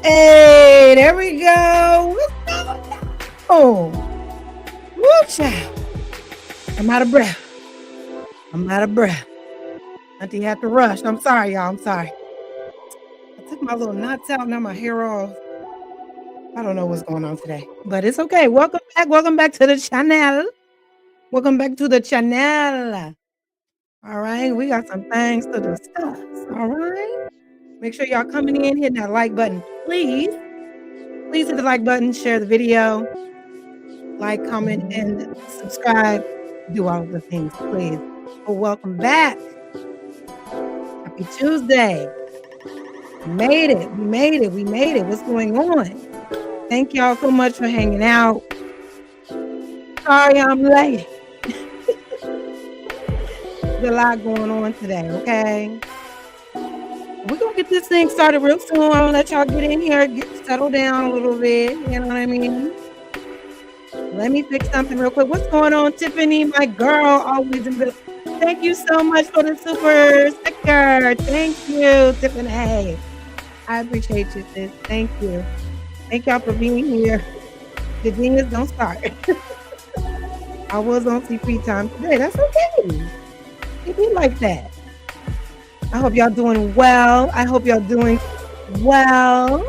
Hey, there we go. What's going on? Woo, child. I'm out of breath. I'm out of breath. Auntie had to rush. I'm sorry, y'all. I'm sorry. I took my little knots out. Now my hair off. I don't know what's going on today, but it's okay. Welcome back. Welcome back to the channel. Welcome back to the channel. All right. We got some things to discuss. All right. Make sure y'all coming in, hitting that like button, please. Please hit the like button, share the video, like, comment, and subscribe. Do all of the things, please. Well, welcome back. Happy Tuesday. We made it. We made it. We made it. What's going on? Thank y'all so much for hanging out. Sorry I'm late. There's a lot going on today, okay? We're going to get this thing started real soon. I'm going to let y'all get in here, settle down a little bit. You know what I mean? Let me fix something real quick. What's going on, Tiffany? My girl, always in good. Thank you so much for the super sticker. Thank you, Tiffany. I appreciate you, sis. Thank you. Thank y'all for being here. The genius don't start. I was on CP time today. That's okay. It be like that. I hope y'all doing well. I hope y'all doing well.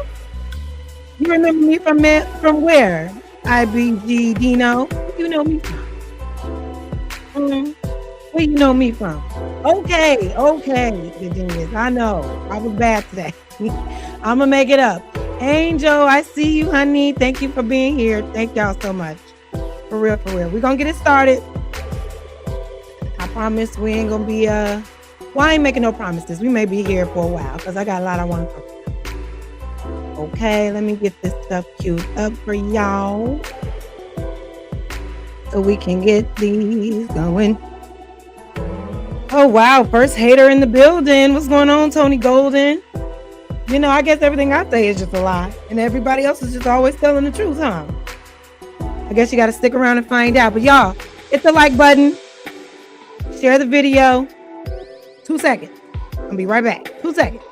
You remember me from where? IBG Dino. Where you know me from? Where you know me from? Okay, the genius. I know. I was bad today. I'm gonna make it up. Angel, I see you, honey. Thank you for being here. Thank y'all so much. For real, for real. We're going to get it started. I promise we ain't going to be, well, I ain't making no promises. We may be here for a while because I got a lot I want to talk about. Okay, let me get this stuff queued up for y'all so we can get these going. Oh, wow. First hater in the building. What's going on, Tony Golden? You know, I guess everything I say is just a lie. And everybody else is just always telling the truth, huh? I guess you got to stick around and find out. But y'all, hit the like button. Share the video. 2 seconds. I'll be right back. 2 seconds.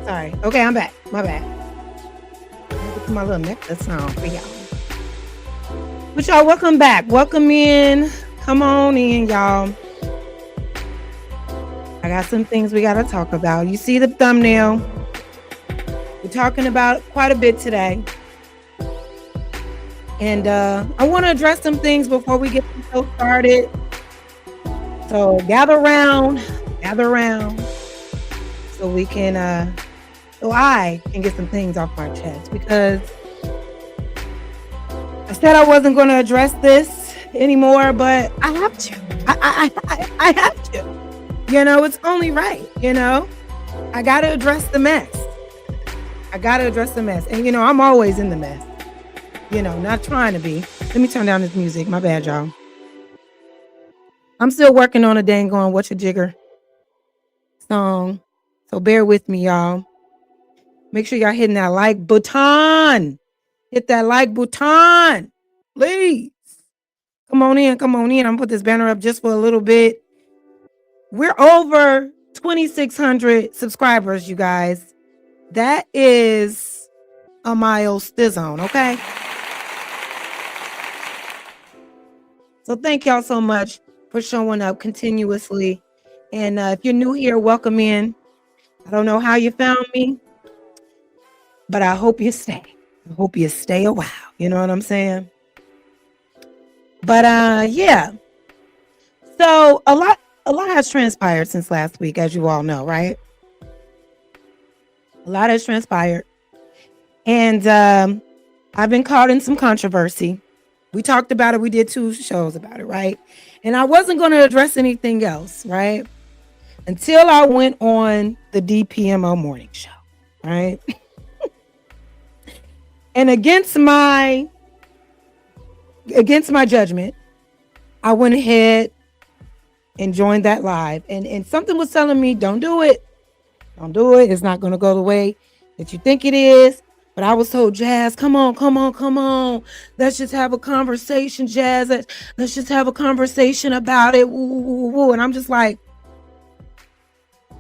Sorry. Okay, I'm back. My bad. Get my little necklace song for y'all. But y'all, welcome back. Welcome in. Come on in, y'all. I got some things we got to talk about. You see the thumbnail. We're talking about quite a bit today. And I want to address some things before we get the show started. So gather around. So we can... So I can get some things off my chest because I said I wasn't going to address this anymore, but I have to. I have to. You know, it's only right. You know, I got to address the mess. And, you know, I'm always in the mess. You know, not trying to be. Let me turn down this music. My bad, y'all. I'm still working on a dang on Whatcha Jigger song. So bear with me, y'all. Make sure y'all hitting that like button. Hit that like button, please. Come on in. I'm going to put this banner up just for a little bit. We're over 2,600 subscribers, you guys. That is a milestone, okay? So thank y'all so much for showing up continuously. And if you're new here, welcome in. I don't know how you found me, but I hope you stay. I hope you stay a while. You know what I'm saying? But yeah. So a lot has transpired since last week, as you all know, right? A lot has transpired. And I've been caught in some controversy. We talked about it. We did 2 shows about it, right? And I wasn't going to address anything else, right? Until I went on the DPMO morning show, right? And against my judgment, I went ahead and joined that live. And something was telling me, don't do it. Don't do it. It's not going to go the way that you think it is. But I was told, Jazz, come on. Let's just have a conversation, Jazz. Let's just have a conversation about it. Woo. And I'm just like,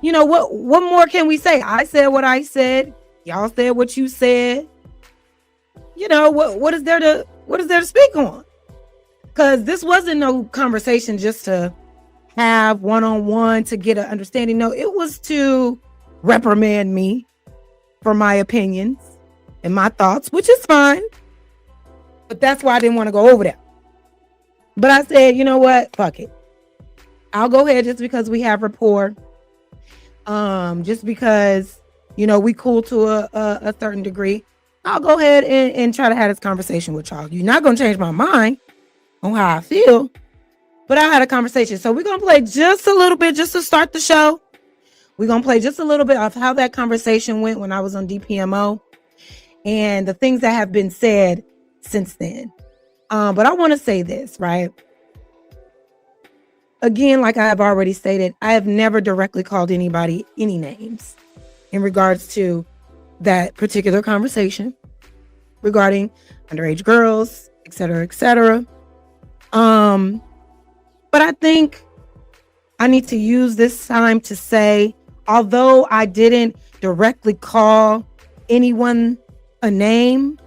you know, what more can we say? I said what I said. Y'all said what you said. You know, what is there to speak on? Because this wasn't no conversation just to have one-on-one to get an understanding. No, it was to reprimand me for my opinions and my thoughts, which is fine. But that's why I didn't want to go over that. But I said, you know what? Fuck it. I'll go ahead just because we have rapport. Just because, you know, we cool to a certain degree. I'll go ahead and try to have this conversation with y'all. You're not going to change my mind on how I feel, but I had a conversation. So we're going to play just a little bit just to start the show. We're going to play just a little bit of how that conversation went when I was on DPMO and the things that have been said since then. But I want to say this, right? Again, like I have already stated, I have never directly called anybody any names in regards to that particular conversation regarding underage girls, et cetera, et cetera. But I think I need to use this time to say, although I didn't directly call anyone a name,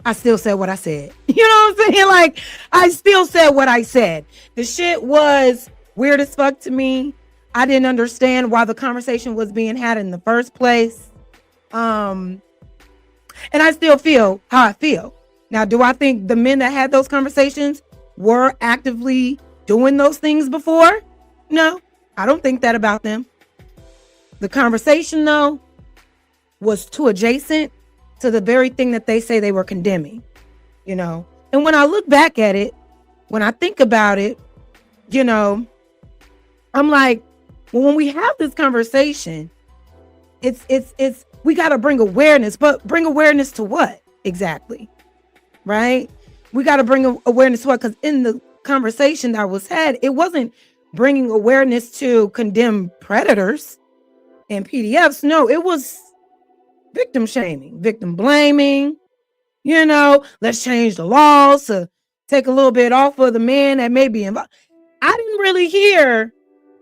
I still said what I said. You know what I'm saying? Like, I still said what I said. The shit was weird as fuck to me. I didn't understand why the conversation was being had in the first place. And I still feel how I feel. Now, do I think the men that had those conversations were actively doing those things before? No, I don't think that about them. The conversation, though, was too adjacent to the very thing that they say they were condemning, you know? And when I look back at it, when I think about it, you know, I'm like, well, when we have this conversation, it's we got to bring awareness, but bring awareness to what exactly? Right? We got to bring awareness to what? Because in the conversation that was had, it wasn't bringing awareness to condemn predators and PDFs. No, it was victim shaming, victim blaming, you know, let's change the laws to take a little bit off of the men that may be involved. I didn't really hear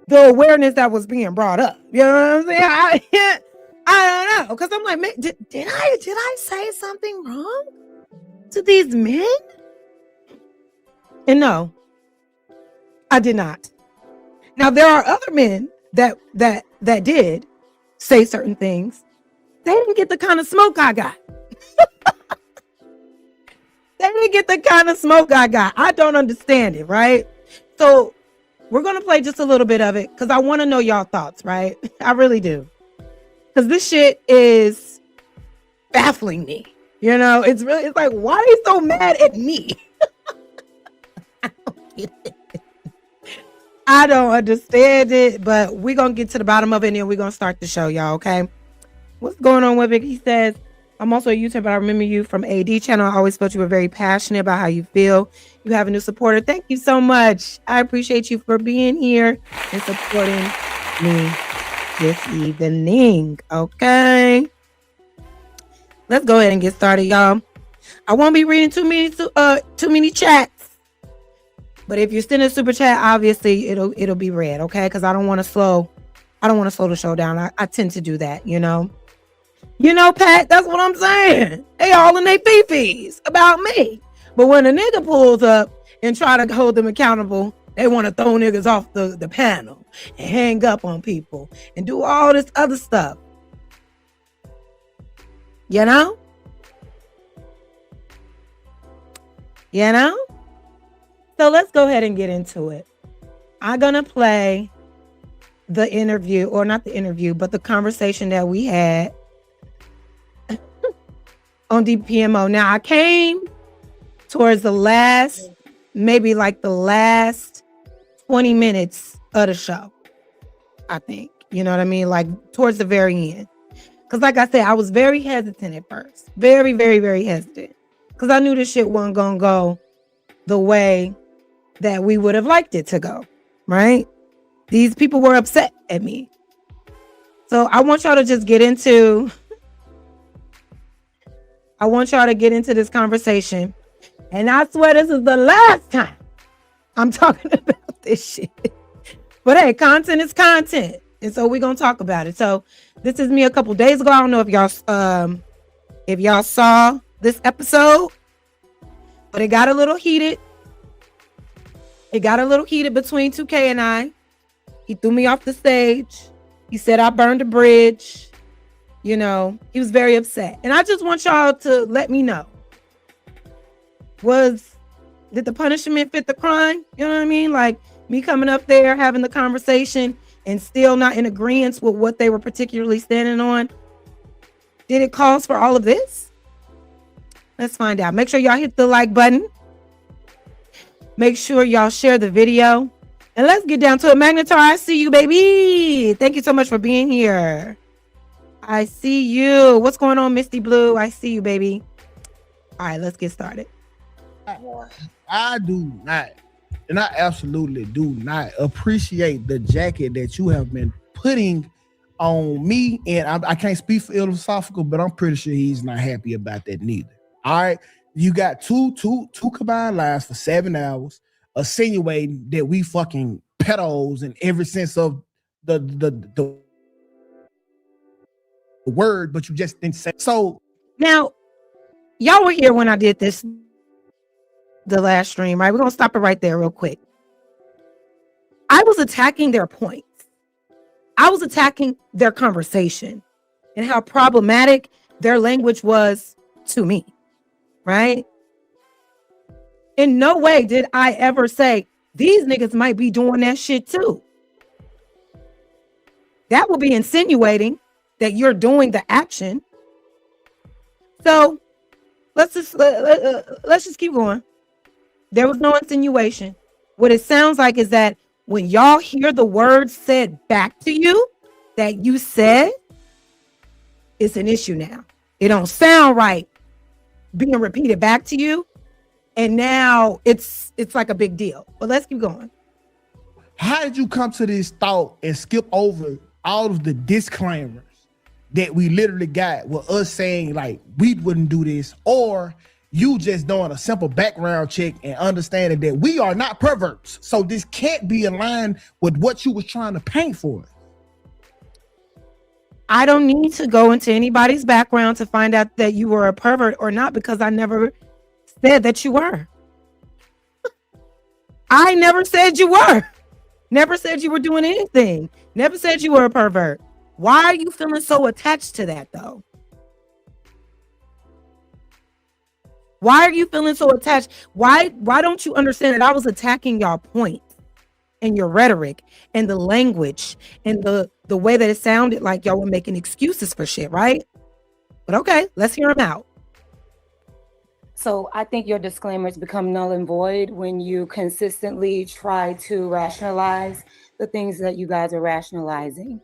the awareness that was being brought up. You know what I'm saying? I don't know. Because I'm like, did I say something wrong to these men? And no, I did not. Now, there are other men that did say certain things. They didn't get the kind of smoke I got. They didn't get the kind of smoke I got. I don't understand it, right? So we're going to play just a little bit of it because I want to know y'all thoughts, right? I really do. Because this shit is baffling me. You know, it's like, why are you so mad at me? I don't get it. I don't understand it, but we're going to get to the bottom of it and then we're going to start the show, y'all, okay? What's going on with it? He says, I'm also a YouTuber, but I remember you from AD channel. I always felt you were very passionate about how you feel. You have a new supporter. Thank you so much. I appreciate you for being here and supporting me this evening. Okay. Let's go ahead and get started, y'all. I won't be reading too many chats. But if you're sending a super chat, obviously it'll be read, okay? Because I don't want to slow the show down. I tend to do that, you know. You know, Pat, that's what I'm saying. They all in their fee-fees about me. But when a nigga pulls up and try to hold them accountable, they want to throw niggas off the panel and hang up on people and do all this other stuff. You know? You know? So let's go ahead and get into it. I'm going to play the interview, or not the interview, but the conversation that we had on DPMO. Now, I came towards the last, maybe like the last 20 minutes of the show, I think. You know what I mean? Like towards the very end. Because like I said, I was very hesitant at first. Very, very, very hesitant. Because I knew this shit wasn't going to go the way that we would have liked it to go. Right? These people were upset at me. So I want y'all to just get into... I want y'all to get into this conversation. And I swear this is the last time I'm talking about this shit. But hey, content is content. And so we're going to talk about it. So this is me a couple days ago. I don't know if y'all saw this episode, but it got a little heated. It got a little heated between 2K and I. He threw me off the stage. He said I burned a bridge. You know, he was very upset. And I just want y'all to let me know. Did the punishment fit the crime? You know what I mean? Like me coming up there, having the conversation and still not in agreement with what they were particularly standing on. Did it cause for all of this? Let's find out. Make sure y'all hit the like button. Make sure y'all share the video. And let's get down to it. Magnetar, I see you, baby. Thank you so much for being here. I see you. What's going on, Misty Blue? I see you, baby. All right, let's get started. I do not, and I absolutely do not appreciate the jacket that you have been putting on me. And I can't speak for philosophical, but I'm pretty sure he's not happy about that neither. All right. You got two combined lives for 7 hours. insinuating that we fucking pedos in every sense of the word, but you just didn't say so. Now, y'all were here when I did this the last stream, right? We're gonna stop it right there real quick. I was attacking their points. I was attacking their conversation and how problematic their language was to me, right? In no way did I ever say these niggas might be doing that shit too. That would be insinuating that you're doing the action. So let's just keep going. There was no insinuation. What it sounds like is that when y'all hear the words said back to you that you said, it's an issue now. It don't sound right being repeated back to you. And now it's like a big deal. But let's keep going. How did you come to this thought and skip over all of the disclaimers that we literally got with us saying like we wouldn't do this, or you just doing a simple background check and understanding that we are not perverts, so this can't be aligned with what you was trying to paint for us? I don't need to go into anybody's background to find out that you were a pervert or not, because I never said that you were. I never said you were. Never said you were doing anything. Never said you were a pervert. Why are you feeling so attached to that though? Why are you feeling so attached? Why don't you understand that I was attacking y'all points and your rhetoric and the language and the way that it sounded like y'all were making excuses for shit, right? But okay, let's hear them out. So I think your disclaimers become null and void when you consistently try to rationalize the things that you guys are rationalizing.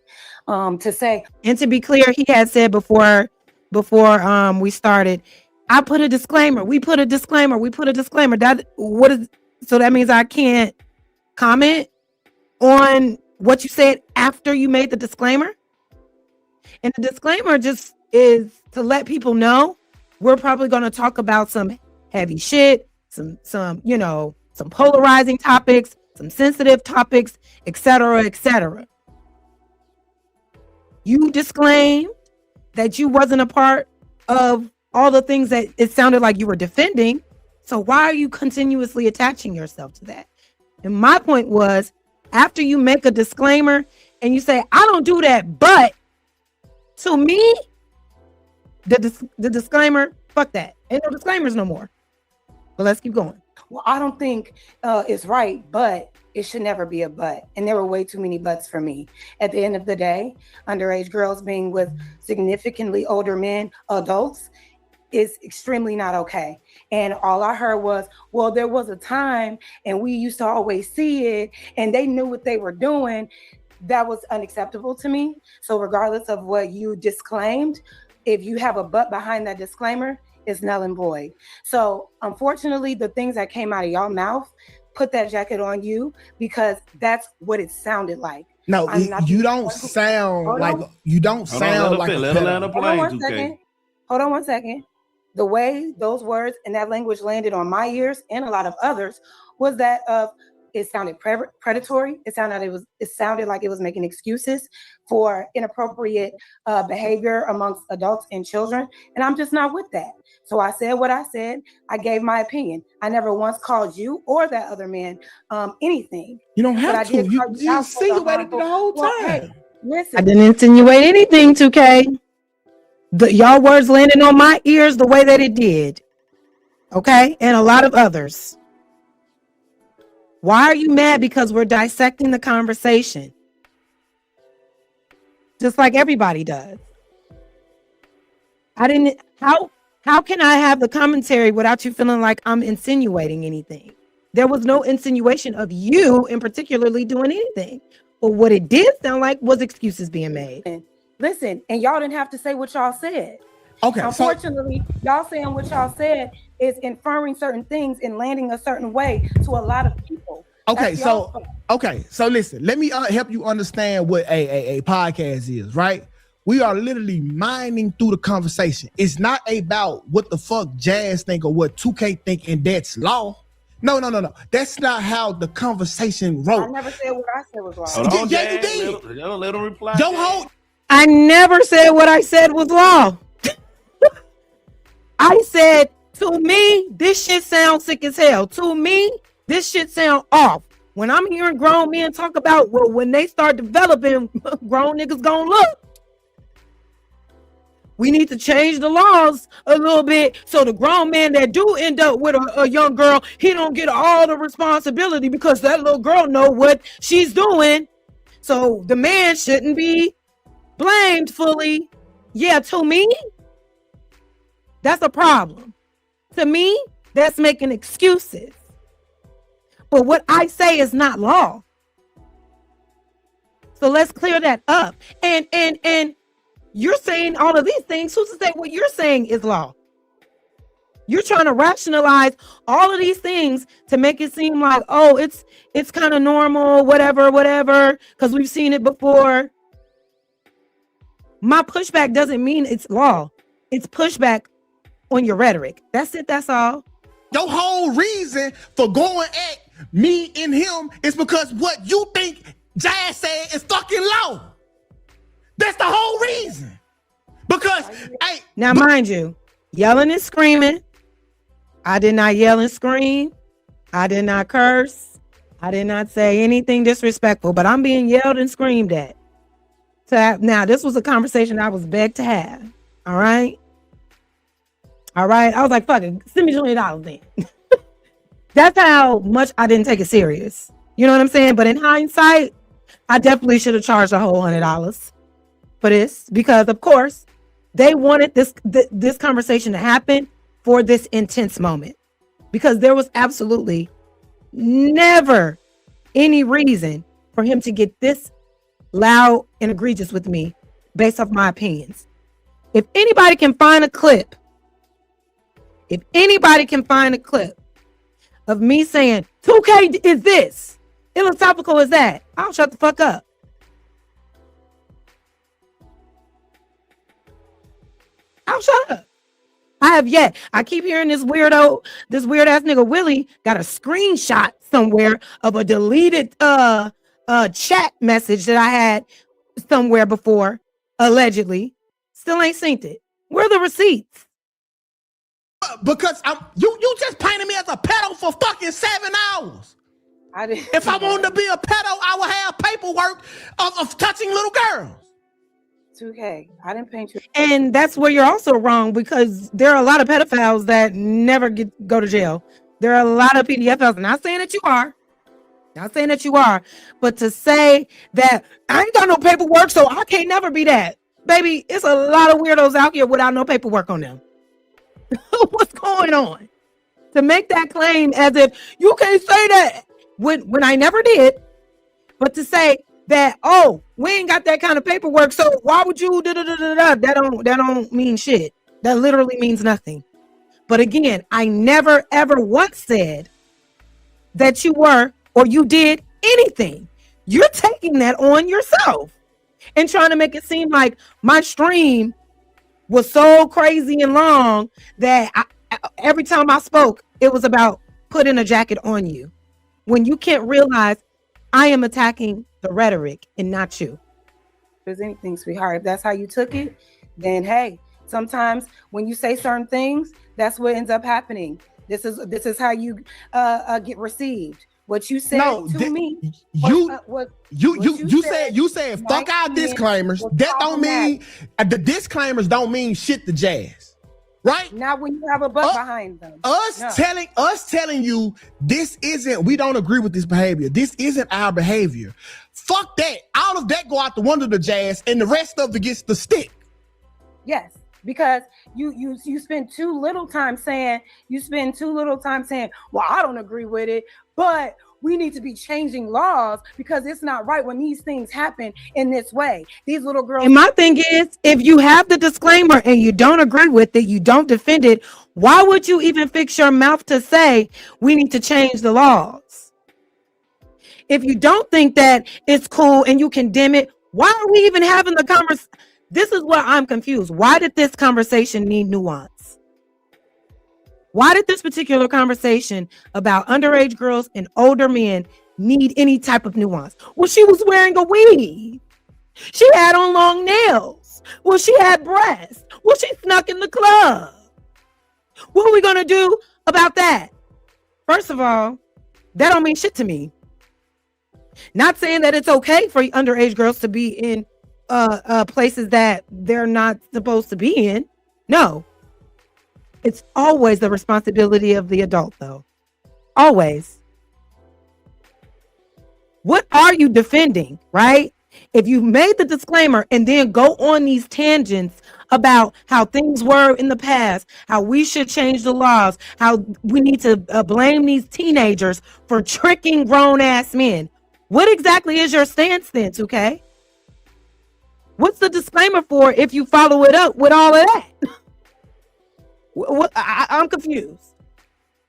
To say, and to be clear, he had said before we started, I put a disclaimer. We put a disclaimer. So that means I can't comment on what you said after you made the disclaimer. And the disclaimer just is to let people know we're probably going to talk about some heavy shit, some polarizing topics, some sensitive topics, etc., etc. You disclaimed that you wasn't a part of all the things that it sounded like you were defending. So why are you continuously attaching yourself to that? And my point was, after you make a disclaimer and you say, I don't do that, but to me, the disclaimer, fuck that. Ain't no disclaimers no more. But let's keep going. Well, I don't think it's right, but it should never be a but. And there were way too many buts for me. At the end of the day, underage girls being with significantly older men, adults, is extremely not okay. And all I heard was, well, there was a time and we used to always see it and they knew what they were doing. That was unacceptable to me. So regardless of what you disclaimed, if you have a but behind that disclaimer, it's null and void. So unfortunately, the things that came out of your mouth put that jacket on you, because that's what it sounded like. No, you don't sound like you don't sound like. Hold on one second. The way those words and that language landed on my ears and a lot of others was that of it sounded predatory. It sounded like it was making excuses for inappropriate behavior amongst adults and children. And I'm just not with that. So I said what I said. I gave my opinion. I never once called you or that other man anything. You don't have to. You insinuated the whole time. Well, hey, listen. I didn't insinuate anything, 2K. Y'all words landing on my ears the way that it did. Okay? And a lot of others. Why are you mad? Because we're dissecting the conversation. Just like everybody does. How can I have the commentary without you feeling like I'm insinuating anything? There was no insinuation of you in particularly doing anything. But what it did sound like was excuses being made. Listen, and y'all didn't have to say what y'all said. Okay. Unfortunately, y'all saying what y'all said is inferring certain things and landing a certain way to a lot of people. Okay, so listen, let me help you understand what a podcast is, right? We are literally mining through the conversation. It's not about what the fuck Jazz think or what 2K think, and that's law. No. That's not how the conversation I wrote. never said what I said was wrong. Hold on, Yeah, you Jazz. did. Let him reply. Your Jazz. whole I never said what I said was law. I said, to me, this shit sounds sick as hell. To me, this shit sound off. When I'm hearing grown men talk about, well, when they start developing, grown niggas gonna look. We need to change the laws a little bit so the grown man that do end up with a young girl, he don't get all the responsibility because that little girl know what she's doing. So the man shouldn't be blamed fully. Yeah, to me, that's a problem. To me, that's making excuses. But what I say is not law. So let's clear that up. And you're saying all of these things. Who's to say what you're saying is law? You're trying to rationalize all of these things to make it seem like, oh, it's kind of normal, whatever, because we've seen it before. My pushback doesn't mean it's law. It's pushback on your rhetoric. That's it. That's all. Your whole reason for going at me and him is because what you think Jazz said is fucking law. That's the whole reason. Because, hey, now mind you, yelling and screaming. I did not yell and scream. I did not curse. I did not say anything disrespectful, but I'm being yelled and screamed at. Now, this was a conversation I was begged to have. All right. I was like, fuck it, send me $20 then. That's how much I didn't take it serious. You know what I'm saying? But in hindsight, I definitely should have charged a whole $100 for this because, of course, they wanted this conversation to happen for this intense moment because there was absolutely never any reason for him to get this loud and egregious with me based off my opinions. If anybody can find a clip of me saying 2K is this, philosophical is that, I'll shut the fuck up. I'll shut up. I have yet. I keep hearing this weird ass nigga Willie got a screenshot somewhere of a deleted chat message that I had somewhere before, allegedly. Still ain't seen it. Where are the receipts? Because you just painted me as a pedo for fucking 7 hours. If I wanted to be a pedo, I would have paperwork of touching little girls. 2K, I didn't paint you. And that's where you're also wrong because there are a lot of pedophiles that never go to jail. There are a lot of PDFLs. Not saying that you are, but to say that I ain't got no paperwork, so I can't never be that. Baby, it's a lot of weirdos out here without no paperwork on them. What's going on? To make that claim as if you can't say that when I never did, but to say that, oh, we ain't got that kind of paperwork, so why would you that don't mean shit. That literally means nothing. But again, I never ever once said that you were or you did anything. You're taking that on yourself and trying to make it seem like my stream was so crazy and long that every time I spoke, it was about putting a jacket on you. When you can't realize I am attacking the rhetoric and not you. If there's anything, sweetheart, if that's how you took it, then hey, sometimes when you say certain things, that's what ends up happening. This is how you get received. What you said to me. You said fuck our disclaimers. That don't mean the disclaimers don't mean shit to Jazz. Right? Not when you have a butt behind them. Telling you this isn't, we don't agree with this behavior. This isn't our behavior. Fuck that. All of that go out the window to Jazz, and the rest of it gets the stick. Yes, because you spend too little time saying, well, I don't agree with it, but we need to be changing laws because it's not right when these things happen in this way. These little girls. And my thing is, if you have the disclaimer and you don't agree with it, you don't defend it, why would you even fix your mouth to say we need to change the laws? If you don't think that it's cool and you condemn it, why are we even having the conversation? This is where I'm confused. Why did this conversation need nuance? Why did this particular conversation about underage girls and older men need any type of nuance? Well, she was wearing a weave. She had on long nails. Well, she had breasts. Well, she snuck in the club. What are we going to do about that? First of all, that don't mean shit to me. Not saying that it's okay for underage girls to be in places that they're not supposed to be in. No. It's always the responsibility of the adult, though. Always. What are you defending, right? If you made the disclaimer and then go on these tangents about how things were in the past, how we should change the laws, how we need to blame these teenagers for tricking grown-ass men, what exactly is your stance then, 2K? What's the disclaimer for if you follow it up with all of that? I'm confused.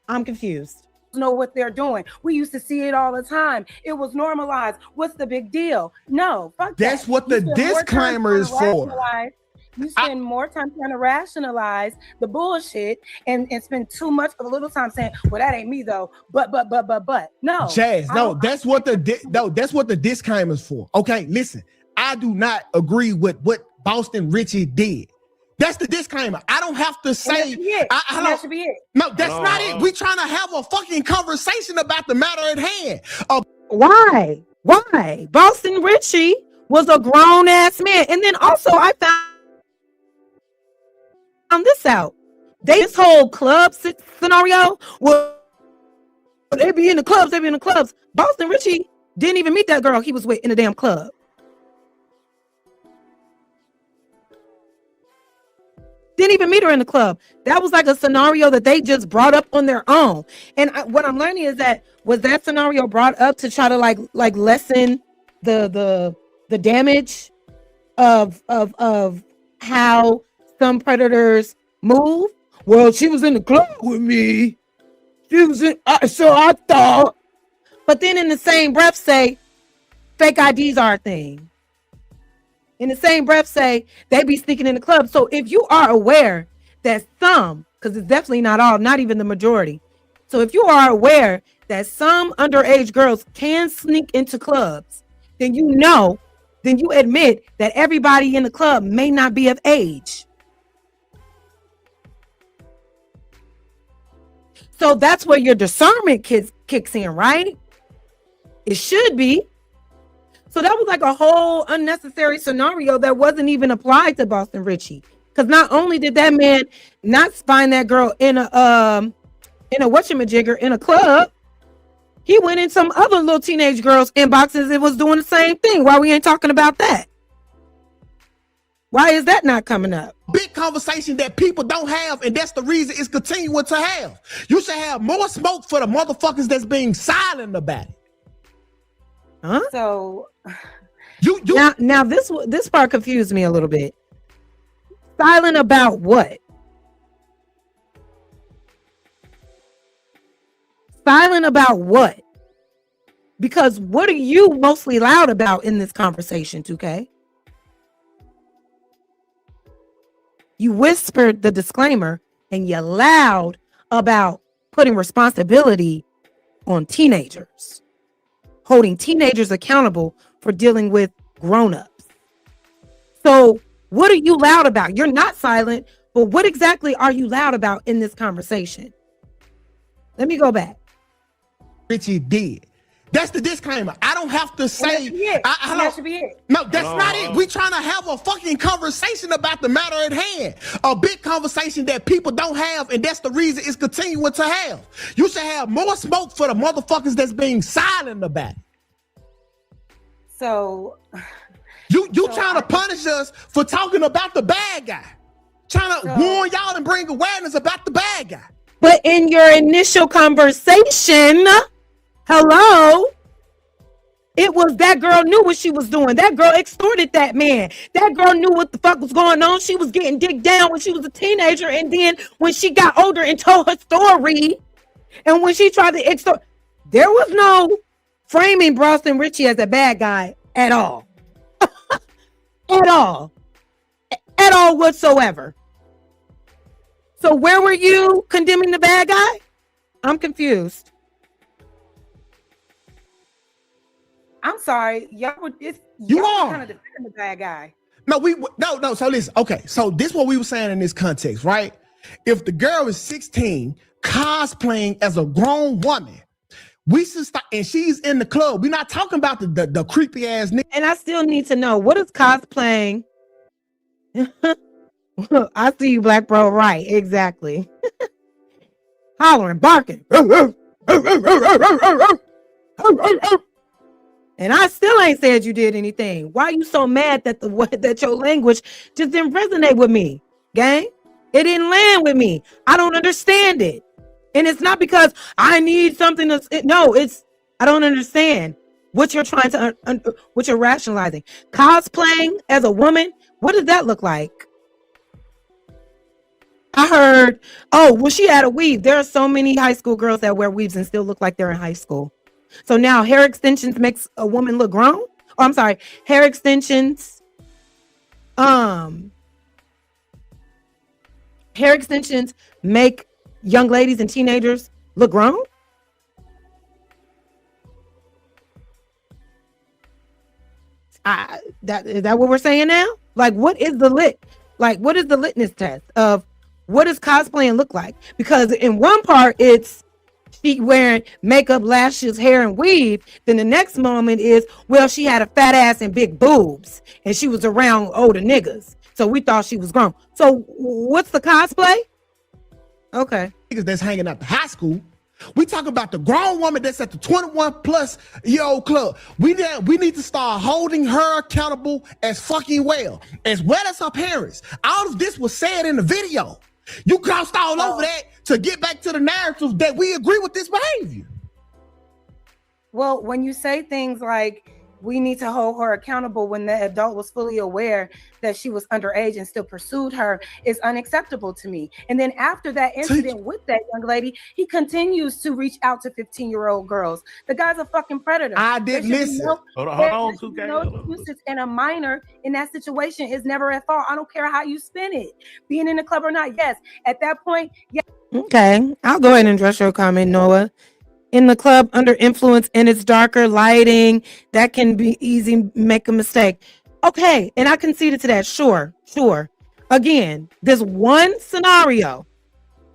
I'm confused. Know what they're doing. We used to see it all the time. It was normalized. What's the big deal? No, fuck That's that. what the disclaimer is for. You spend more time trying to rationalize the bullshit and spend too much of a little time saying, well, that ain't me though. But no. Jazz, that's what the disclaimer is for. Okay, listen, I do not agree with what Boston Richie did. That's the disclaimer. I don't have to say. That should be it. No, that's not it. We trying to have a fucking conversation about the matter at hand. Why? Boston Richie was a grown ass man, and then also I found this out. This whole club scenario. Well, they be in the clubs. Boston Richie didn't even meet that girl he was with in the damn club. Didn't even meet her in the club. That was like a scenario that they just brought up on their own. And what I'm learning is that was that scenario brought up to try to like lessen the damage of how some predators move. Well, she was in the club with me. She was in, so I thought. But then in the same breath say, fake IDs are a thing. In the same breath say they be sneaking in the club. So if you are aware that some, because it's definitely not all, not even the majority. So if you are aware that some underage girls can sneak into clubs, then you admit that everybody in the club may not be of age. So that's where your discernment kicks in, right? It should be. So that was like a whole unnecessary scenario that wasn't even applied to Boston Richie. Because not only did that man not find that girl in a whatchamajigger in a club, he went in some other little teenage girls' inboxes and was doing the same thing. Why we ain't talking about that? Why is that not coming up? Big conversation that people don't have, and that's the reason it's continuing to have. You should have more smoke for the motherfuckers that's being silent about it. Huh? So now this part confused me a little bit. Silent about what? Silent about what? Because what are you mostly loud about in this conversation, 2K? You whispered the disclaimer and you loud about putting responsibility on teenagers, holding teenagers accountable for dealing with grown-ups. So what are you loud about? You're not silent, but what exactly are you loud about in this conversation? Let me go back. Richie did. That's the disclaimer. I don't have to say. That should be it. No, that's not it. We trying to have a fucking conversation about the matter at hand. A big conversation that people don't have, and that's the reason it's continuing to have. You should have more smoke for the motherfuckers that's being silent about it. So you trying to punish us for talking about the bad guy. Trying to warn y'all and bring awareness about the bad guy. But in your initial conversation, hello, it was that girl knew what she was doing. That girl extorted that man. That girl knew what the fuck was going on. She was getting digged down when she was a teenager. And then when she got older and told her story, and when she tried to extort, there was no framing Boston Richie as a bad guy at all. At all whatsoever. So where were you condemning the bad guy? I'm confused. I'm sorry, y'all were kind of defending the bad guy. No. So listen, okay. So this is what we were saying in this context, right? If the girl is 16, cosplaying as a grown woman, we should stop, and she's in the club. We're not talking about the creepy ass nigga. And I still need to know, what is cosplaying? I see you, black bro. Right, exactly. Hollering, barking. And I still ain't said you did anything. Why are you so mad that that your language just didn't resonate with me, gang? It didn't land with me. I don't understand it. And it's not because I need something no, it's I don't understand what you're trying to what you're rationalizing. Cosplaying as a woman, what does that look like? I heard, oh, well, she had a weave. There are so many high school girls that wear weaves and still look like they're in high school. So now hair extensions makes a woman look grown? Oh, I'm sorry. Hair extensions make young ladies and teenagers look grown? Is that what we're saying now? Like, what is the litmus test of what does cosplaying look like? Because in one part it's she wearing makeup, lashes, hair, and weave. Then the next moment is, well, she had a fat ass and big boobs, and she was around older niggas, so we thought she was grown. So what's the cosplay? Okay, niggas that's hanging out the high school. We talk about the grown woman that's at the 21 plus year old club. We need to start holding her accountable as well as her parents. All of this was said in the video. You crossed all over that to get back to the narrative that we agree with this behavior. Well, when you say things like we need to hold her accountable when the adult was fully aware that she was underage and still pursued her, is unacceptable to me. And then after that incident with that young lady, he continues to reach out to 15-year-old girls. The guy's a fucking predator. I did listen. Hold on, 2K. No excuses, and a minor in that situation is never at fault. I don't care how you spin it. Being in the club or not, yes. At that point, yes. Okay, I'll go ahead and address your comment, Noah. In the club, under influence, and it's darker lighting, that can be easy, make a mistake. Okay, and I conceded to that. Sure. Again, this one scenario,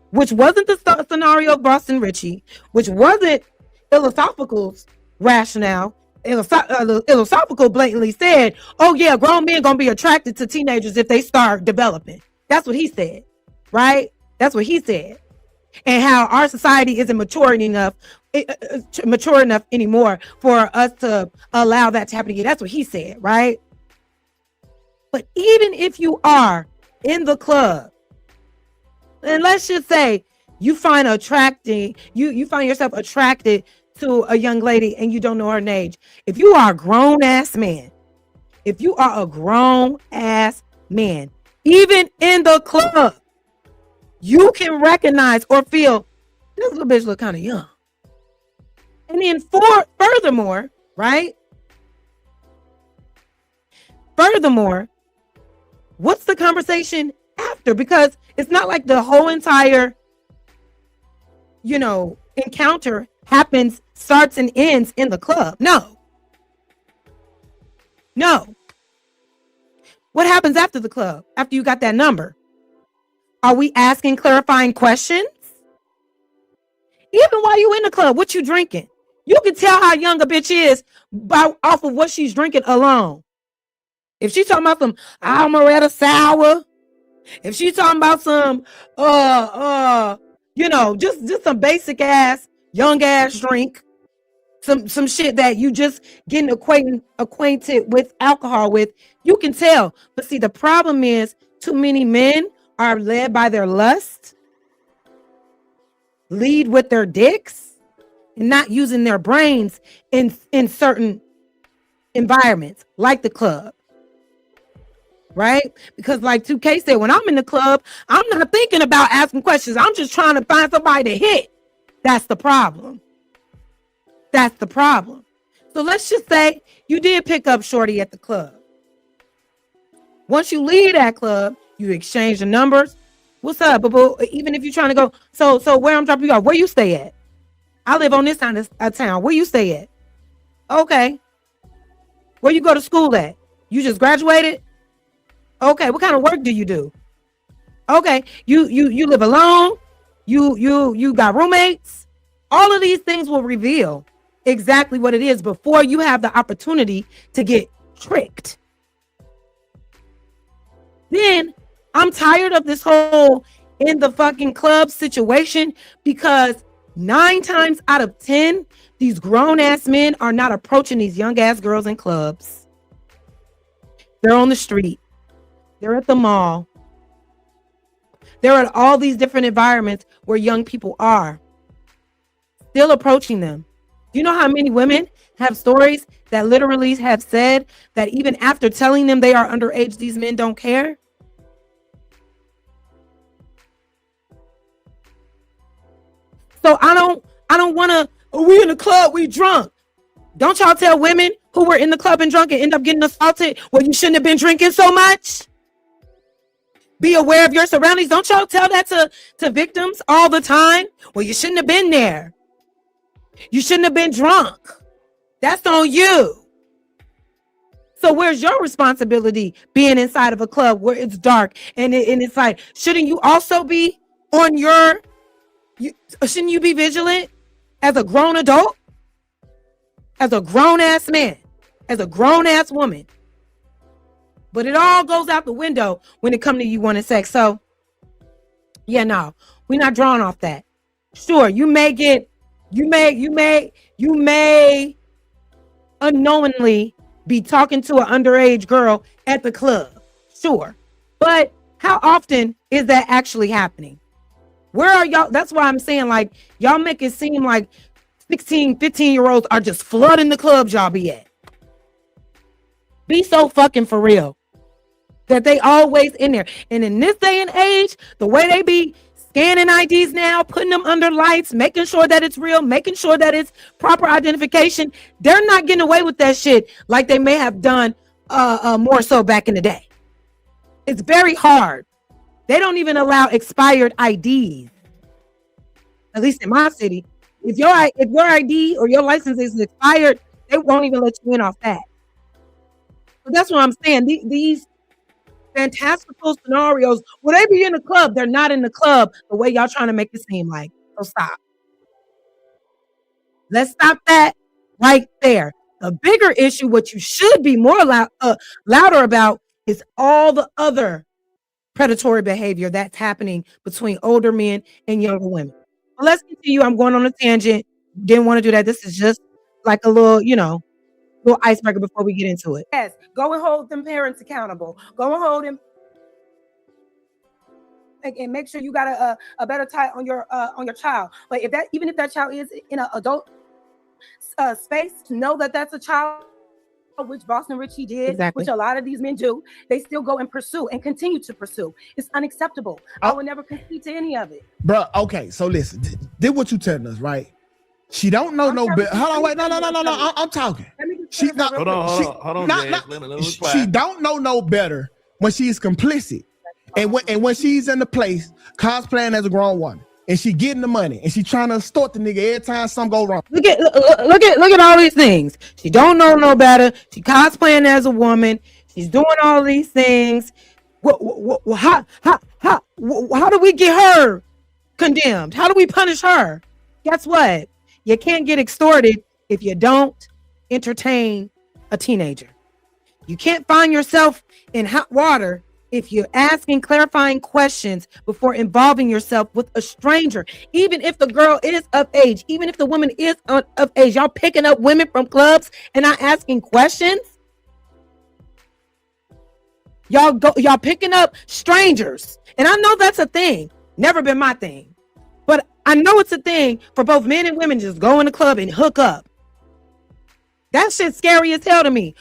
which wasn't the scenario of Boston Richie, which wasn't Philosophical's rationale. Philosophical blatantly said, oh yeah, grown men gonna be attracted to teenagers if they start developing. That's what he said, right? That's what he said. And how our society isn't mature enough anymore for us to allow that to happen again. That's what he said, right? But even if you are in the club, and let's just say you find you find yourself attracted to a young lady and you don't know her age. If you are a grown ass man, even in the club, you can recognize or feel this little bitch look kind of young. And then furthermore, right? Furthermore, what's the conversation after? Because it's not like the whole entire, encounter starts and ends in the club. No. What happens after the club? After you got that number? Are we asking clarifying questions? Even while you in the club, what you drinking? You can tell how young a bitch is off of what she's drinking alone. If she's talking about some Amaretta sour, if she's talking about some just some basic ass young ass drink, some shit that you just getting acquainted with alcohol with, you can tell. But see, the problem is too many men are led by their lust, lead with their dicks, and not using their brains in certain environments like the club, right? Because like 2K said, when I'm in the club, I'm not thinking about asking questions. I'm just trying to find somebody to hit. That's the problem. So let's just say you did pick up shorty at the club. Once you leave that club, you exchange the numbers. What's up, boo? Even if you're trying to go, so where I'm dropping you off, where you stay at? I live on this side of town. Where you stay at? Okay. Where you go to school at? You just graduated? Okay. What kind of work do you do? Okay. You live alone? You got roommates? All of these things will reveal exactly what it is before you have the opportunity to get tricked. Then I'm tired of this whole in the fucking club situation, because 9 times out of 10, these grown ass men are not approaching these young ass girls in clubs. They're on the street. They're at the mall. They're at all these different environments where young people are still approaching them. Do you know how many women have stories that literally have said that even after telling them they are underage, these men don't care? So I don't want to, we in the club, we drunk. Don't y'all tell women who were in the club and drunk and end up getting assaulted, well, you shouldn't have been drinking so much? Be aware of your surroundings. Don't y'all tell that to victims all the time? Well, you shouldn't have been there. You shouldn't have been drunk. That's on you. So where's your responsibility being inside of a club where it's dark and it's like, shouldn't you also be on your... shouldn't you be vigilant as a grown adult, as a grown ass man, as a grown ass woman? But it all goes out the window when it comes to you wanting sex. So yeah, no, we're not drawing off that. Sure, you may unknowingly be talking to an underage girl at the club. Sure, but how often is that actually happening? Where are y'all? That's why I'm saying, like, y'all make it seem like 16, 15-year-olds are just flooding the clubs y'all be at. Be so fucking for real that they always in there. And in this day and age, the way they be scanning IDs now, putting them under lights, making sure that it's real, making sure that it's proper identification, they're not getting away with that shit like they may have done more so back in the day. It's very hard. They don't even allow expired IDs. At least in my city. If your ID or your license is expired, they won't even let you in off that. So that's what I'm saying. These fantastical scenarios, will they be in the club? They're not in the club the way y'all trying to make it seem like. So stop. Let's stop that right there. The bigger issue, what you should be more louder about, is all the other predatory behavior that's happening between older men and younger women. Well, let's continue. I'm going on a tangent. Didn't want to do that. This is just like a little, little icebreaker before we get into it. Yes, go and hold them parents accountable. Go and hold them and make sure you got a better tie on your child. But even if that child is in an adult space, to know that that's a child, which Boston Richie did, exactly, which a lot of these men do, they still go and pursue and continue to pursue. It's unacceptable. I would never concede to any of it. Bro, okay, so listen, did what you telling us, right? She don't know no better. Hold on, wait, no, I'm talking. She not, hold on, she don't know no better when she's complicit. And when she's in the place cosplaying as a grown woman, and she getting the money, and she trying to extort the nigga every time something go wrong. Look at all these things. She don't know no better. She cosplaying as a woman. She's doing all these things. How do we get her condemned? How do we punish her? Guess what? You can't get extorted if you don't entertain a teenager. You can't find yourself in hot water if you're asking clarifying questions before involving yourself with a stranger. Even if the girl is of age, even if the woman is of age, y'all picking up women from clubs and not asking questions. Y'all picking up strangers. And I know that's a thing. Never been my thing. But I know it's a thing for both men and women to just go in the club and hook up. That shit's scary as hell to me.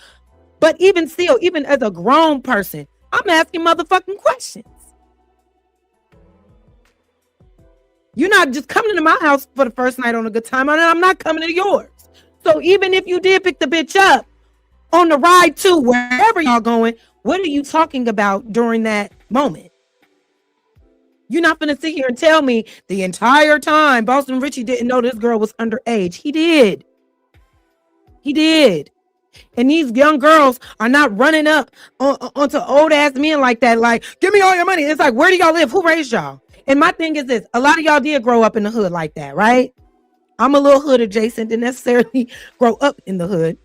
But even still, even as a grown person, I'm asking motherfucking questions. You're not just coming to my house for the first night on a good time, and I'm not coming to yours. So even if you did pick the bitch up on the ride to wherever y'all going, what are you talking about during that moment? You're not going to sit here and tell me the entire time Boston Richie didn't know this girl was underage. He did. He did. And these young girls are not running up onto old ass men like that. Like, give me all your money. It's like, where do y'all live? Who raised y'all? And my thing is this. A lot of y'all did grow up in the hood like that, right? I'm a little hood adjacent. Didn't necessarily grow up in the hood.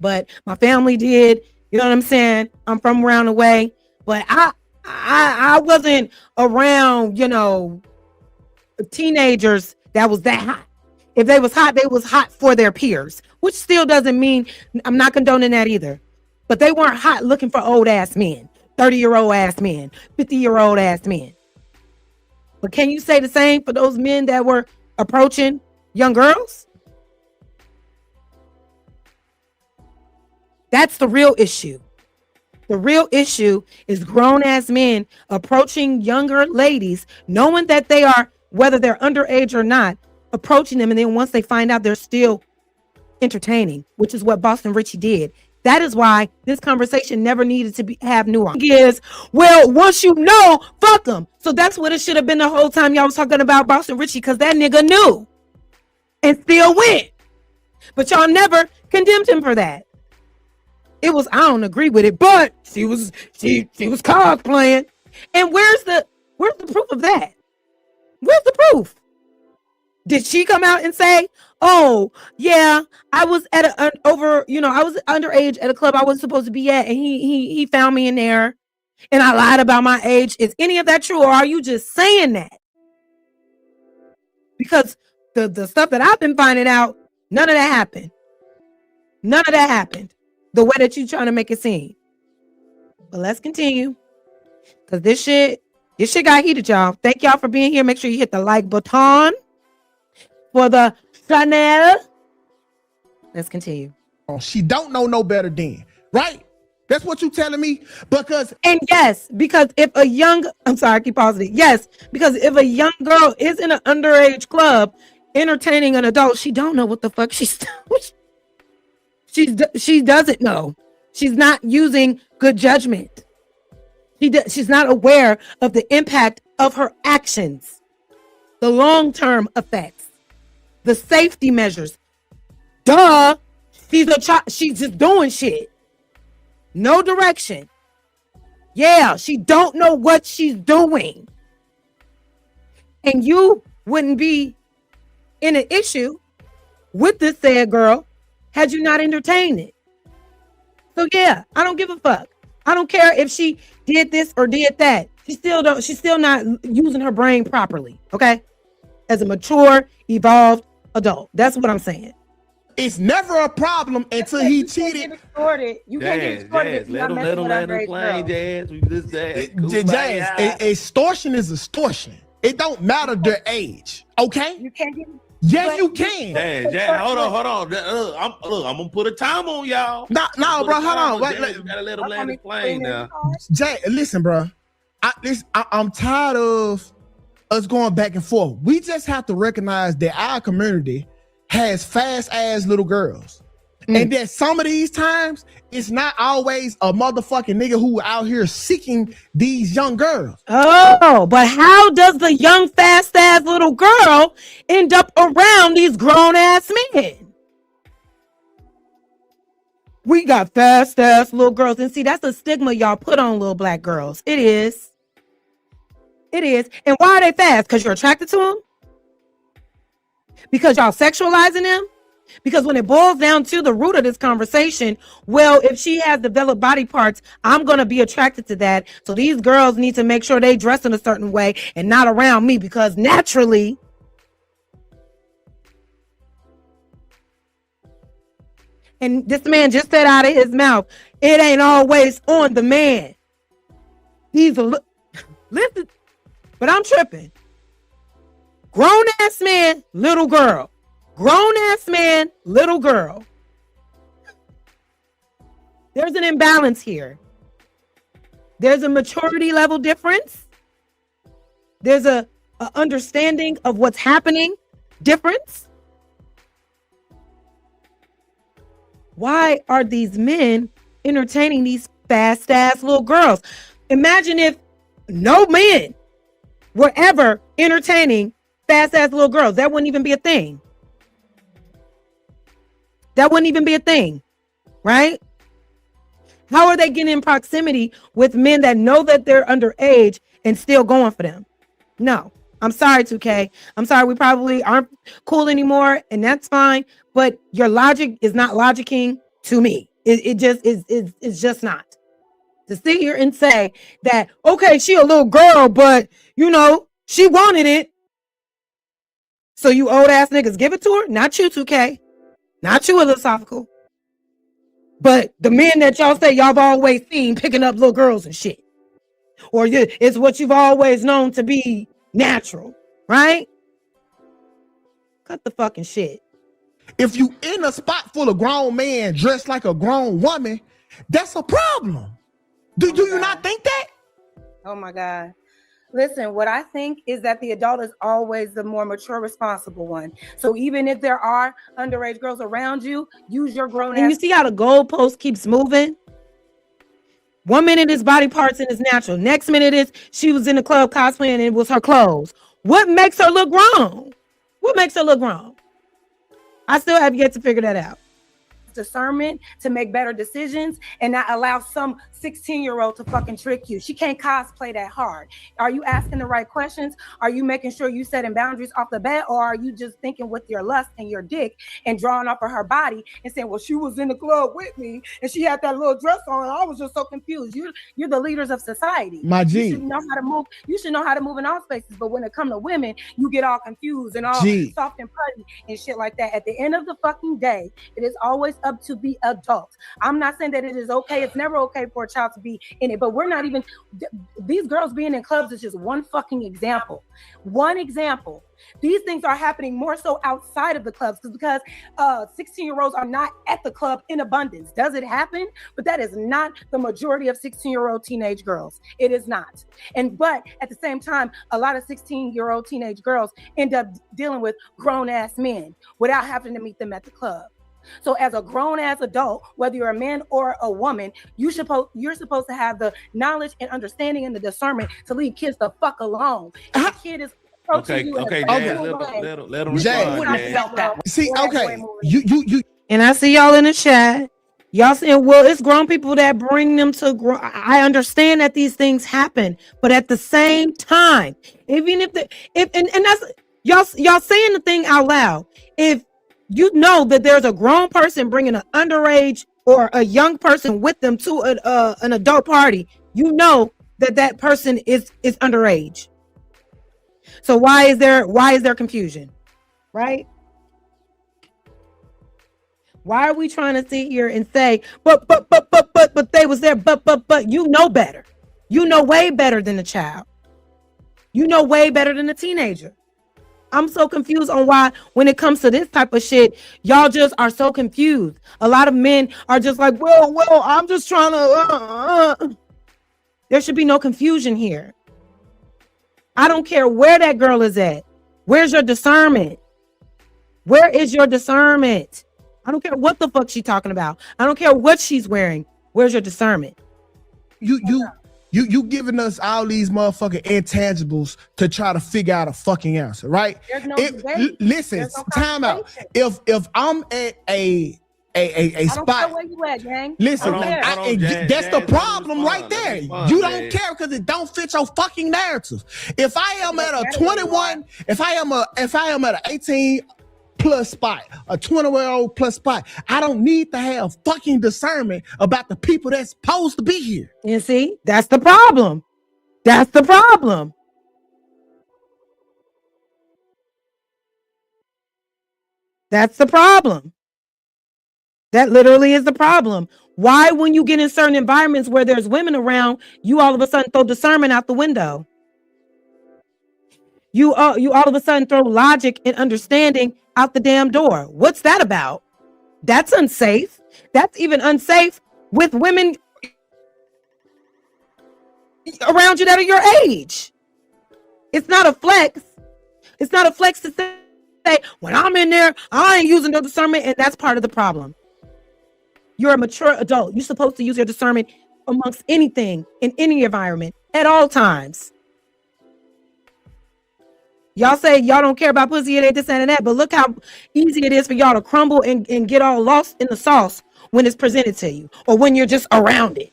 But my family did. You know what I'm saying? I'm from around the way. But I wasn't around, you know, teenagers that was that hot. If they was hot for their peers, which still doesn't mean I'm not condoning that either. But they weren't hot looking for old ass men, 30-year-old ass men, 50-year-old ass men. But can you say the same for those men that were approaching young girls? That's the real issue. The real issue is grown ass men approaching younger ladies, knowing that they are, whether they're underage or not, approaching them. And then once they find out, they're still entertaining, which is what Boston Richie did. That is why this conversation never needed to have nuance. Is, well, once you know, fuck them. So that's what it should have been the whole time y'all was talking about Boston Richie, because that nigga knew and still went. But y'all never condemned him for that. It was, I don't agree with it, but she was cosplaying. And where's the proof of that? Where's the proof? Did she come out and say, oh yeah, I was at I was underage at a club I wasn't supposed to be at, and he found me in there and I lied about my age? Is any of that true, or are you just saying that? Because the stuff that I've been finding out, none of that happened. None of that happened the way that you trying to make it seem. But let's continue, because this shit got heated, y'all. Thank y'all for being here. Make sure you hit the like button for the channel. Let's continue. Oh, she don't know no better than, right? That's what you telling me? Because yes, because if a young, I'm sorry, I keep pausing it. Yes, because if a young girl is in an underage club entertaining an adult, she don't know what the fuck she's she doesn't know. She's not using good judgment. She's not aware of the impact of her actions, the long-term effects, the safety measures. Duh, she's a child. She's just doing shit. No direction. Yeah, she don't know what she's doing. And you wouldn't be in an issue with this said girl had you not entertained it. So yeah, I don't give a fuck. I don't care if she did this or did that. She's still not using her brain properly. Okay? As a mature, evolved adult. That's what I'm saying. It's never a problem until he cheated. You can't get extorted. Let him land the plane, Jazz. We just Jazz, extortion is extortion. It don't matter their age. Okay? You can't get. Yes, you can. Jazz, hold on. I'm gonna put a time on y'all. No, bro, hold on. Wait, you gotta let him land the plane now. Jay, listen, bro. I'm tired of us going back and forth. We just have to recognize that our community has fast ass little girls. And that some of these times it's not always a motherfucking nigga who out here seeking these young girls. Oh, but how does the young fast ass little girl end up around these grown ass men? We got fast ass little girls, and see, that's a stigma y'all put on little black girls. It is. And why are they fast? Because you're attracted to them? Because y'all sexualizing them? Because when it boils down to the root of this conversation, well, if she has developed body parts, I'm going to be attracted to that. So these girls need to make sure they dress in a certain way and not around me, because naturally, and this man just said out of his mouth, it ain't always on the man. Listen, but I'm tripping. Grown ass man, little girl. Grown ass man, little girl. There's an imbalance here. There's a maturity level difference. There's a understanding of what's happening difference. Why are these men entertaining these fast ass little girls? Imagine if no men were ever entertaining fast-ass little girls. That wouldn't even be a thing. That wouldn't even be a thing, right? How are they getting in proximity with men that know that they're underage and still going for them? No. I'm sorry, 2K. I'm sorry, we probably aren't cool anymore, and that's fine. But your logic is not logicking to me. It just is. It's just not. To sit here and say that, okay, she a little girl, but you know she wanted it, so you old ass niggas give it to her. Not you, 2K. Not you, philosophical. But the men that y'all say y'all have always seen picking up little girls and shit, or it's what you've always known to be natural, right? Cut the fucking shit. If you in a spot full of grown men dressed like a grown woman, that's a problem. Do you not think that? Oh my God. Listen, what I think is that the adult is always the more mature, responsible one. So even if there are underage girls around you, use your grown And ass. you see how the goalpost keeps moving? 1 minute is body parts and it's natural. Next minute is she was in the club cosplaying and it was her clothes. What makes her look wrong? What makes her look wrong? I still have yet to figure that out. Discernment to make better decisions and not allow some 16-year-old to fucking trick you. She can't cosplay that hard. Are you asking the right questions? Are you making sure you setting boundaries off the bat, or are you just thinking with your lust and your dick and drawing off of her body and saying, well, she was in the club with me and she had that little dress on and I was just so confused. You're the leaders of society. My G. You should know how to move. You should know how to move in all spaces. But when it comes to women, you get all confused and all soft and putty and shit like that. At the end of the fucking day, it is always up to the adult. I'm not saying that it is okay. It's never okay for a child to be in it, but we're not even, these girls being in clubs is just one fucking example. One example. These things are happening more so outside of the clubs because 16-year-olds are not at the club in abundance. Does it happen? But that is not the majority of 16-year-old teenage girls. It is not. But at the same time, a lot of 16-year-old teenage girls end up dealing with grown-ass men without having to meet them at the club. So as a grown-ass adult, whether you're a man or a woman, you're supposed to have the knowledge and understanding and the discernment to leave kids the fuck alone. If a kid is Okay, Jazz, let him respond. See, okay, you, and I see y'all in the chat. Y'all saying, well, it's grown people that bring them to grow. I understand that these things happen, but at the same time, even if that's y'all saying the thing out loud. If you know that there's a grown person bringing an underage or a young person with them to an adult party, you know that person is underage. So why is there confusion, right? Why are we trying to sit here and say, but they was there, but you know better. You know way better than the child. You know way better than the teenager. I'm so confused on why, when it comes to this type of shit, y'all just are so confused. A lot of men are just like, well, I'm just trying to. There should be no confusion here. I don't care where that girl is at. Where's your discernment? Where is your discernment? I don't care what the fuck she's talking about. I don't care what she's wearing. Where's your discernment? You giving us all these motherfucking intangibles to try to figure out a fucking answer, right? There's no listen, There's no time out. If I'm at a spot, where you at, gang. listen, Jazz, that's the Jazz, problem let right him there. respond, You don't Jazz. care because it don't fit your fucking narrative. If I am at a 21, if I am at an 18 plus spot, a 20-year-old plus spot, I don't need to have fucking discernment about the people that's supposed to be here. You see, that's the problem. That's the problem. That's the problem. That literally is the problem. Why, when you get in certain environments where there's women around, you all of a sudden throw discernment out the window? You all of a sudden throw logic and understanding out the damn door. What's that about? That's unsafe. That's even unsafe with women around you that are your age. It's not a flex. It's not a flex to say, when I'm in there, I ain't using no discernment, and that's part of the problem. You're a mature adult. You're supposed to use your discernment amongst anything, in any environment, at all times. Y'all say y'all don't care about pussy, it ain't this and that, but look how easy it is for y'all to crumble and get all lost in the sauce when it's presented to you or when you're just around it.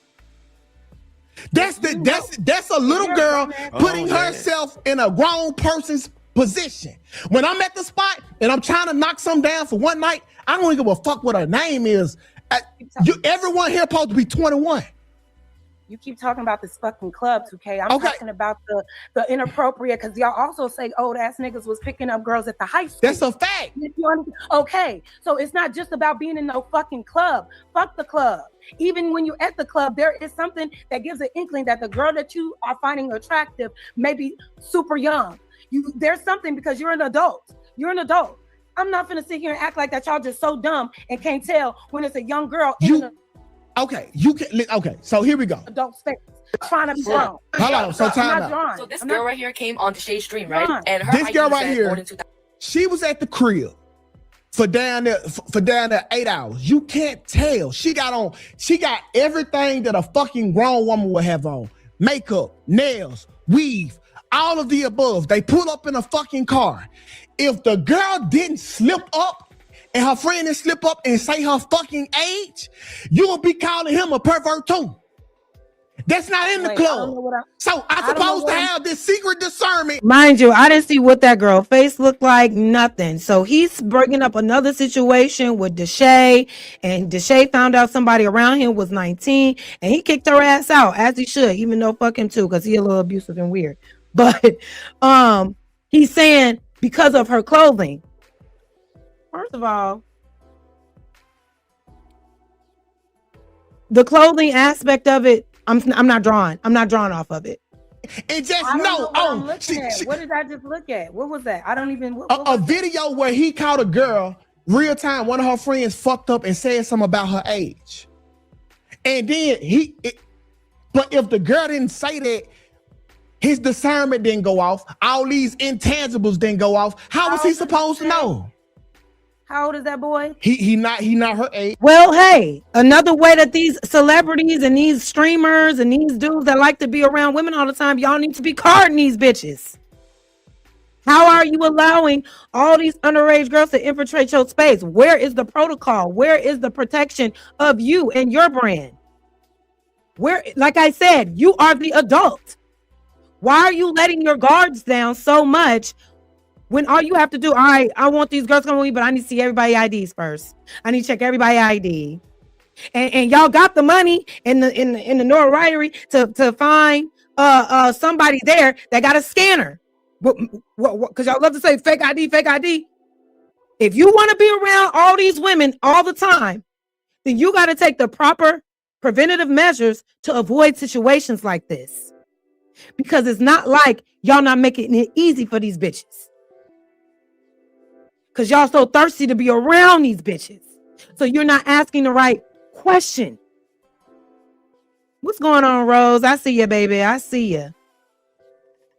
That's a little girl putting herself in a grown person's position. When I'm at the spot and I'm trying to knock something down for one night, I don't give a fuck what her name is. Everyone here supposed to be 21. You keep talking about this fucking club, 2K. I'm talking about the inappropriate, because y'all also say old ass niggas was picking up girls at the high school. That's a fact. Okay, so it's not just about being in no fucking club. Fuck the club. Even when you're at the club, there is something that gives an inkling that the girl that you are finding attractive may be super young. There's something, because you're an adult. You're an adult. I'm not gonna sit here and act like that y'all just so dumb and can't tell when it's a young girl Okay, so here we go. Adult space trying to be grown. Hold on, so time out. So this girl right here came on Shade Stream, right? And her this girl right here, she was at the crib for down there 8 hours. You can't tell. She got everything that a fucking grown woman would have on. Makeup, nails, weave, all of the above. They pull up in a fucking car. If the girl didn't slip up and her friend didn't slip up and say her fucking age, you will be calling him a pervert too. That's not in the club. So I'm supposed to have this secret discernment. Mind you, I didn't see what that girl face looked like, nothing. So he's bringing up another situation with Deshae, and Deshae found out somebody around him was 19, and he kicked her ass out, as he should, even though fuck him too, because he a little abusive and weird. But he's saying because of her clothing. First of all, the clothing aspect of it, I'm not drawing off of it. It just what did I just look at? What was that? I don't even. A video where he caught a girl real time. One of her friends fucked up and said something about her age, and then but if the girl didn't say that, his discernment didn't go off. All these intangibles didn't go off. How was he supposed to know? How old is that boy? He not her age. Well, hey, another way that these celebrities and these streamers and these dudes that like to be around women all the time, y'all need to be carding these bitches. How are you allowing all these underage girls to infiltrate your space? Where is the protocol? Where is the protection of you and your brand? Where, like I said, you are the adult. Why are you letting your guards down so much when all you have to do, all right, I want these girls to come with me, but I need to see everybody's IDs first. I need to check everybody's ID. And y'all got the money in the notoriety to find somebody there that got a scanner. Because y'all love to say fake ID, fake ID. If you want to be around all these women all the time, then you got to take the proper preventative measures to avoid situations like this. Because it's not like y'all not making it easy for these bitches. Because y'all so thirsty to be around these bitches. So you're not asking the right question. What's going on, Rose? I see you, baby. I see you.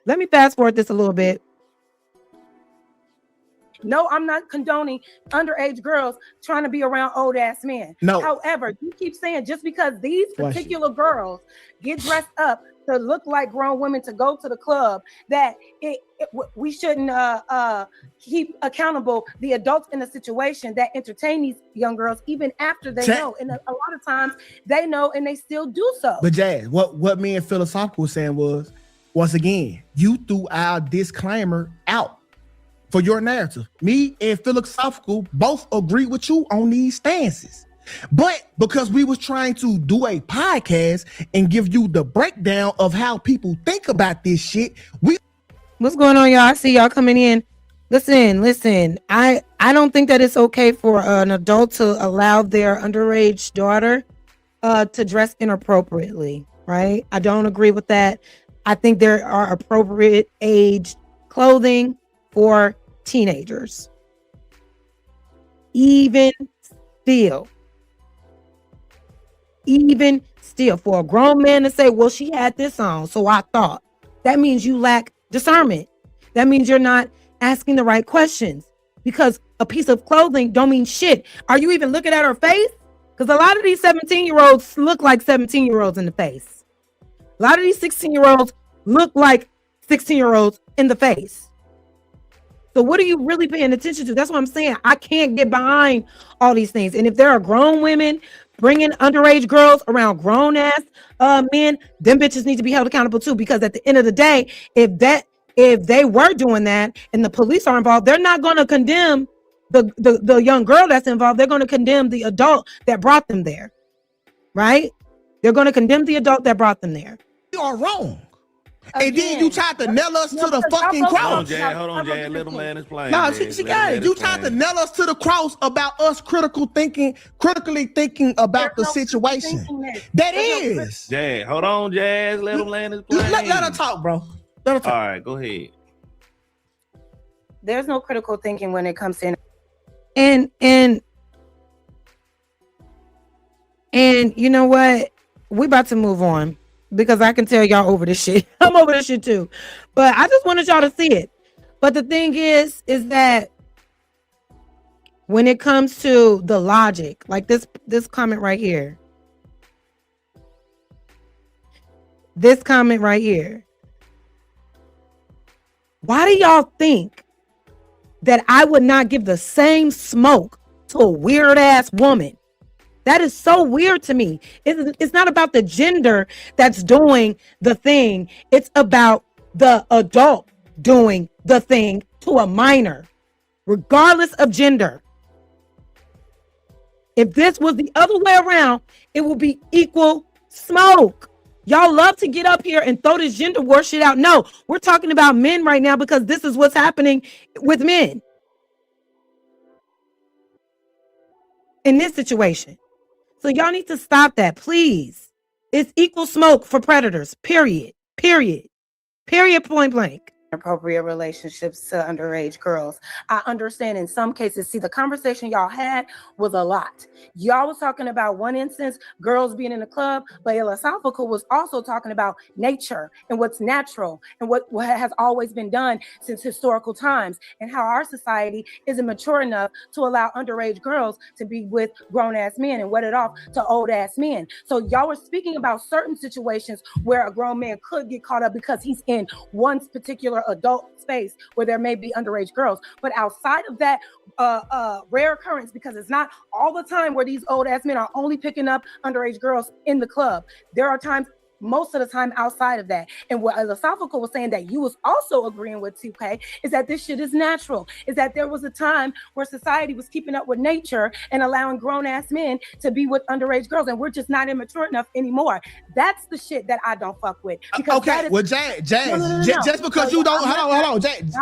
Let me fast forward this a little bit. No, I'm not condoning underage girls trying to be around old ass men. No. However, you keep saying just because these particular girls get dressed up to look like grown women to go to the club, that we shouldn't keep accountable the adults in the situation that entertain these young girls, even after they know. And a lot of times they know and they still do so. But Jazz, what me and Philosophical was saying was, once again, you threw our disclaimer out for your narrative. Me and Philosophical both agree with you on these stances. But because we was trying to do a podcast and give you the breakdown of how people think about this shit, what's going on, y'all? I see y'all coming in. Listen. I don't think that it's okay for an adult to allow their underage daughter to dress inappropriately, right? I don't agree with that. I think there are appropriate age clothing for teenagers. Even still, for a grown man to say, well, she had this on, so I thought, that means you lack discernment. That means you're not asking the right questions, because a piece of clothing don't mean shit. Are you even looking at her face? Because a lot of these 17-year-olds look like 17-year-olds in the face. A lot of these 16-year-olds look like 16-year-olds in the face. So what are you really paying attention to? That's what I'm saying. I can't get behind all these things. And if there are grown women bringing underage girls around grown ass men, them bitches need to be held accountable too. Because at the end of the day, if they were doing that and the police are involved, they're not going to condemn the young girl that's involved. They're going to condemn the adult that brought them there, right? They're going to condemn the adult that brought them there. You are wrong. And then you tried to nail us to the fucking cross. Hold on, Jay. Little man is playing. No, she got it. You tried to nail us to the cross about us critically thinking about the situation. That is. Jay, hold on, Jazz. Little man is playing. Let her talk, bro. Let her talk. All right, go ahead. There's no critical thinking when it comes to and you know what? We about to move on. Because I can tell y'all over this shit. I'm over this shit too. But I just wanted y'all to see it. But the thing is that when it comes to the logic, like this comment right here. This comment right here. Why do y'all think that I would not give the same smoke to a weird ass woman? That is so weird to me. It's not about the gender that's doing the thing. It's about the adult doing the thing to a minor, regardless of gender. If this was the other way around, it would be equal smoke. Y'all love to get up here and throw this gender war shit out. No, we're talking about men right now because this is what's happening with men in this situation. So y'all need to stop that, please. It's equal smoke for predators, period, point blank. Appropriate relationships to underage girls. I understand in some cases, see, the conversation y'all had was a lot. Y'all was talking about one instance, girls being in the club, but Philosophical was also talking about nature and what's natural and what has always been done since historical times and how our society isn't mature enough to allow underage girls to be with grown-ass men and wet it off to old-ass men. So y'all were speaking about certain situations where a grown man could get caught up because he's in one particular adult space where there may be underage girls, but outside of that rare occurrence, because it's not all the time where these old ass men are only picking up underage girls in the club. There are times, most of the time, outside of that. And what Philosophical was saying that you was also agreeing with 2K is that this shit is natural, is that there was a time where society was keeping up with nature and allowing grown-ass men to be with underage girls, and we're just not immature enough anymore. That's the shit that I don't fuck with. Okay, well, Jazz, just because you don't, hold on, Jazz,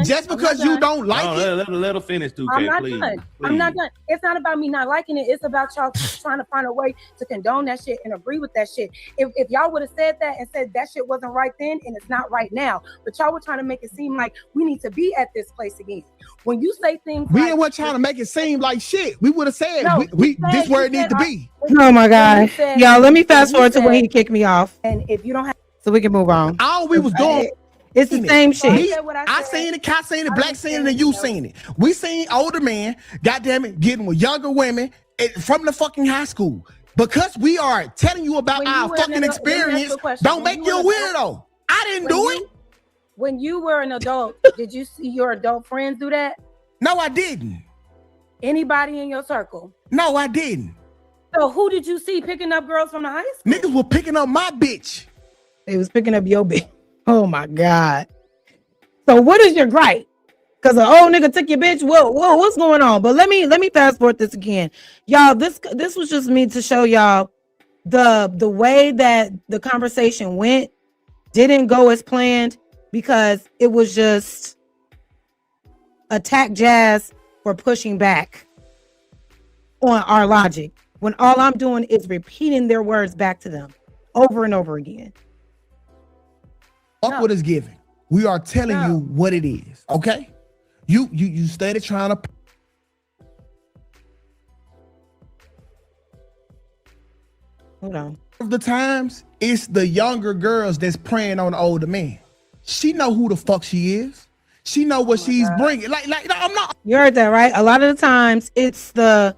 just because you don't like it. Let her finish, 2K, please. I'm not done. It's not about me not liking it. It's about y'all trying to find a way to condone that shit and agree with that shit. If y'all would have said that and said that shit wasn't right then and it's not right now, but y'all were trying to make it seem like we need to be at this place again. When you say things we ain't trying to make it seem like shit. We would have said this where it needs to be. Oh my God. Y'all, let me fast forward to when he kicked me off. And if you don't have, so we can move on. All we was doing, it's the same shit. I seen it, Kat seen it, Black seen it, and you seen it. We seen older men, goddamn it, getting with younger women from the fucking high school. Because we are telling you about our fucking experience, don't make you a weirdo. I didn't do it. When you were an adult, did you see your adult friends do that? No, I didn't. Anybody in your circle? No, I didn't. So who did you see picking up girls from the high school? Niggas were picking up my bitch. They was picking up your bitch. Oh my God. So what is your gripe? Because an old nigga took your bitch. Whoa, what's going on? But let me fast forward this again. Y'all, this was just me to show y'all the way that the conversation went didn't go as planned, because it was just attack Jazz for pushing back on our logic, when all I'm doing is repeating their words back to them over and over again. Fuck what is given. We are telling you what it is, okay? You started trying to. Hold on. The times it's the younger girls that's preying on the older men. She know who the fuck she is. She know what she's bringing. Like I'm not. You heard that, right? A lot of the times it's the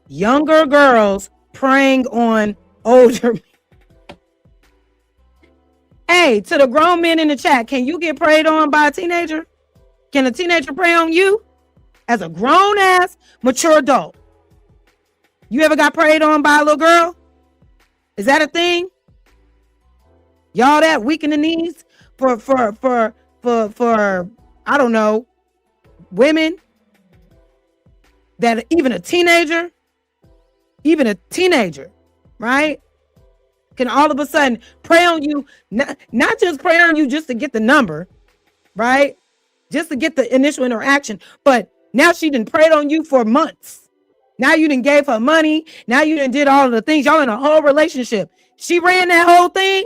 younger girls preying on older men. Hey, to the grown men in the chat, can you get preyed on by a teenager? Can a teenager prey on you as a grown ass mature adult? You ever got preyed on by a little girl? Is that a thing? Y'all that weak in the knees for I don't know, women that even a teenager, right, can all of a sudden prey on you, not just prey on you just to get the number, right? Just to get the initial interaction, but now she done preyed on you for months. Now you done gave her money. Now you done did all of the things. Y'all in a whole relationship. She ran that whole thing.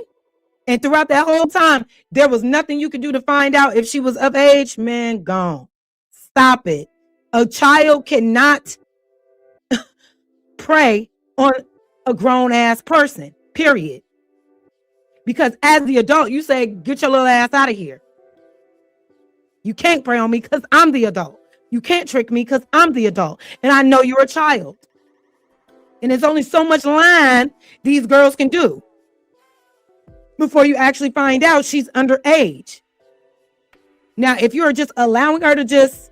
And throughout that whole time, there was nothing you could do to find out if she was of age. Man, gone. Stop it. A child cannot prey on a grown ass person, period. Because as the adult, you say, get your little ass out of here. You can't prey on me because I'm the adult. You can't trick me because I'm the adult. And I know you're a child. And there's only so much lying these girls can do before you actually find out she's underage. Now, if you're just allowing her to just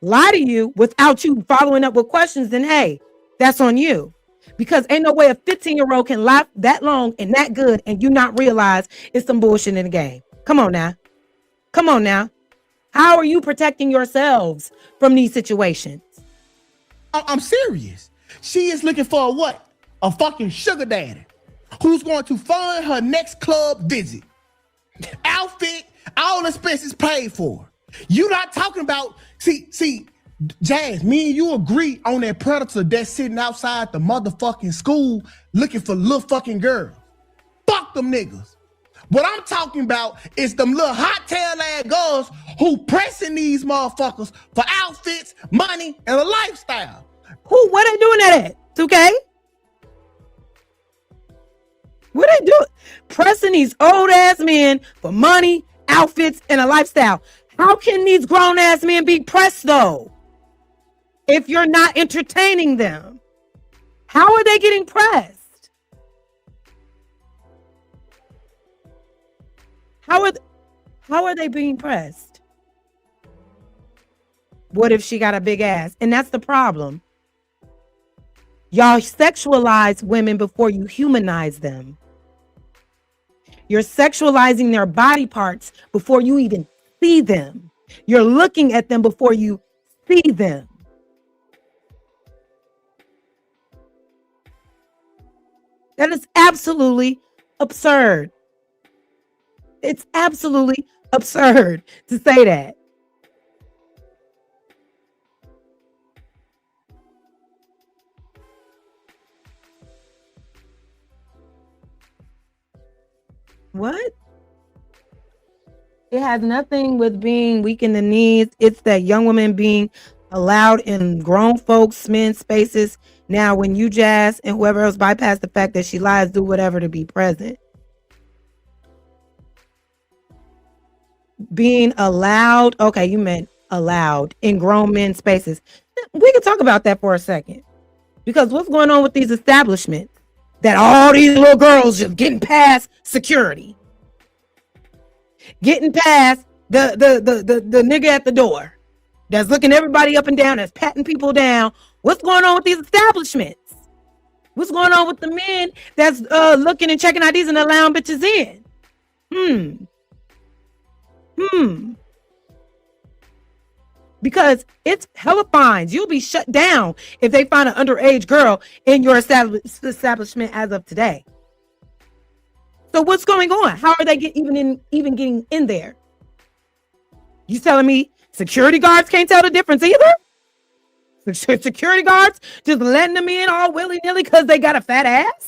lie to you without you following up with questions, then hey, that's on you. Because ain't no way a 15-year-old can lie that long and that good and you not realize it's some bullshit in the game. Come on now. Come on now. How are you protecting yourselves from these situations? I'm serious. She is looking for a what? A fucking sugar daddy who's going to fund her next club visit. Outfit, all expenses paid for. You not talking about, see, Jazz, me and you agree on that predator that's sitting outside the motherfucking school looking for little fucking girls. Fuck them niggas. What I'm talking about is them little hot tail ass girls who pressing these motherfuckers for outfits, money, and a lifestyle. What they doing that at? 2K? What they doing? Pressing these old ass men for money, outfits, and a lifestyle. How can these grown ass men be pressed though? If you're not entertaining them, how are they getting pressed? How are they being pressed? What if she got a big ass? And that's the problem. Y'all sexualize women before you humanize them. You're sexualizing their body parts before you even see them. You're looking at them before you see them. That is absolutely absurd. It's absolutely absurd to say that. What? It has nothing with being weak in the knees. It's that young woman being allowed in grown folks, men's spaces. Now, when you, Jazz, and whoever else bypass the fact that she lies, do whatever to be present. Being allowed, okay, you meant allowed in grown men's spaces. We can talk about that for a second. Because what's going on with these establishments? That all these little girls just getting past security. Getting past the nigga at the door. That's looking everybody up and down, that's patting people down. What's going on with these establishments? What's going on with the men that's looking and checking IDs and allowing bitches in? Because it's hella fines. You'll be shut down if they find an underage girl in your establishment as of today. So what's going on? How are they even getting in there? You telling me security guards can't tell the difference either? Security guards just letting them in all willy-nilly because they got a fat ass?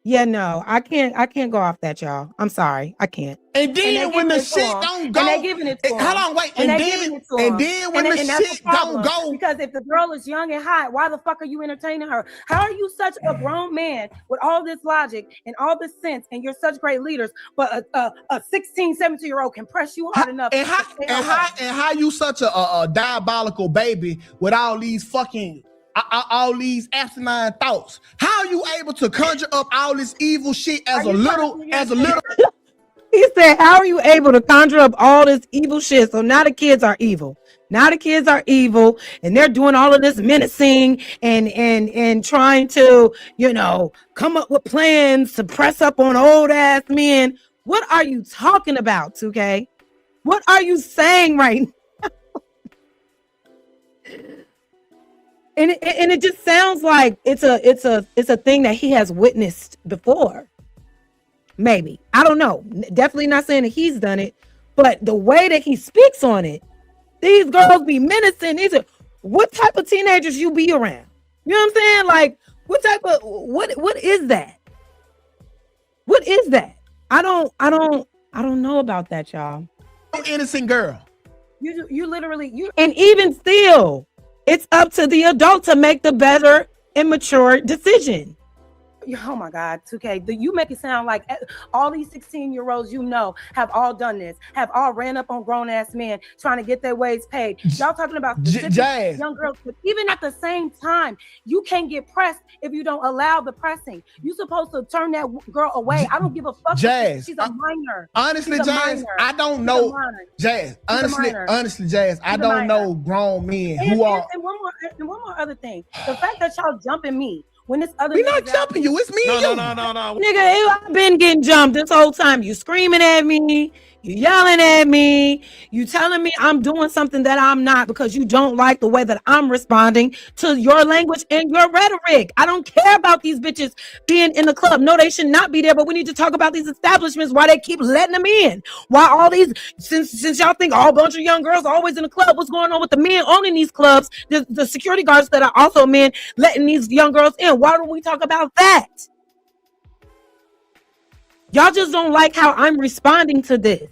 Yeah, no, I can't go off that, y'all. I'm sorry, I can't. And then when the shit don't go, and they giving it to them. Hold on, wait. And then when the shit don't go, because if the girl is young and hot, why the fuck are you entertaining her? How are you such a grown man with all this logic and all this sense, and you're such great leaders, but a 16, 17-year-old can press you hard enough? And how you such a diabolical baby with all these fucking all these asinine thoughts? How are you able to conjure up all this evil shit as a little He said, how are you able to conjure up all this evil shit? So now the kids are evil. Now the kids are evil, and they're doing all of this menacing and trying to, come up with plans to press up on old ass men. What are you talking about, 2K? What are you saying right now? And it just sounds like it's a thing that he has witnessed before. Maybe. I don't know. Definitely not saying that he's done it, but the way that he speaks on it, these girls be menacing. These are what type of teenagers you be around? You know what I'm saying? Like, what type of what is that? What is that? I don't know about that, y'all. Innocent girl. You literally and even still, it's up to the adult to make the better and mature decision. Oh my God, 2K, you make it sound like all these 16-year-olds have all done this, have all ran up on grown-ass men trying to get their ways paid. Y'all talking about Jazz. Young girls, but even at the same time, you can't get pressed if you don't allow the pressing. You're supposed to turn that girl away. I don't give a fuck. Jazz. She's a minor. Honestly, Jazz, I don't know. Jazz, honestly, Jazz, I don't know grown men who are. And one more other thing. The fact that y'all jumping me. When this other we're not jumping you, it's me and you. No. Nigga, I've been getting jumped this whole time. You screaming at me, you yelling at me, you telling me I'm doing something that I'm not because you don't like the way that I'm responding to your language and your rhetoric. I don't care about these bitches being in the club. No, they should not be there, but we need to talk about these establishments, why they keep letting them in. Why all these, since y'all think all bunch of young girls are always in the club, what's going on with the men owning these clubs, the security guards that are also men letting these young girls in? Why don't we talk about that? Y'all just don't like how I'm responding to this.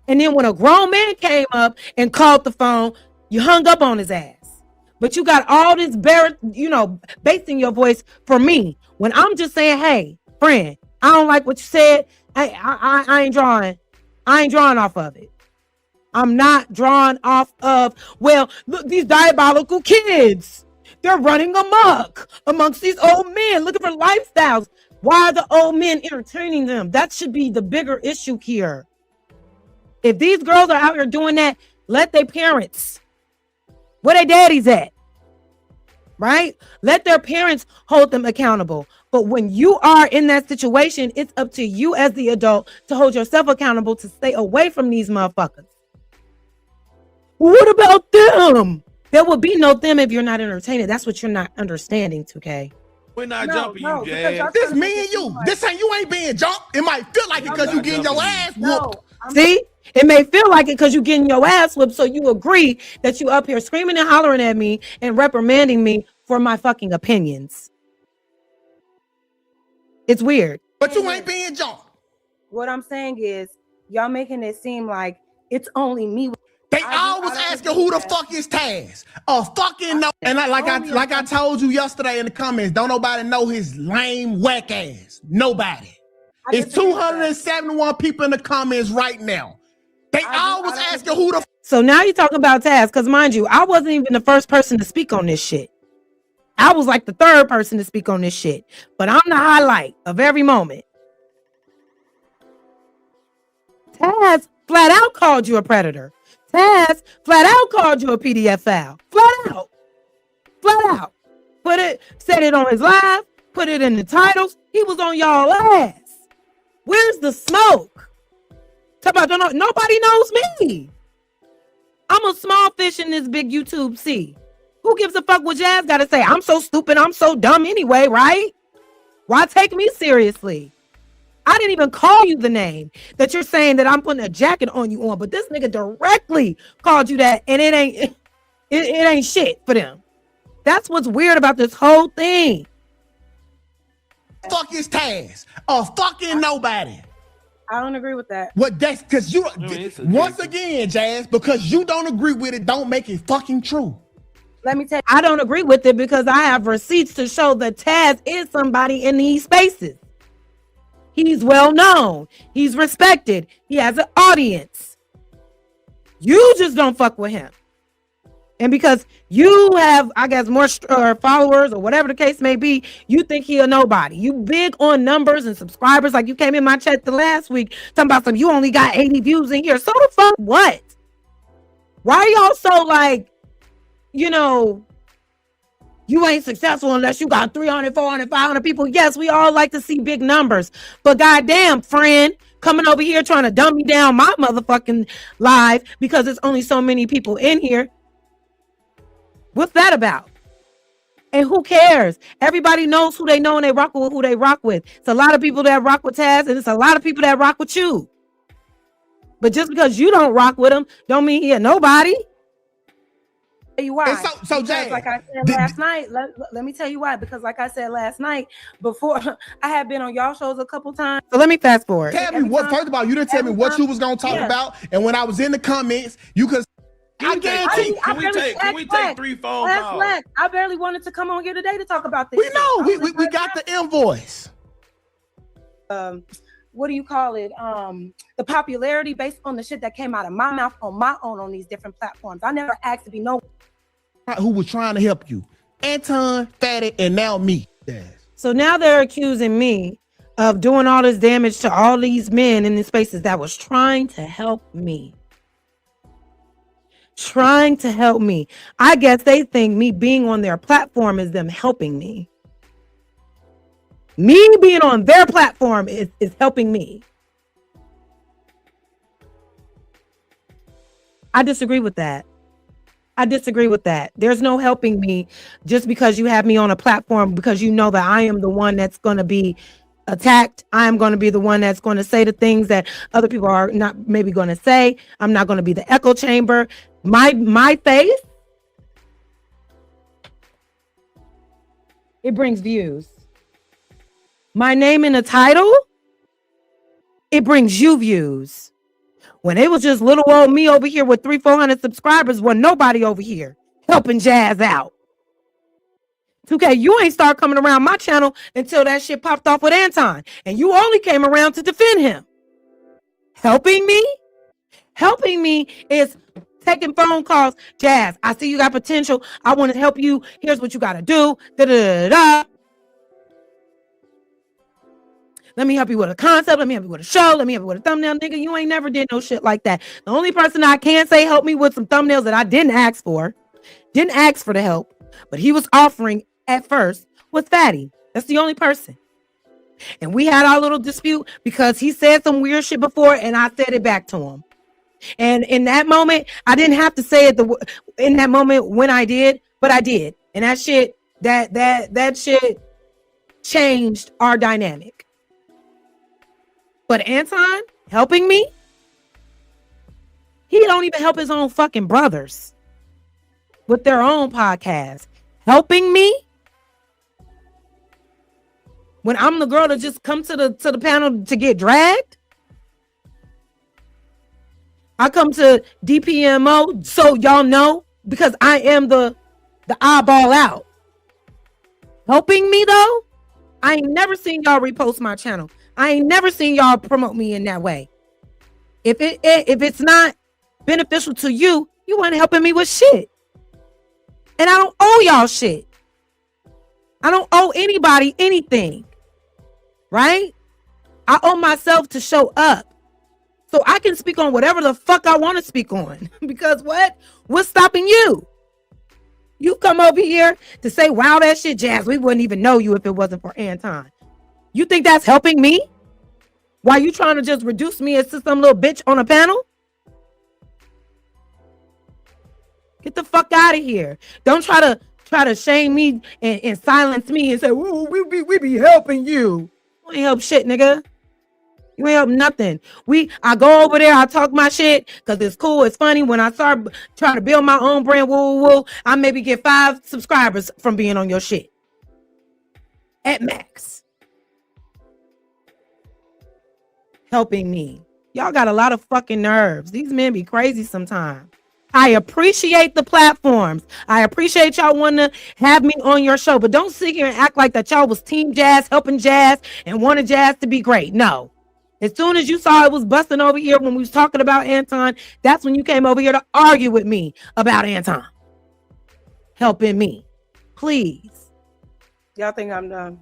And then when a grown man came up and called the phone, you hung up on his ass. But you got all this bass in your voice for me. When I'm just saying, hey, friend, I don't like what you said. Hey, I ain't drawing. I ain't drawing off of it. I'm not drawing off of, well, look, these diabolical kids. They're running amok amongst these old men looking for lifestyles. Why are the old men entertaining them? That should be the bigger issue here. If these girls are out here doing that, let their parents, where their daddies at, right? Let their parents hold them accountable. But when you are in that situation, it's up to you as the adult to hold yourself accountable to stay away from these motherfuckers. What about them? There will be no them if you're not entertaining. That's what you're not understanding, 2K. We're not jumping you, Jazz. This me and you. This ain't you ain't being jumped. It might feel like it because you getting your ass whooped. See? It may feel like it because you getting your ass whooped, so you agree that you up here screaming and hollering at me and reprimanding me for my fucking opinions. It's weird. But you ain't being jumped. What I'm saying is, y'all making it seem like it's only me. They always asking who the fuck is Taz. Fucking no. And I told you yesterday in the comments, don't nobody know his lame whack ass. Nobody. It's 271 people in the comments right now. They always asking who the. So now you talking about Taz, because mind you, I wasn't even the first person to speak on this shit. I was like the third person to speak on this shit, but I'm the highlight of every moment. Taz flat out called you a predator. Taz flat out called you a PDF file. Flat out. Said it on his live, put it in the titles. He was on y'all ass. Where's the smoke? Talk about nobody knows me. I'm a small fish in this big YouTube sea. Who gives a fuck what Jazz gotta say? I'm so stupid, I'm so dumb anyway, right? Why take me seriously? I didn't even call you the name that you're saying that I'm putting a jacket on you on, but this nigga directly called you that, and it ain't shit for them. That's what's weird about this whole thing. Fuck is Taz? Fucking nobody. I don't agree with that. What that's because you once again, Jazz, because you don't agree with it, don't make it fucking true. Let me tell you, I don't agree with it because I have receipts to show that Taz is somebody in these spaces. He's well known. He's respected. He has an audience. You just don't fuck with him. And because you have, I guess, more followers or whatever the case may be, you think he a nobody. You big on numbers and subscribers. Like you came in my chat the last week talking about some, you only got 80 views in here. So the fuck what? Why are y'all so like, you know, you ain't successful unless you got 300, 400, 500 people. Yes, we all like to see big numbers. But goddamn, friend, coming over here trying to dumb me down my motherfucking live because there's only so many people in here. What's that about? And who cares? Everybody knows who they know and they rock with who they rock with. It's a lot of people that rock with Taz and it's a lot of people that rock with you. But just because you don't rock with him, don't mean he a nobody. Tell you why. So Jay, like I said last night, let me tell you why. Because like I said last night, before I had been on y'all shows a couple times. So let me fast forward. Tell me what. First of all, you didn't tell me what you was gonna talk about, and when I was in the comments, you could. Can we take 3 phone calls? I barely wanted to come on here today to talk about this. We know we got the invoice. What do you call it? The popularity based on the shit that came out of my mouth on my own on these different platforms. I never asked to be no. Who was trying to help you? Anton, Fatty, and now me. So now they're accusing me of doing all this damage to all these men in the spaces that was trying to help me. Trying to help me. I guess they think me being on their platform is them helping me. Me being on their platform is helping me. I disagree with that. There's no helping me just because you have me on a platform, because you know that I am the one that's going to be attacked. I am going to be the one that's going to say the things that other people are not maybe going to say. I'm not going to be the echo chamber. My face, it brings views. My name in the title, it brings you views. When it was just little old me over here with 300-400 subscribers, wasn't nobody over here helping Jazz out. 2K, you ain't start coming around my channel until that shit popped off with Anton. And you only came around to defend him. Helping me? Helping me is taking phone calls. Jazz, I see you got potential. I want to help you. Here's what you got to do. Da-da-da-da. Let me help you with a concept. Let me help you with a show. Let me help you with a thumbnail. Nigga, you ain't never did no shit like that. The only person I can say help me with some thumbnails that I didn't ask for the help, but he was offering at first was Fatty. That's the only person. And we had our little dispute because he said some weird shit before and I said it back to him. And in that moment, I didn't have to say it in that moment when I did, but I did. And that shit, that shit changed our dynamic. But Anton helping me, he don't even help his own fucking brothers with their own podcast. Helping me when I'm the girl that just come to the panel to get dragged. I come to DPMO so y'all know because I am the eyeball out. Helping me though, I ain't never seen y'all repost my channel. I ain't never seen y'all promote me in that way. If it's not beneficial to you, you weren't helping me with shit. And I don't owe y'all shit. I don't owe anybody anything. Right? I owe myself to show up. So I can speak on whatever the fuck I want to speak on. Because what? What's stopping you? You come over here to say, wow, that shit, Jazz. We wouldn't even know you if it wasn't for Anton. You think that's helping me? Why you trying to just reduce me as some little bitch on a panel? Get the fuck out of here. Don't try to shame me and silence me and say, whoa, we be helping you. You ain't help shit, nigga. You ain't help nothing. I go over there, I talk my shit because it's cool, it's funny. When I start trying to build my own brand, I maybe get 5 subscribers from being on your shit. At max. Helping me. Y'all got a lot of fucking nerves. These men be crazy sometimes. I appreciate the platforms. I appreciate y'all wanting to have me on your show, but don't sit here and act like that y'all was Team Jazz, helping Jazz, and wanted Jazz to be great. No. As soon as you saw it was busting over here when we was talking about Anton, that's when you came over here to argue with me about Anton. helping me. Please. Y'all think I'm done?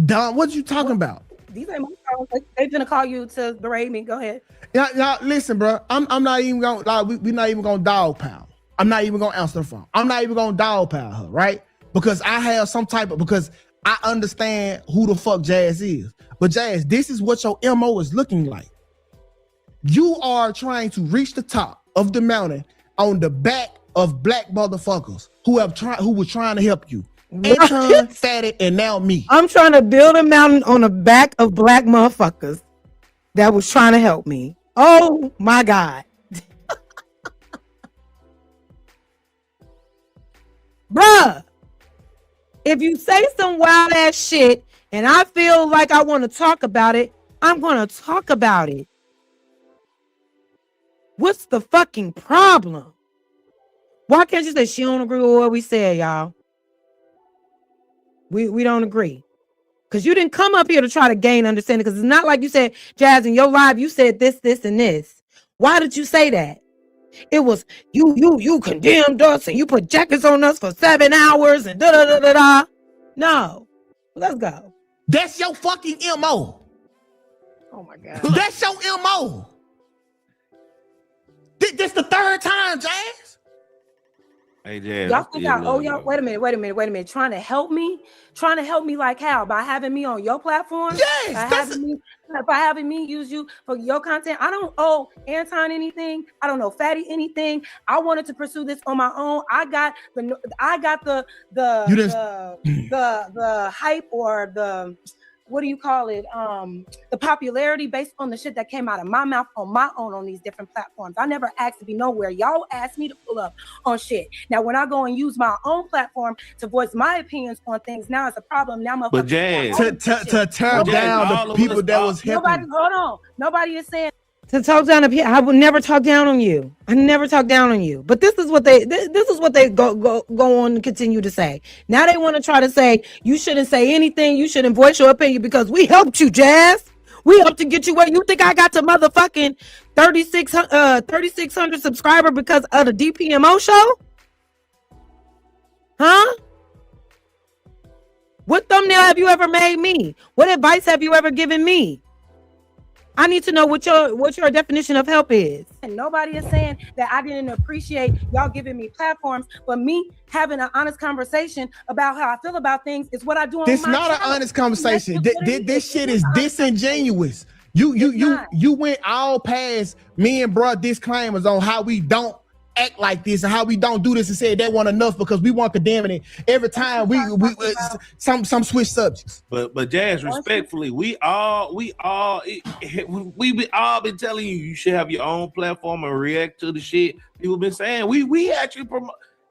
Don, what you talking about? These ain't my calls. They gonna call you to berate me. Go ahead. Y'all, listen, bro. I'm not even gonna like. We're not even gonna dog pound. I'm not even gonna answer the phone. I'm not even gonna dog pound her, right? Because I have some type of because I understand who the fuck Jazz is. But Jazz, this is what your MO is looking like. You are trying to reach the top of the mountain on the back of black motherfuckers who were trying to help you. Anton, Fatty, and now me. I'm trying to build a mountain on the back of black motherfuckers that was trying to help me. Oh my God. Bruh, if you say some wild ass shit and I feel like I want to talk about it, I'm going to talk about it. What's the fucking problem? Why can't you say she don't agree with what we said, y'all? We don't agree. Because you didn't come up here to try to gain understanding. Because it's not like you said, Jazz, in your live, you said this, and this. Why did you say that? It was you condemned us and you put jackets on us for 7 hours and da-da-da-da-da. No. Let's go. That's your fucking MO. Oh my God. That's your MO. This the third time, Jazz. Hey, Jazz. Y'all think y'all wait a minute. Trying to help me like how? By having me on your platform? Yes. By having me use you for your content. I don't owe Anton anything. I don't know Fatty anything. I wanted to pursue this on my own. I got the hype or the what do you call it? The popularity based on the shit that came out of my mouth on my own on these different platforms. I never asked to be nowhere. Y'all asked me to pull up on shit. Now, when I go and use my own platform to voice my opinions on things, now it's a problem. Now, but Jazz, to tear down the people that was helping. Nobody is saying. To talk down up here, I would never talk down on you. I never talk down on you. But this is what they go on and continue to say. Now they want to try to say you shouldn't say anything. You shouldn't voice your opinion because we helped you, Jazz. We helped to get you where you think I got to motherfucking 3,600 subscriber because of the DPMO show? Huh? What thumbnail have you ever made me? What advice have you ever given me? I need to know what your definition of help is. And nobody is saying that I didn't appreciate y'all giving me platforms, but me having an honest conversation about how I feel about things is what I do on my channel. This not an honest conversation. This shit is disingenuous. You went all past me and bro disclaimers on how we don't act like this and how we don't do this and said that wasn't enough because we weren't condemning it every time we some switch subjects. But Jazz, respectfully, we all been telling you should have your own platform and react to the shit people been saying. We actually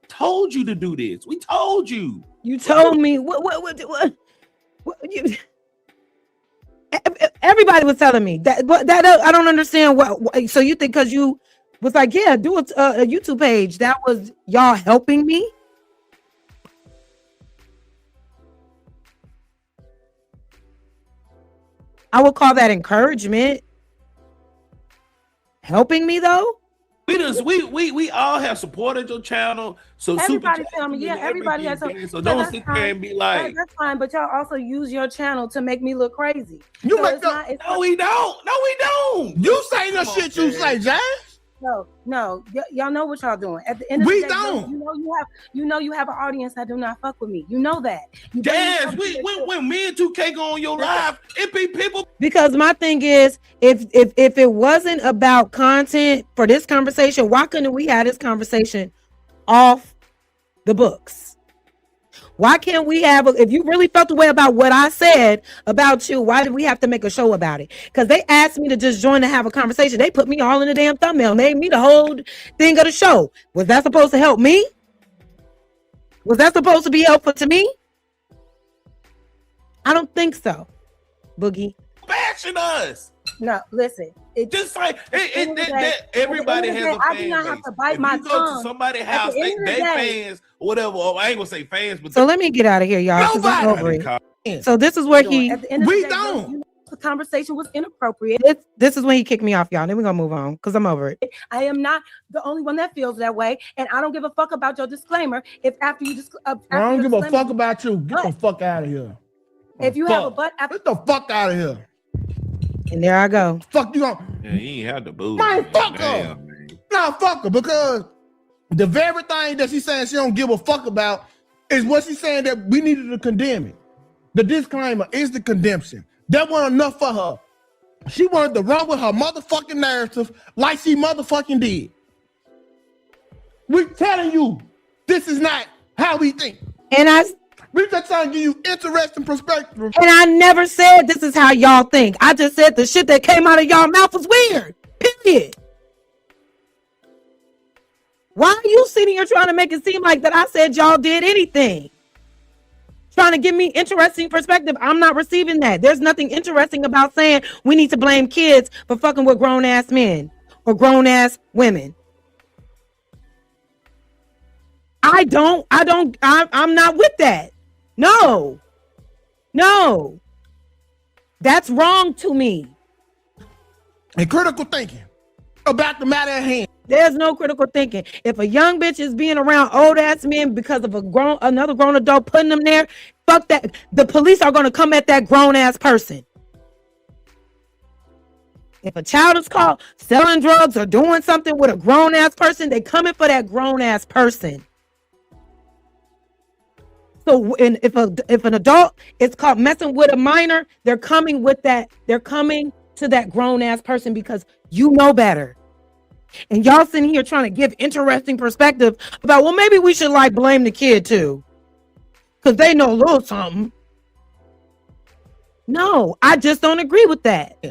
told you to do this. We told you. You told me what you, everybody was telling me that I don't understand what. So you think because you was like, yeah, do a YouTube page. That was y'all helping me. I would call that encouragement. Helping me though. We all have supported your channel. So everybody tell me, yeah, everybody has. So don't sit there and be like, that's fine. But y'all also use your channel to make me look crazy. No, we don't. You say the shit you say, Jazz. No, y'all know what y'all doing. At the end of the day, don't. You know you have an audience that do not fuck with me. You know that. Jazz, when me and 2K go on your live, it be people. Because my thing is, if it wasn't about content for this conversation, why couldn't we have this conversation off the books? Why can't we have, if you really felt the way about what I said about you, why did we have to make a show about it? Because they asked me to just join to have a conversation. They put me all in the damn thumbnail, made me the whole thing of the show. Was that supposed to help me? Was that supposed to be helpful to me? I don't think so, Boogie. Bashing us. No, listen. Just like everybody has a fan I do not have to bite my tongue. Go to somebody's house, they fans, whatever. I ain't gonna say fans, but so let me get out of here, y'all. Nobody. So this is where we don't. the conversation was inappropriate. This is when he kicked me off, y'all. Then we're gonna move on because I'm over it. I am not the only one that feels that way, and I don't give a fuck about your disclaimer. If after you I don't give a fuck about you. Get the fuck out of here. If you have a butt, get the fuck out of here. And there I go. Fuck you on. Yeah, he ain't had the boo. Man, fuck her. Nah, fuck her, because the very thing that she's saying she don't give a fuck about is what she's saying that we needed to condemn it. The disclaimer is the condemnation. That wasn't enough for her. She wanted to run with her motherfucking narrative like she motherfucking did. We're telling you, this is not how we think. And we just trying to give you interesting perspective. And I never said this is how y'all think. I just said the shit that came out of y'all mouth was weird. Period. Why are you sitting here trying to make it seem like that I said y'all did anything? Trying to give me interesting perspective. I'm not receiving that. There's nothing interesting about saying we need to blame kids for fucking with grown ass men or grown ass women. I'm not with that. No. That's wrong to me. And critical thinking about the matter at hand. There's no critical thinking. If a young bitch is being around old ass men because of another grown adult putting them there, fuck that. The police are going to come at that grown ass person. If a child is caught selling drugs or doing something with a grown ass person, they coming for that grown ass person. So if an adult is caught messing with a minor, they're coming with that. They're coming to that grown ass person because you know better. And y'all sitting here trying to give interesting perspective about, well, maybe we should like blame the kid too, because they know a little something. No, I just don't agree with that.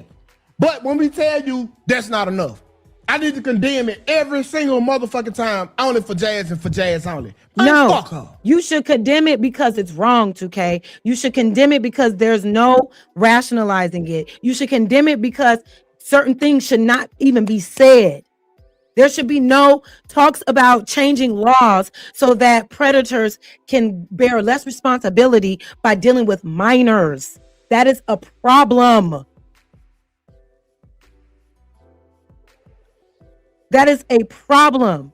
But when we tell you that's not enough, I need to condemn it every single motherfucking time, only for Jazz and for Jazz only. No, you should condemn it because it's wrong, 2K. You should condemn it because there's no rationalizing it. You should condemn it because certain things should not even be said. There should be no talks about changing laws so that predators can bear less responsibility by dealing with minors. That is a problem. That is a problem.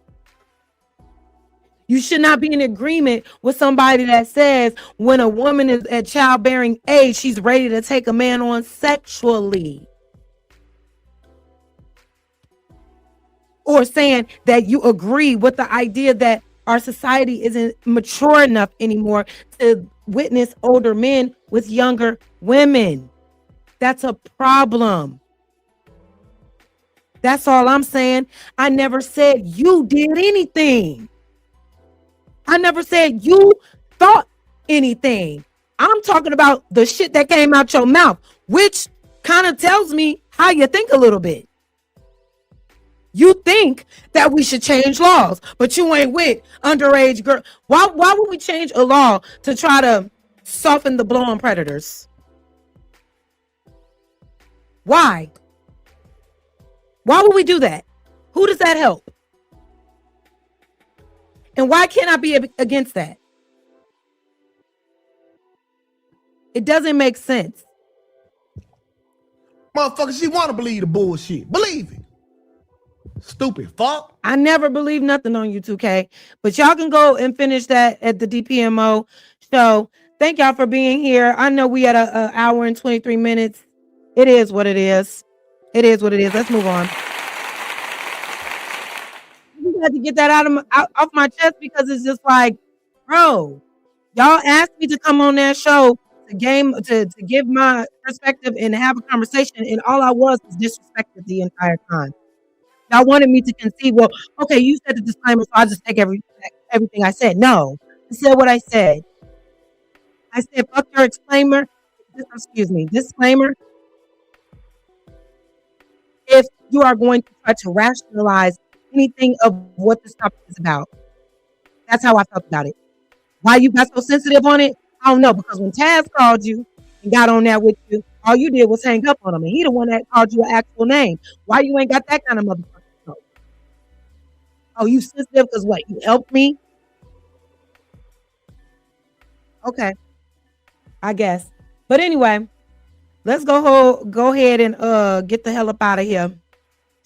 You should not be in agreement with somebody that says when a woman is at childbearing age, she's ready to take a man on sexually. Or saying that you agree with the idea that our society isn't mature enough anymore to witness older men with younger women. That's a problem. That's all I'm saying. I never said you did anything. I never said you thought anything. I'm talking about the shit that came out your mouth, which kind of tells me how you think a little bit. You think that we should change laws, but you ain't with underage girl. Why would we change a law to try to soften the blow on predators? Why? Why would we do that? Who does that help? And why can't I be against that? It doesn't make sense. Motherfucker, she want to believe the bullshit. Believe it. Stupid fuck. I never believe nothing on you, 2K. But y'all can go and finish that at the DPMO show. Thank y'all for being here. I know we had an hour and 23 minutes. It is what it is. It is what it is. Let's move on. You had to get that off my chest because it's just like, bro, y'all asked me to come on that show to give my perspective and have a conversation, and all I was disrespected the entire time. Y'all wanted me to concede, well, okay, you said the disclaimer, so I'll just take everything I said. No, I said what I said. I said, fuck your disclaimer. Disclaimer. If you are going to try to rationalize anything of what this topic is about. That's how I felt about it. Why you got so sensitive on it? I don't know, because when Taz called you and got on that with you, all you did was hang up on him, and he the one that called you an actual name. Why you ain't got that kind of motherfucker? Oh, you sensitive because what? You helped me? Okay. I guess. But anyway, let's go ahead and get the hell up out of here.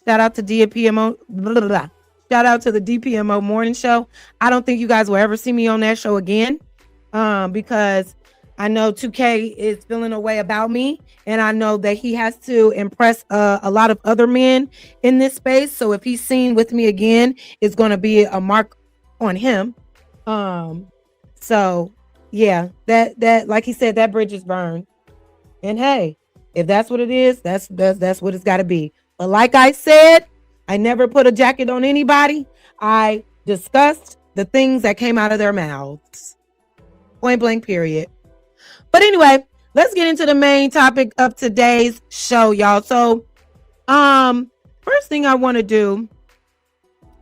Shout out to DPMO. Blah, blah, blah. Shout out to the DPMO morning show. I don't think you guys will ever see me on that show again. Because I know 2K is feeling a way about me, and I know that he has to impress a lot of other men in this space. So if he's seen with me again, it's going to be a mark on him. So yeah, that like he said, that bridge is burned. And hey, if that's what it is, that's what it's got to be. But like I said, I never put a jacket on anybody. I discussed the things that came out of their mouths. Point blank, period. But anyway, let's get into the main topic of today's show, y'all. So, first thing I want to do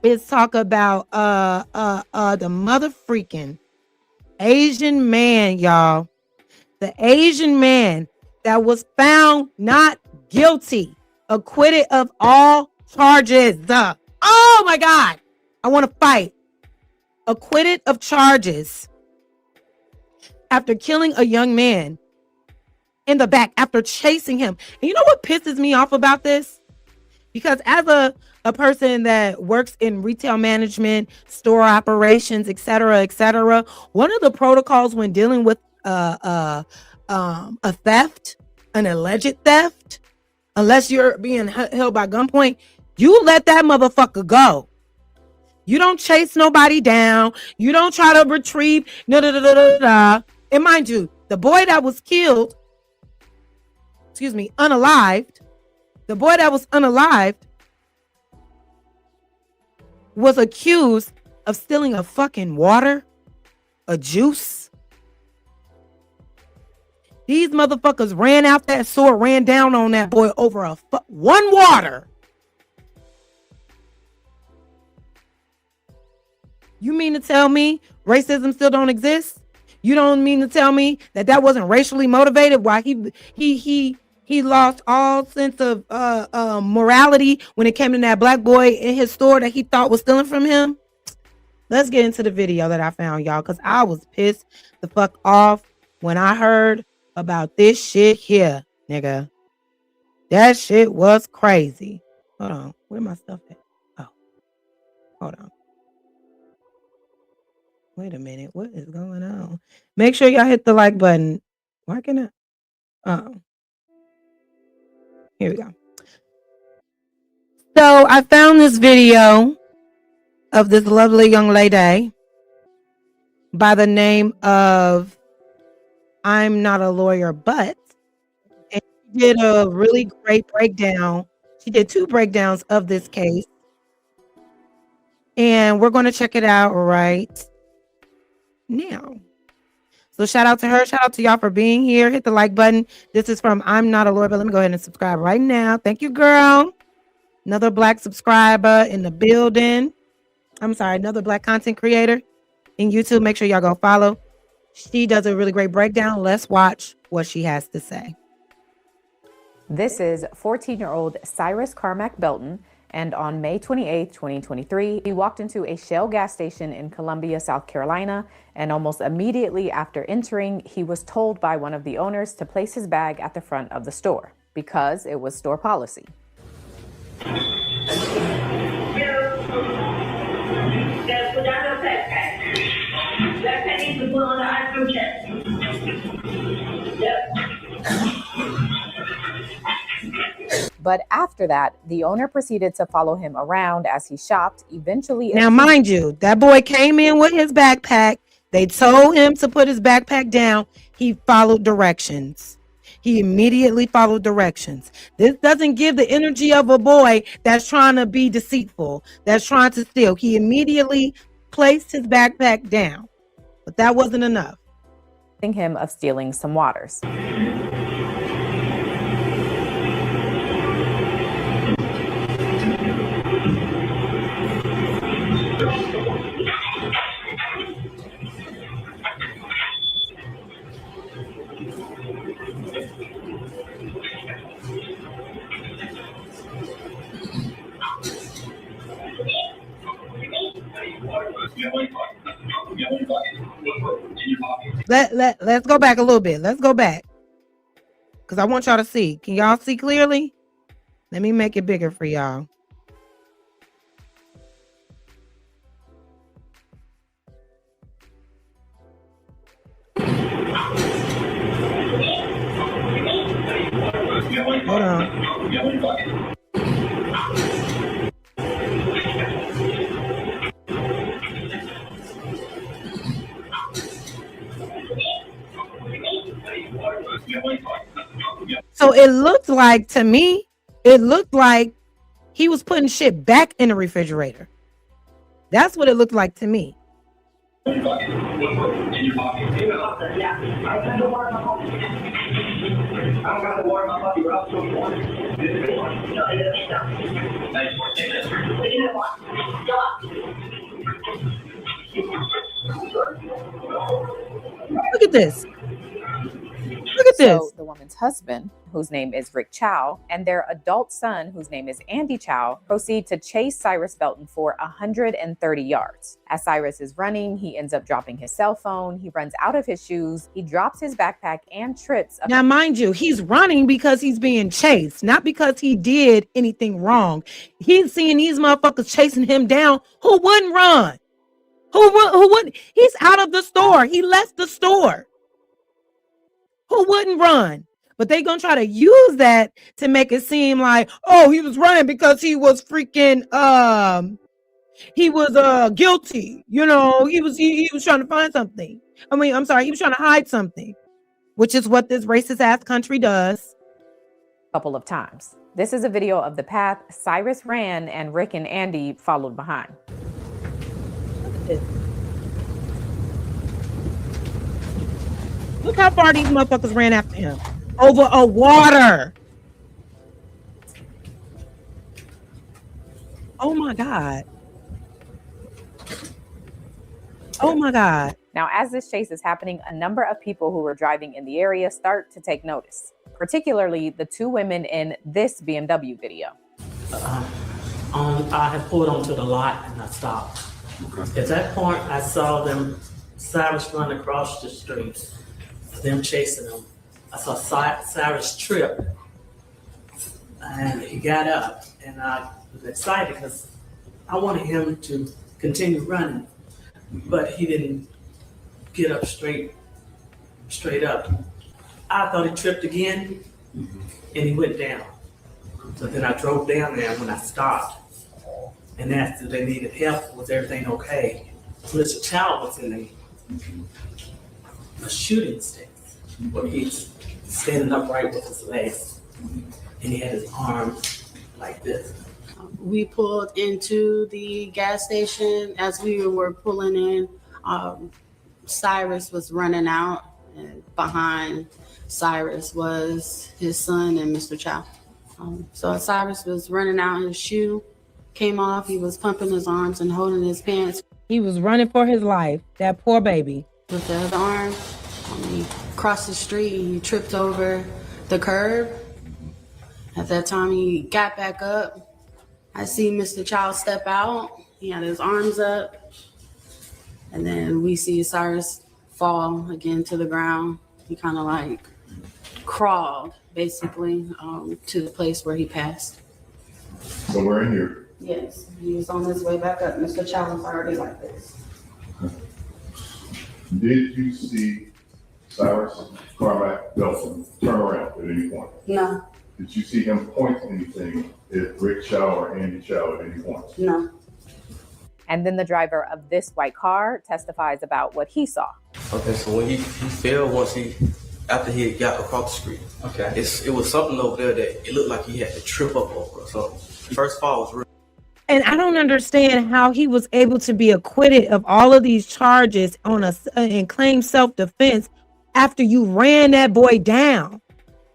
is talk about the mother freaking Asian man, y'all. The Asian man that was found not guilty, acquitted of all charges. Oh my God, I want to fight. Acquitted of charges after killing a young man in the back after chasing him. And you know what pisses me off about this? Because as a person that works in retail management, store operations, etc., one of the protocols when dealing with a theft, an alleged theft, unless you're being held by gunpoint, you let that motherfucker go. You don't chase nobody down. You don't try to retrieve. And mind you, the boy that was killed, unalived, the boy that was unalived was accused of stealing a fucking water, a juice. These motherfuckers ran out that sword, ran down on that boy over one water. You mean to tell me racism still don't exist? You don't mean to tell me that wasn't racially motivated? Why he lost all sense of morality when it came to that black boy in his store that he thought was stealing from him? Let's get into the video that I found, y'all, because I was pissed the fuck off when I heard about this shit here, nigga. That shit was crazy. Hold on, where my stuff at? Oh, hold on. Wait a minute, what is going on? Make sure y'all hit the like button. Why can I? Oh, here we go. So I found this video of this lovely young lady by the name of I'm Not a Lawyer, But, and she did a really great breakdown. She did 2 breakdowns of this case, and we're going to check it out right now. So shout out to her. Shout out to y'all for being here. Hit the like button. This is from I'm Not a Lawyer, But. Let me go ahead and subscribe right now. Thank you, girl. Another black subscriber in the building. I'm sorry, another black content creator in YouTube. Make sure y'all go follow. She does a really great breakdown. Let's watch what she has to say. This is 14-year-old Cyrus Carmack Belton, and on May 28, 2023, he walked into a Shell gas station in Columbia, South Carolina, and almost immediately after entering, he was told by one of the owners to place his bag at the front of the store because it was store policy. But after that, the owner proceeded to follow him around as he shopped, eventually. Now, mind you, that boy came in with his backpack. They told him to put his backpack down. He followed directions. He immediately followed directions. This doesn't give the energy of a boy that's trying to be deceitful, that's trying to steal. He immediately placed his backpack down, but that wasn't enough. Him of stealing some waters. Let's go back a little bit. Let's go back. because I want y'all to see. Can y'all see clearly? Let me make it bigger for y'all. Hold on. So it looked like, to me, it looked like he was putting shit back in the refrigerator. That's what it looked like to me. Look at this. Look at this. So the woman's husband, whose name is Rick Chow, and their adult son, whose name is Andy Chow, proceed to chase Cyrus Belton for 130 yards. As Cyrus is running, he ends up dropping his cell phone. He runs out of his shoes. He drops his backpack and trips. Now, mind you, he's running because he's being chased, not because he did anything wrong. He's seeing these motherfuckers chasing him down. Who wouldn't run? Who wouldn't? He's out of the store. He left the store. Who wouldn't run? But they gonna try to use that to make it seem like, oh, he was running because he was freaking he was guilty. You know, he was trying to find something. I mean, I'm sorry, he was trying to hide something, which is what this racist ass country does. Couple of times. This is a video of the path Cyrus ran and Rick and Andy followed behind. Look at this. Look how far these motherfuckers ran after him. Over a water. Oh my God. Oh my God. Now, as this chase is happening, a number of people who were driving in the area start to take notice, particularly the two women in this BMW video. I had pulled onto the lot and I stopped. At that point, I saw them, Cyrus run across the street, them chasing him. I saw Cyrus trip and he got up, and I was excited because I wanted him to continue running, but he didn't get up straight up. I thought he tripped again and he went down. So then I drove down there when I stopped and asked if they needed help. Was everything okay? Mr. Chow was in a shooting stance where he's standing upright with his legs and he had his arms like this. We pulled into the gas station. As we were pulling in, Cyrus was running out, and behind Cyrus was his son and Mr. Chow. So Cyrus was running out, his shoe came off. He was pumping his arms and holding his pants. He was running for his life. That poor baby. With the other arm, he crossed the street and he tripped over the curb. At that time, he got back up. I see Mr. Chow step out. He had his arms up. And then we see Cyrus fall again to the ground. He kind of like crawled, basically, to the place where he passed. So we're in here. Yes, he was on his way back up. Mr. Chow was already like this. Did you see Cyrus Carmack Belton turn around at any point? No. Did you see him point anything at Rick Chow or Andy Chow at any point? No. And then the driver of this white car testifies about what he saw. Okay, so when he fell after he had got across the street. Okay. It was something over there that it looked like he had to trip up over or something. The first fall was real. And I don't understand how he was able to be acquitted of all of these charges and claim self-defense after you ran that boy down.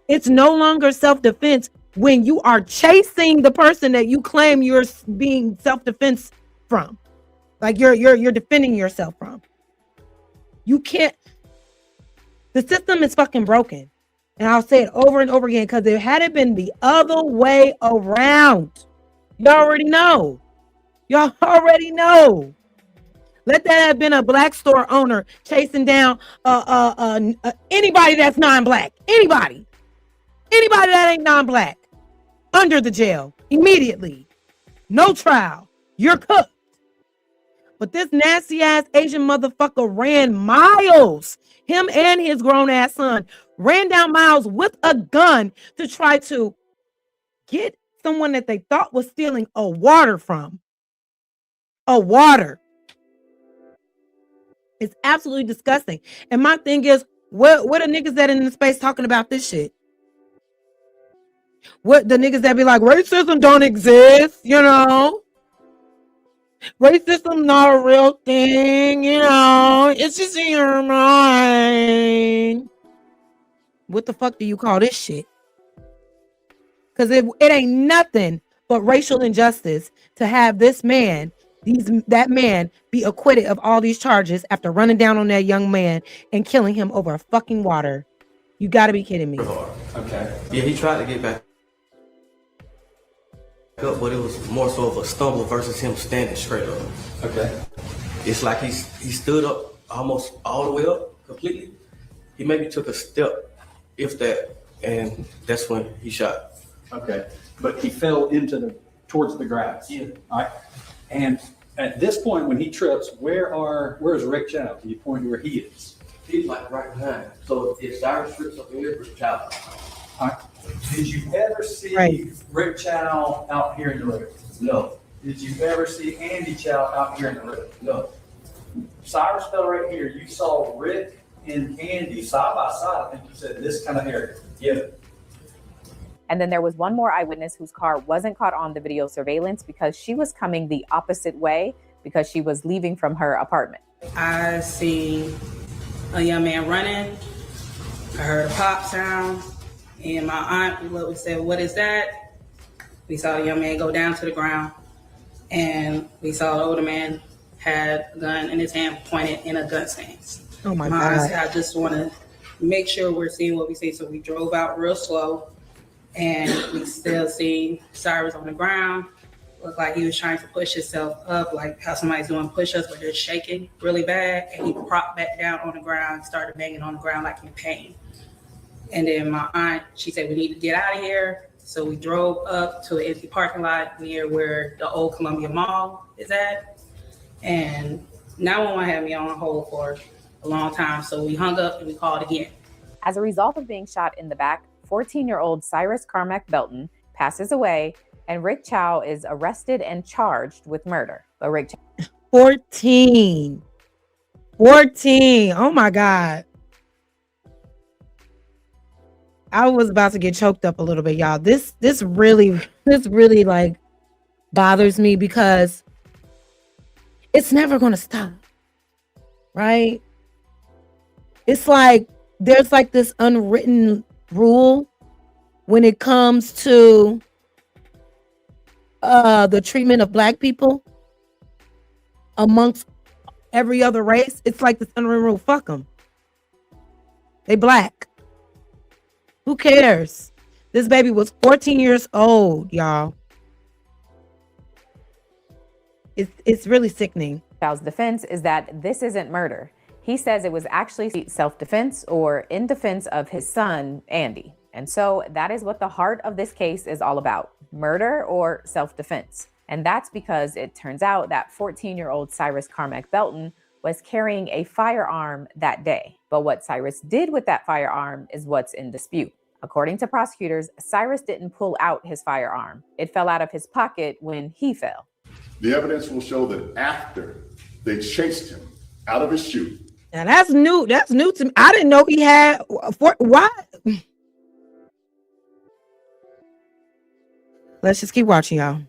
It's no longer self-defense when you are chasing the person that you claim you're being self-defense from. Like you're defending yourself from. You can't. The system is fucking broken. And I'll say it over and over again, because if it had been the other way around, you already know. Y'all already know. Let that have been a black store owner chasing down anybody that's non-black. Anybody. Anybody that ain't non-black, under the jail immediately. No trial. You're cooked. But this nasty ass Asian motherfucker ran miles. Him and his grown ass son ran down miles with a gun to try to get someone that they thought was stealing a water from. A water. It's absolutely disgusting. And my thing is, what are niggas that in the space talking about this shit? What the niggas that be like, racism don't exist, you know? Racism not a real thing, you know? It's just in your mind. What the fuck do you call this shit? Because it ain't nothing but racial injustice to have this man, that man, be acquitted of all these charges after running down on that young man and killing him over a fucking water. You gotta be kidding me. Okay. Yeah, he tried to get back up, but it was more so of a stumble versus him standing straight up. Okay. It's like he stood up almost all the way up completely. He maybe took a step, if that, and that's when he shot. Okay, but he fell towards the grass. Yeah. All right. And at this point, when he trips, where's Rick Chow? Can you point to where he is? He's like right behind. So if Cyrus trips up here, Rick Chow. All right. Did you ever see Rick Chow out here in the road? No. Did you ever see Andy Chow out here in the road? No. Cyrus fell right here. You saw Rick and Andy side by side. I think you said this kind of area. Yeah. And then there was one more eyewitness whose car wasn't caught on the video surveillance because she was coming the opposite way because she was leaving from her apartment. I seen a young man running. I heard a pop sound. And my aunt said, "What is that?" We saw a young man go down to the ground. And we saw an older man had a gun in his hand pointed in a gun stance. Oh my God. God. I just want to make sure we're seeing what we see. So we drove out real slow. And we still see Cyrus on the ground. Looked like he was trying to push himself up, like how somebody's doing push-ups, but they're shaking really bad. And he propped back down on the ground and started banging on the ground like in pain. And then my aunt, she said, "We need to get out of here." So we drove up to an empty parking lot near where the old Columbia Mall is at. And 911 had me on hold for a long time. So we hung up and we called again. As a result of being shot in the back, 14-year-old Cyrus Carmack Belton passes away, and Rick Chow is arrested and charged with murder. But Rick Chow 14. Oh my God. I was about to get choked up a little bit, y'all. This really like bothers me because it's never going to stop. Right? It's like there's like this unwritten rule when it comes to the treatment of Black people amongst every other race. It's like this unwritten rule. Fuck them. They Black. Who cares? This baby was 14 years old, y'all. It's really sickening. Chow's defense is that this isn't murder. He says it was actually self-defense or in defense of his son, Andy. And so that is what the heart of this case is all about, murder or self-defense. And that's because it turns out that 14-year-old Cyrus Carmack Belton was carrying a firearm that day. But what Cyrus did with that firearm is what's in dispute. According to prosecutors, Cyrus didn't pull out his firearm. It fell out of his pocket when he fell. The evidence will show that after they chased him out of his chute. Now that's new. That's new to me. I didn't know he had. Why? Let's just keep watching, y'all.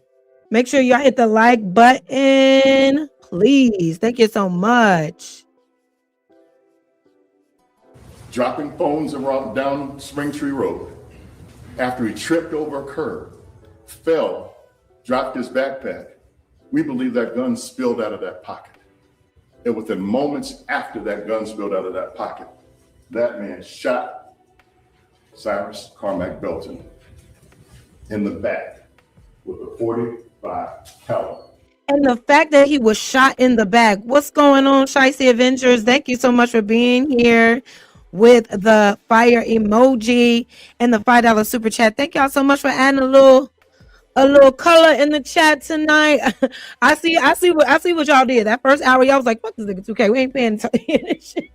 Make sure y'all hit the like button, please. Thank you so much. Dropping phones down Springtree Road after he tripped over a curb, fell, dropped his backpack. We believe that gun spilled out of that pocket. And within moments after that gun spilled out of that pocket, that man shot Cyrus Carmack Belton in the back with a .45 caliber. And the fact that he was shot in the back. What's going on, Shicey Avengers? Thank you so much for being here. with the fire emoji and the $5 super chat. Thank y'all so much for adding a little color in the chat tonight. I see what y'all did. That first hour, y'all was like, fuck this nigga 2K. We ain't paying attention.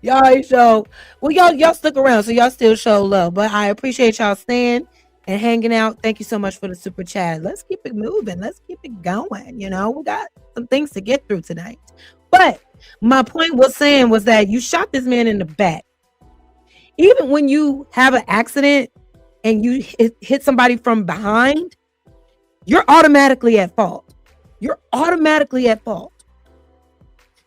Y'all ain't show. Well, y'all stuck around, so y'all still show love. But I appreciate y'all staying and hanging out. Thank you so much for the super chat. Let's keep it moving. Let's keep it going. You know, we got some things to get through tonight. But my point was that you shot this man in the back. Even when you have an accident and you hit somebody from behind, you're automatically at fault. You're automatically at fault.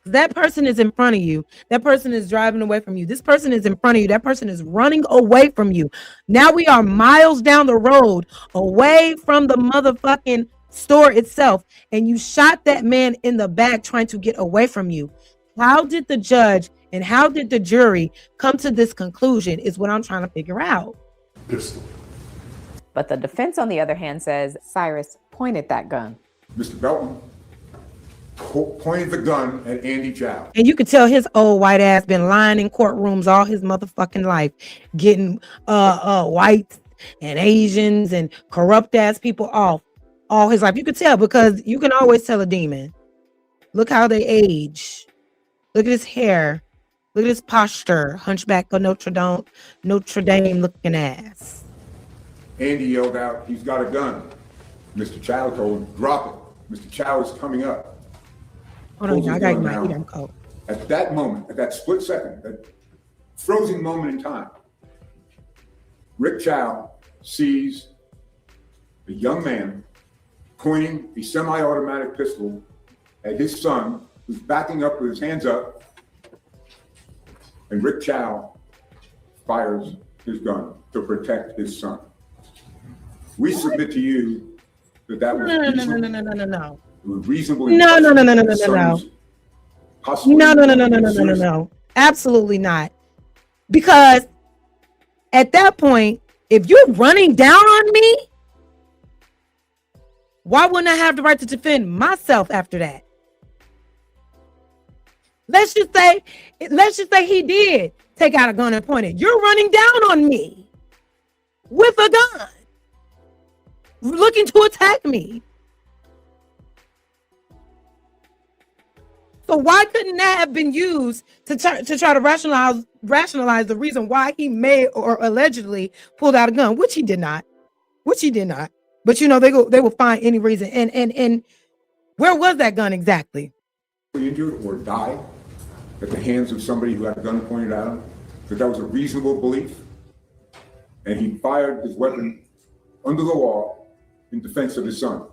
That person is in front of you. That person is driving away from you. This person is in front of you. That person is running away from you. Now we are miles down the road away from the motherfucking store itself. And you shot that man in the back trying to get away from you. How did the judge and how did the jury come to this conclusion is what I'm trying to figure out. Pistol. But the defense, on the other hand, says Cyrus pointed that gun. Mr. Belton pointed the gun at Andy Chow. And you could tell his old white ass been lying in courtrooms all his motherfucking life, getting whites and Asians and corrupt ass people off all his life. You could tell because you can always tell a demon. Look how they age. Look at his hair. Look at his posture. Hunchback of Notre Dame looking ass. Andy yelled out, "He's got a gun." Mr. Chow told him, "Drop it. Mr. Chow is coming up." Hold on, I got my heat coat. At that moment, at that split second, that frozen moment in time, Rick Chow sees a young man pointing a semi-automatic pistol at his son, who's backing up with his hands up, and Rick Chow fires his gun to protect his son. We submit to you that was No. reasonable. No. Absolutely not. Because at that point, if you're running down on me, why wouldn't I have the right to defend myself after that? Let's just say he did take out a gun and point it. You're running down on me with a gun, looking to attack me. So why couldn't that have been used to try to rationalize the reason why he may or allegedly pulled out a gun, which he did not. But you know, they will find any reason. And where was that gun exactly? Injured or died at the hands of somebody who had a gun pointed at him, that was a reasonable belief, and he fired his weapon under the law in defense of his son.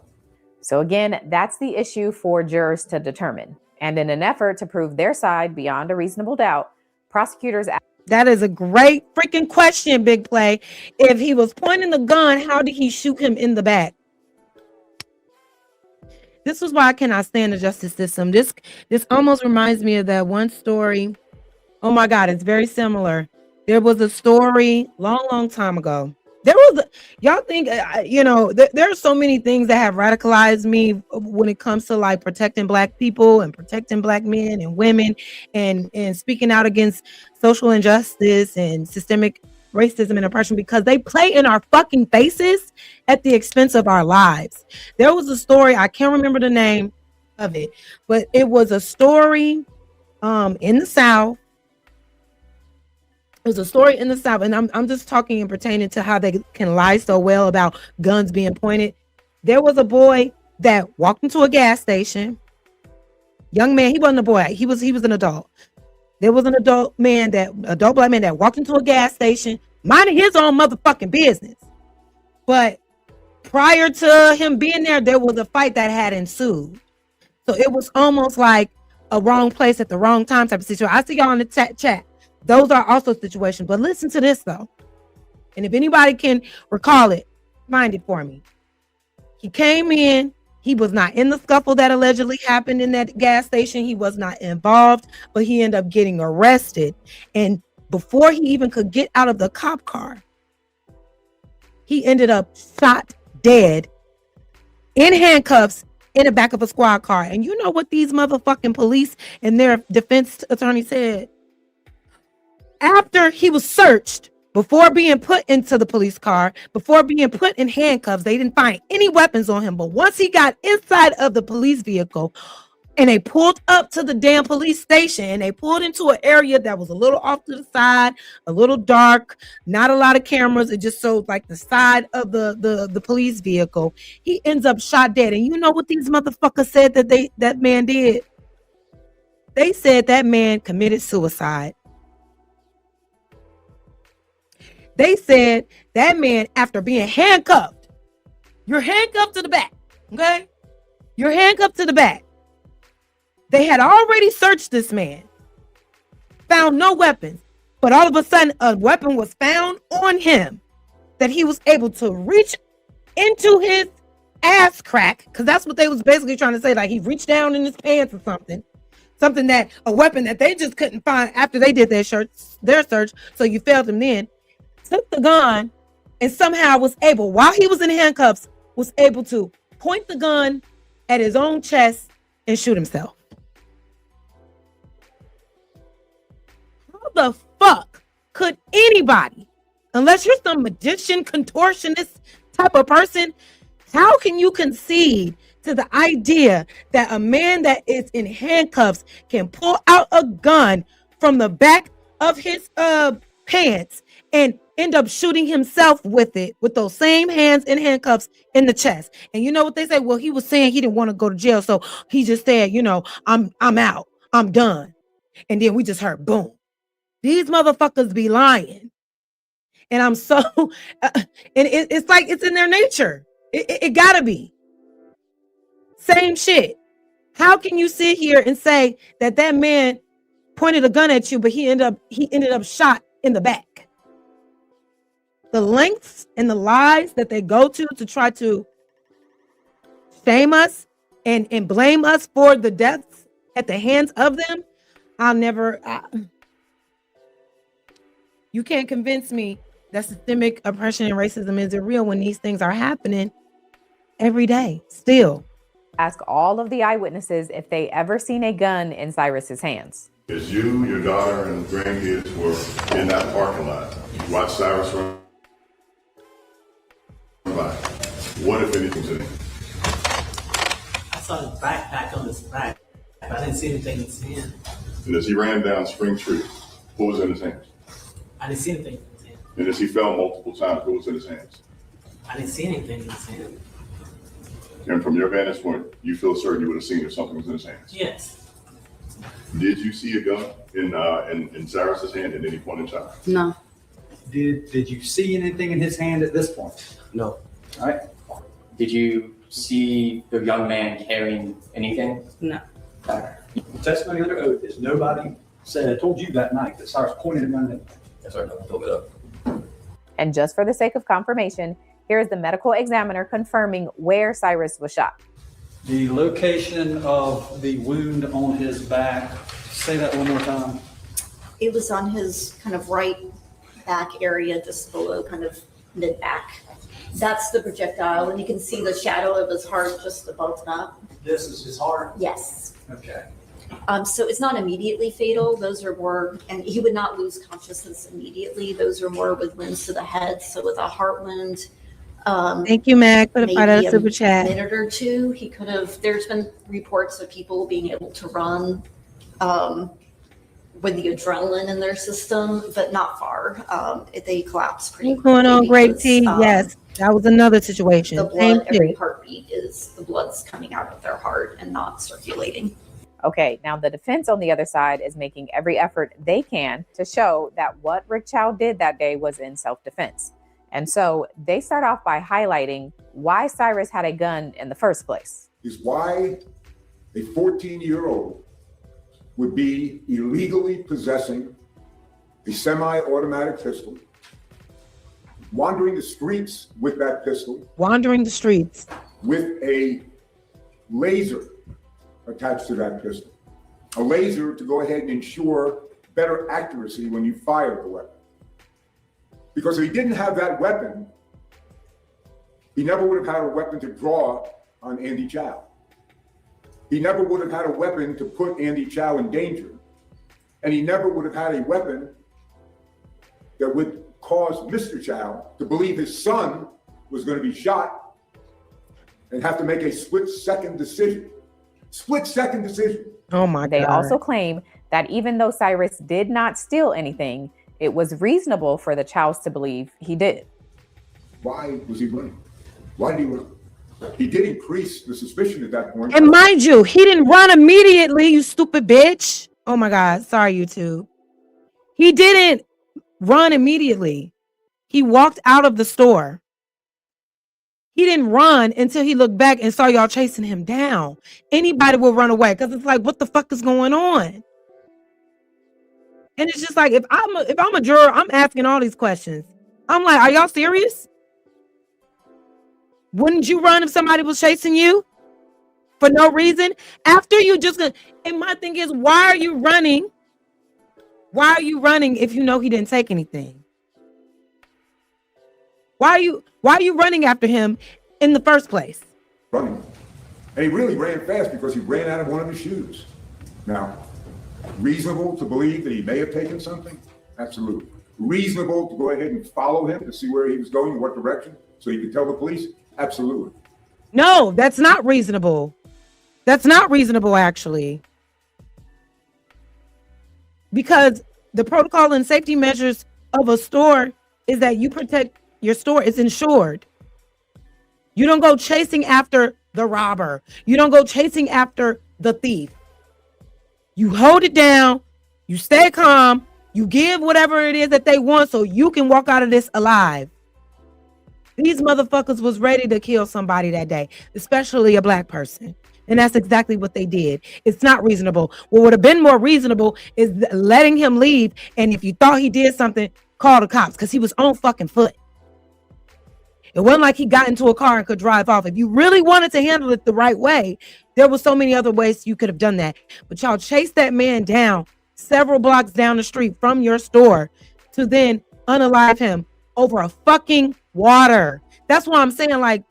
So again, that's the issue for jurors to determine. And in an effort to prove their side beyond a reasonable doubt, prosecutors... That is a great freaking question, Big Play. If he was pointing the gun, how did he shoot him in the back? This is why I cannot stand the justice system. This almost reminds me of that one story. Oh my God, it's very similar. There was a story long time ago. Y'all think, there are so many things that have radicalized me when it comes to like protecting Black people and protecting Black men and women and speaking out against social injustice and systemic racism and oppression, because they play in our fucking faces at the expense of our lives. There was a story, I can't remember the name of it, but it was a story in the South. It was a story in the South, and I'm just talking and pertaining to how they can lie so well about guns being pointed. There was a boy that walked into a gas station. Young man, he wasn't a boy, he was an adult. There was an adult Black man that walked into a gas station, minding his own motherfucking business. But prior to him being there was a fight that had ensued. So it was almost like a wrong place at the wrong time type of situation. I see y'all in the chat. Those are also situations. But listen to this though. And if anybody can recall it, find it for me. He came in. He was not in the scuffle that allegedly happened in that gas station. He was not involved, but he ended up getting arrested. And before he even could get out of the cop car, he ended up shot dead in handcuffs in the back of a squad car. And you know what these motherfucking police and their defense attorney said? After he was searched, before being put into the police car, before being put in handcuffs, they didn't find any weapons on him. But once he got inside of the police vehicle and they pulled up to the damn police station and they pulled into an area that was a little off to the side, a little dark, not a lot of cameras. It just showed like the side of the police vehicle. He ends up shot dead. And you know what these motherfuckers said that man did? They said that man committed suicide. They said that man, after being handcuffed, you're handcuffed to the back, okay? You're handcuffed to the back. They had already searched this man, found no weapons, but all of a sudden a weapon was found on him that he was able to reach into his ass crack, because that's what they was basically trying to say, like he reached down in his pants or something that a weapon that they just couldn't find after they did their search, so you failed him then. Took the gun and somehow was able, while he was in handcuffs, was able to point the gun at his own chest and shoot himself. How the fuck could anybody, unless you're some magician, contortionist type of person, how can you concede to the idea that a man that is in handcuffs can pull out a gun from the back of his pants and end up shooting himself with it, with those same hands in handcuffs in the chest? And you know what they say? Well, he was saying he didn't want to go to jail, so he just said, you know, I'm out, I'm done. And then we just heard boom. These motherfuckers be lying. And I'm so, and it's like it's in their nature. It gotta be. Same shit. How can you sit here and say that man pointed a gun at you, but he ended up shot in the back? The lengths and the lies that they go to try to shame us and blame us for the deaths at the hands of them, you can't convince me that systemic oppression and racism isn't real when these things are happening every day still. Ask all of the eyewitnesses if they ever seen a gun in Cyrus's hands. As you, your daughter, and grandkids were in that parking lot, you watched Cyrus run by. What, if anything, today? I saw his backpack on his back. I didn't see anything in his hand. And as he ran down Spring Street, what was in his hands? I didn't see anything in his hand. And as he fell multiple times, what was in his hands? I didn't see anything in his hand. And from your vantage point, you feel certain you would have seen if something was in his hands? Yes. Did you see a gun in Cyrus's hand at any point in time? No. Did you see anything in his hand at this point? No. All right. Did you see the young man carrying anything? No. The testimony under oath is nobody told you that night that Cyrus pointed a gun at him. That's right. No, told it up. And just for the sake of confirmation, here is the medical examiner confirming where Cyrus was shot. The location of the wound on his back, say that one more time. It was on his kind of right back area, just below kind of mid back. That's the projectile, and you can see the shadow of his heart just above that. This is his heart? Yes. Okay. So it's not immediately fatal. Those are more, and he would not lose consciousness immediately. Those are more with wounds to the head. So with a heart wound, thank you, Mac, for the $5 super chat. Minute or two, he could have. There's been reports of people being able to run with the adrenaline in their system, but not far. They collapse pretty quickly. What's going on, Great T? Yes, that was another situation. The blood, every heartbeat is the blood's coming out of their heart and not circulating. Okay, now the defense on the other side is making every effort they can to show that what Rick Chow did that day was in self-defense. And so they start off by highlighting why Cyrus had a gun in the first place. Is why a 14-year-old would be illegally possessing a semi-automatic pistol, wandering the streets with that pistol. Wandering the streets. With a laser attached to that pistol. A laser to go ahead and ensure better accuracy when you fire the weapon. Because if he didn't have that weapon, he never would have had a weapon to draw on Andy Chow. he never would have had a weapon to put Andy Chow in danger. And he never would have had a weapon that would cause Mr. Chow to believe his son was going to be shot and have to make a split-second decision. Split-second decision. Oh my God. They also claim that even though Cyrus did not steal anything, it was reasonable for the Chows to believe he did. Why was he running? Why did he run? He did increase the suspicion at that point. And mind you, he didn't run immediately, you stupid bitch. Oh my God. Sorry, YouTube. He didn't run immediately. He walked out of the store. He didn't run until he looked back and saw y'all chasing him down. Anybody will run away because it's like, what the fuck is going on? And it's just like, if I'm a juror, I'm asking all these questions. I'm like, are y'all serious? Wouldn't you run if somebody was chasing you for no reason? After you just, and my thing is, why are you running? Why are you running if you know he didn't take anything? Why are you running after him in the first place? Running. And he really ran fast because he ran out of one of his shoes. Now, reasonable to believe that he may have taken something? Absolutely. Reasonable to go ahead and follow him to see where he was going, in what direction, so he could tell the police? Absolutely. No, that's not reasonable. That's not reasonable, actually. Because the protocol and safety measures of a store is that you protect your store. It's insured. You don't go chasing after the robber. You don't go chasing after the thief. You hold it down. You stay calm. You give whatever it is that they want so you can walk out of this alive. These motherfuckers was ready to kill somebody that day, especially a black person. And that's exactly what they did. It's not reasonable. What would have been more reasonable is letting him leave. And if you thought he did something, call the cops because he was on fucking foot. It wasn't like he got into a car and could drive off. If you really wanted to handle it the right way, there were so many other ways you could have done that. But y'all chased that man down several blocks down the street from your store to then unalive him over a fucking water. That's why I'm saying, like,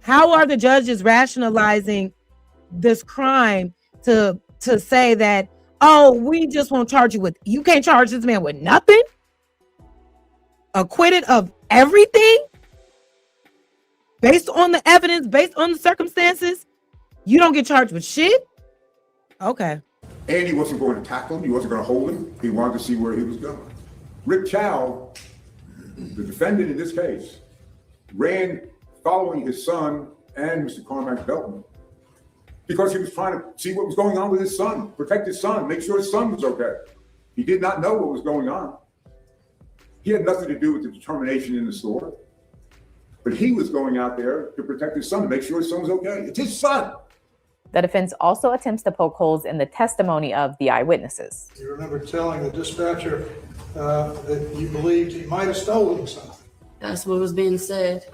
how are the judges rationalizing this crime to say that, oh, we just won't charge you with, you can't charge this man with nothing? Acquitted of everything? Based on the evidence, based on the circumstances, you don't get charged with shit? Okay. And he wasn't going to tackle him. He wasn't going to hold him. He wanted to see where he was going. Rick Chow, the defendant in this case, ran following his son and Mr. Carmack Belton because he was trying to see what was going on with his son, protect his son, make sure his son was okay. He did not know what was going on. He had nothing to do with the determination in the store. But he was going out there to protect his son, to make sure his son was okay. It's his son. The defense also attempts to poke holes in the testimony of the eyewitnesses. You remember telling the dispatcher that you believed he might have stolen something. That's what was being said.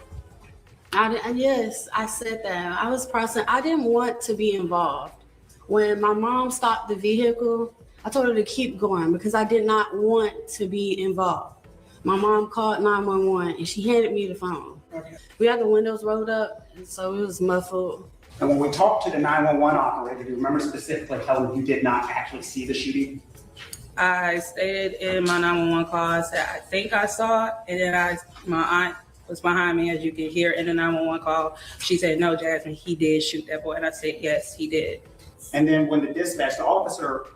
Yes, I said that. I was processing. I didn't want to be involved. When my mom stopped the vehicle, I told her to keep going because I did not want to be involved. My mom called 911 and she handed me the phone. Okay. We had the windows rolled up, and so it was muffled. And when we talked to the 911 operator, do you remember specifically telling him you did not actually see the shooting? I stated in my 911 call, I said, I think I saw it. And then my aunt was behind me, as you can hear in the 911 call. She said, no, Jasmine, he did shoot that boy. And I said, yes, he did. And then when the officer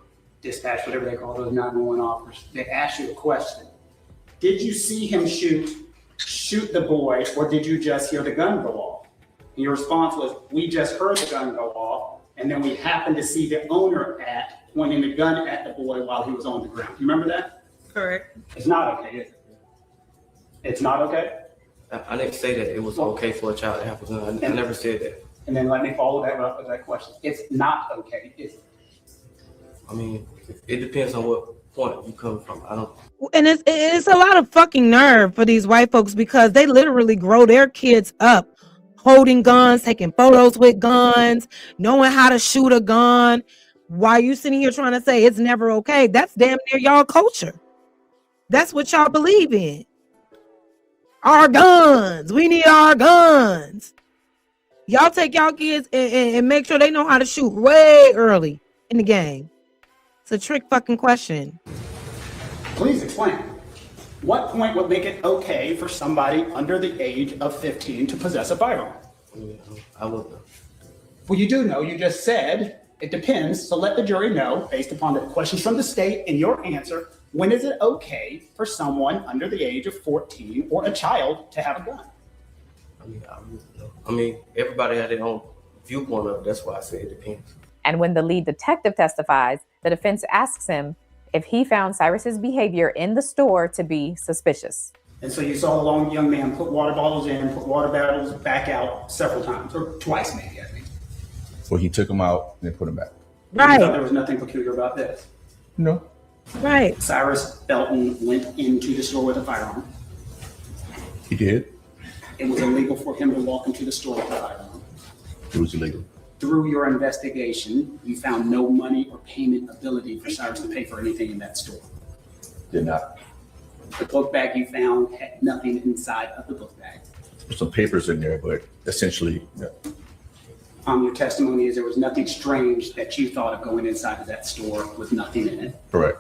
dispatch, whatever they call those 911 officers, they asked you a question. Did you see him shoot the boy, or did you just hear the gun go off? And your response was, we just heard the gun go off, and then we happened to see the owner pointing the gun at the boy while he was on the ground. You remember that? Correct. It's not okay, is it? It's not okay? I didn't say that it was okay for a child to have a gun. I never said that. And then let me follow that up with that question. It's not okay, is it? I mean, it depends on what point you come from. I don't. And it's a lot of fucking nerve for these white folks because they literally grow their kids up holding guns, taking photos with guns, knowing how to shoot a gun. Why you sitting here trying to say it's never okay? That's damn near y'all culture. That's what y'all believe in. Our guns. We need our guns. Y'all take y'all kids and make sure they know how to shoot way early in the game. It's a trick fucking question. Please explain. What point would make it okay for somebody under the age of 15 to possess a firearm? I wouldn't know. Well, you do know. You just said it depends. So let the jury know, based upon the questions from the state and your answer, when is it okay for someone under the age of 14 or a child to have a gun? I wouldn't know. I mean, everybody had their own viewpoint of it. That's why I say it depends. And when the lead detective testifies, the defense asks him if he found Cyrus's behavior in the store to be suspicious. And so you saw the young man put water bottles in, put water bottles back out several times, or twice maybe, I think. Well, he took them out and then put them back. Right. You thought there was nothing peculiar about this. No. Right. Cyrus Belton went into the store with a firearm. He did. It was illegal for him to walk into the store with a firearm. It was illegal. Through your investigation, you found no money or payment ability for Cyrus to pay for anything in that store. Did not. The book bag you found had nothing inside of the book bag. There's some papers in there, but essentially, no. Your testimony is there was nothing strange that you thought of going inside of that store with nothing in it. Correct.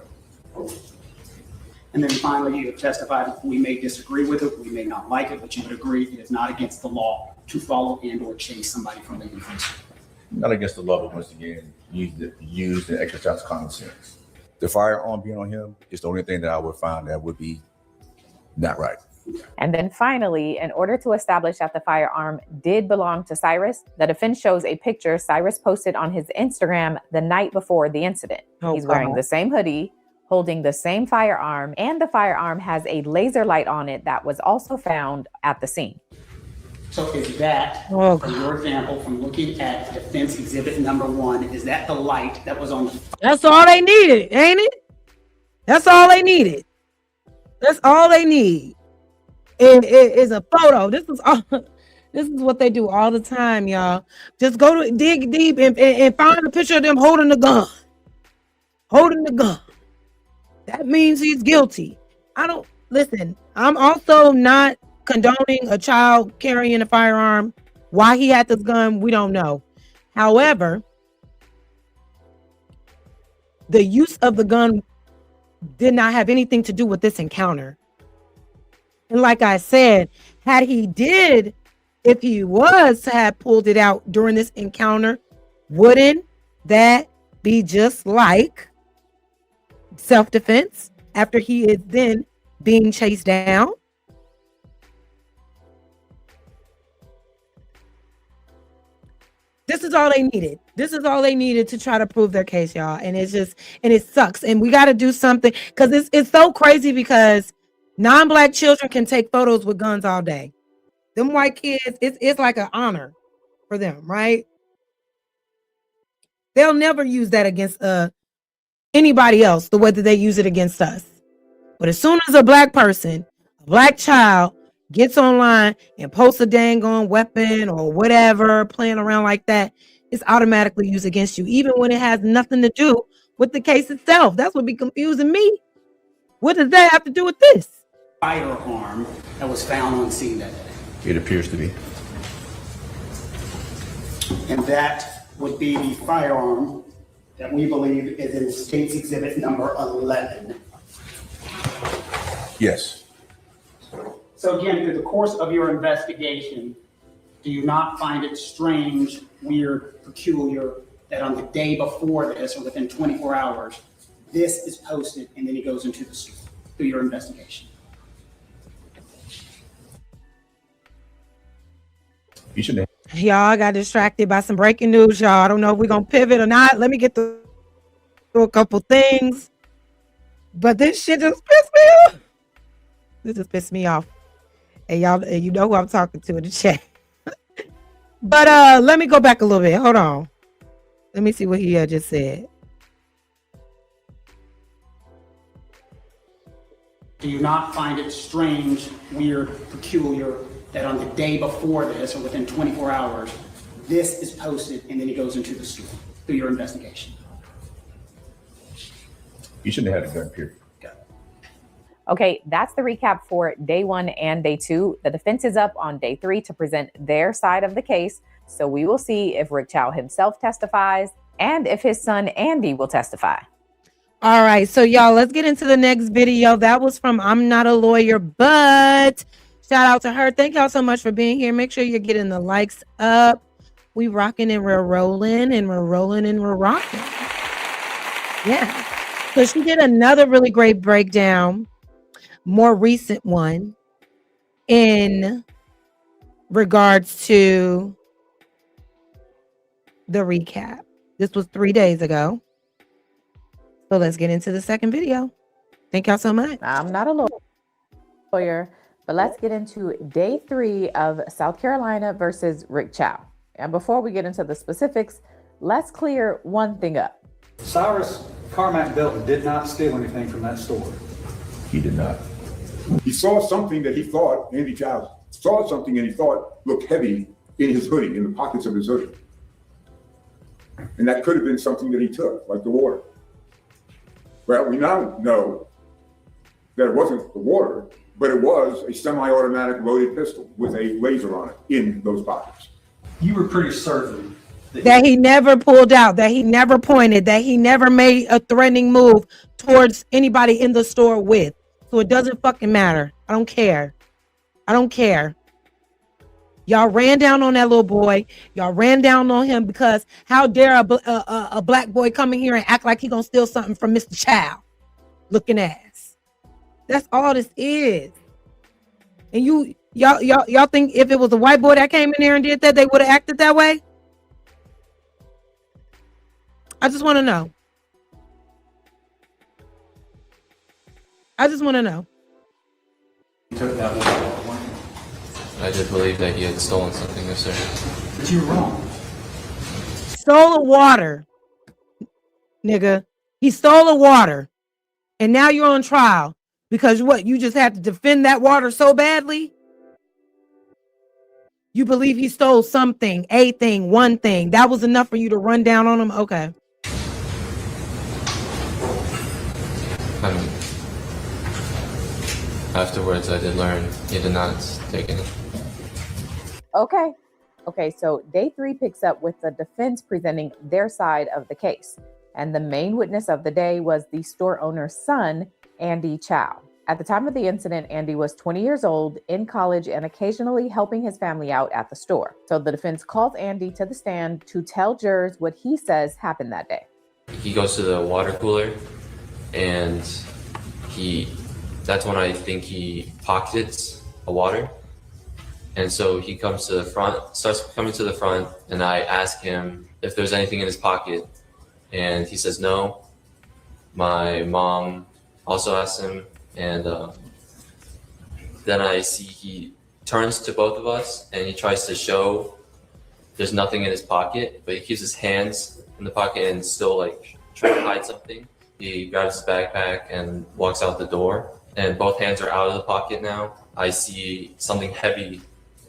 And then finally, you have testified, we may disagree with it, we may not like it, but you would agree it is not against the law to follow and or chase somebody from the university. Not against the law, but once again, use and exercise common sense. The firearm being on him is the only thing that I would find that would be not right. And then finally, in order to establish that the firearm did belong to Cyrus, the defense shows a picture Cyrus posted on his Instagram the night before the incident. He's wearing the same hoodie, holding the same firearm, and the firearm has a laser light on it that was also found at the scene. So is that, from your example, from looking at defense exhibit number 1, is that the light that was on the... That's all they needed, ain't it? That's all they needed. That's all they need. It is a photo. This is what they do all the time, y'all. Just go to dig deep and find a picture of them holding the gun. Holding the gun. That means he's guilty. Listen, I'm also not condoning a child carrying a firearm. Why he had this gun, we don't know. However, the use of the gun did not have anything to do with this encounter. And like I said, if he was to have pulled it out during this encounter, wouldn't that be just like self-defense after he is then being chased down? This is all they needed. This is all they needed to try to prove their case, y'all. And it sucks. And we got to do something, because it's so crazy, because non-Black children can take photos with guns all day. Them white kids, it's like an honor for them, right? They'll never use that against anybody else the way that they use it against us. But as soon as a Black person, a Black child, gets online and posts a dang on weapon or whatever, playing around like that, it's automatically used against you, even when it has nothing to do with the case itself. That's what be confusing me. What does that have to do with this? Firearm that was found on scene that day. It appears to be. And that would be the firearm that we believe is in State's Exhibit number 11. Yes. So again, through the course of your investigation, do you not find it strange, weird, peculiar that on the day before this, or within 24 hours, this is posted and then he goes into the store through your investigation? You should. Y'all, I got distracted by some breaking news, y'all. I don't know if we're going to pivot or not. Let me get through a couple things. But this shit just pissed me off. This just pissed me off. And y'all, you know who I'm talking to in the chat. But let me go back a little bit. Hold on. Let me see what he just said. Do you not find it strange, weird, peculiar that on the day before this, or within 24 hours, this is posted and then he goes into the store through your investigation? You shouldn't have had a gun, period. Okay, that's the recap for day 1 and day 2. The defense is up on day 3 to present their side of the case. So we will see if Rick Chow himself testifies and if his son Andy will testify. All right, so y'all, let's get into the next video. That was from I'm Not a Lawyer, but shout out to her. Thank y'all so much for being here. Make sure you're getting the likes up. We rocking and we're rolling and we're rolling and we're rocking. Yeah. So she did another really great breakdown, more recent one, in regards to the recap. This was 3 days ago. So let's get into the second video. Thank y'all so much. I'm not a lawyer, but let's get into day 3 of South Carolina versus Rick Chow. And before we get into the specifics, let's clear one thing up. Cyrus Carmack Belton did not steal anything from that store. He did not. He saw something that he thought, Andy Chow saw something and he thought looked heavy in his hoodie, in the pockets of his hoodie. And that could have been something that he took, like the water. Well, we now know that it wasn't the water, but it was a semi-automatic loaded pistol with a laser on it in those pockets. You were pretty certain that he never pulled out, that he never pointed, that he never made a threatening move towards anybody in the store with. So it doesn't fucking matter. I don't care. I don't care. Y'all ran down on that little boy. Y'all ran down on him because how dare a black boy come in here and act like he gonna steal something from Mr. Chow looking ass. That's all this is. And y'all think if it was a white boy that came in there and did that, they would have acted that way? I just want to know. I just want to know. you took that one. I did believe that he had stolen something, yes, sir. But you're wrong. Stole a water, nigga. He stole a water. And now you're on trial because what? You just had to defend that water so badly? You believe he stole something, a thing, one thing. That was enough for you to run down on him? Okay. I mean, afterwards, I did learn he did not take it. Okay, so day 3 picks up with the defense presenting their side of the case. And the main witness of the day was the store owner's son, Andy Chow. At the time of the incident, Andy was 20 years old, in college, and occasionally helping his family out at the store. So the defense calls Andy to the stand to tell jurors what he says happened that day. He goes to the water cooler, and that's when I think he pockets a water. And so he comes to the front, starts coming to the front, and I ask him if there's anything in his pocket. And he says no. My mom also asks him, and then I see he turns to both of us and he tries to show there's nothing in his pocket, but he keeps his hands in the pocket and still like trying to hide something. He grabs his backpack and walks out the door, and both hands are out of the pocket now. I see something heavy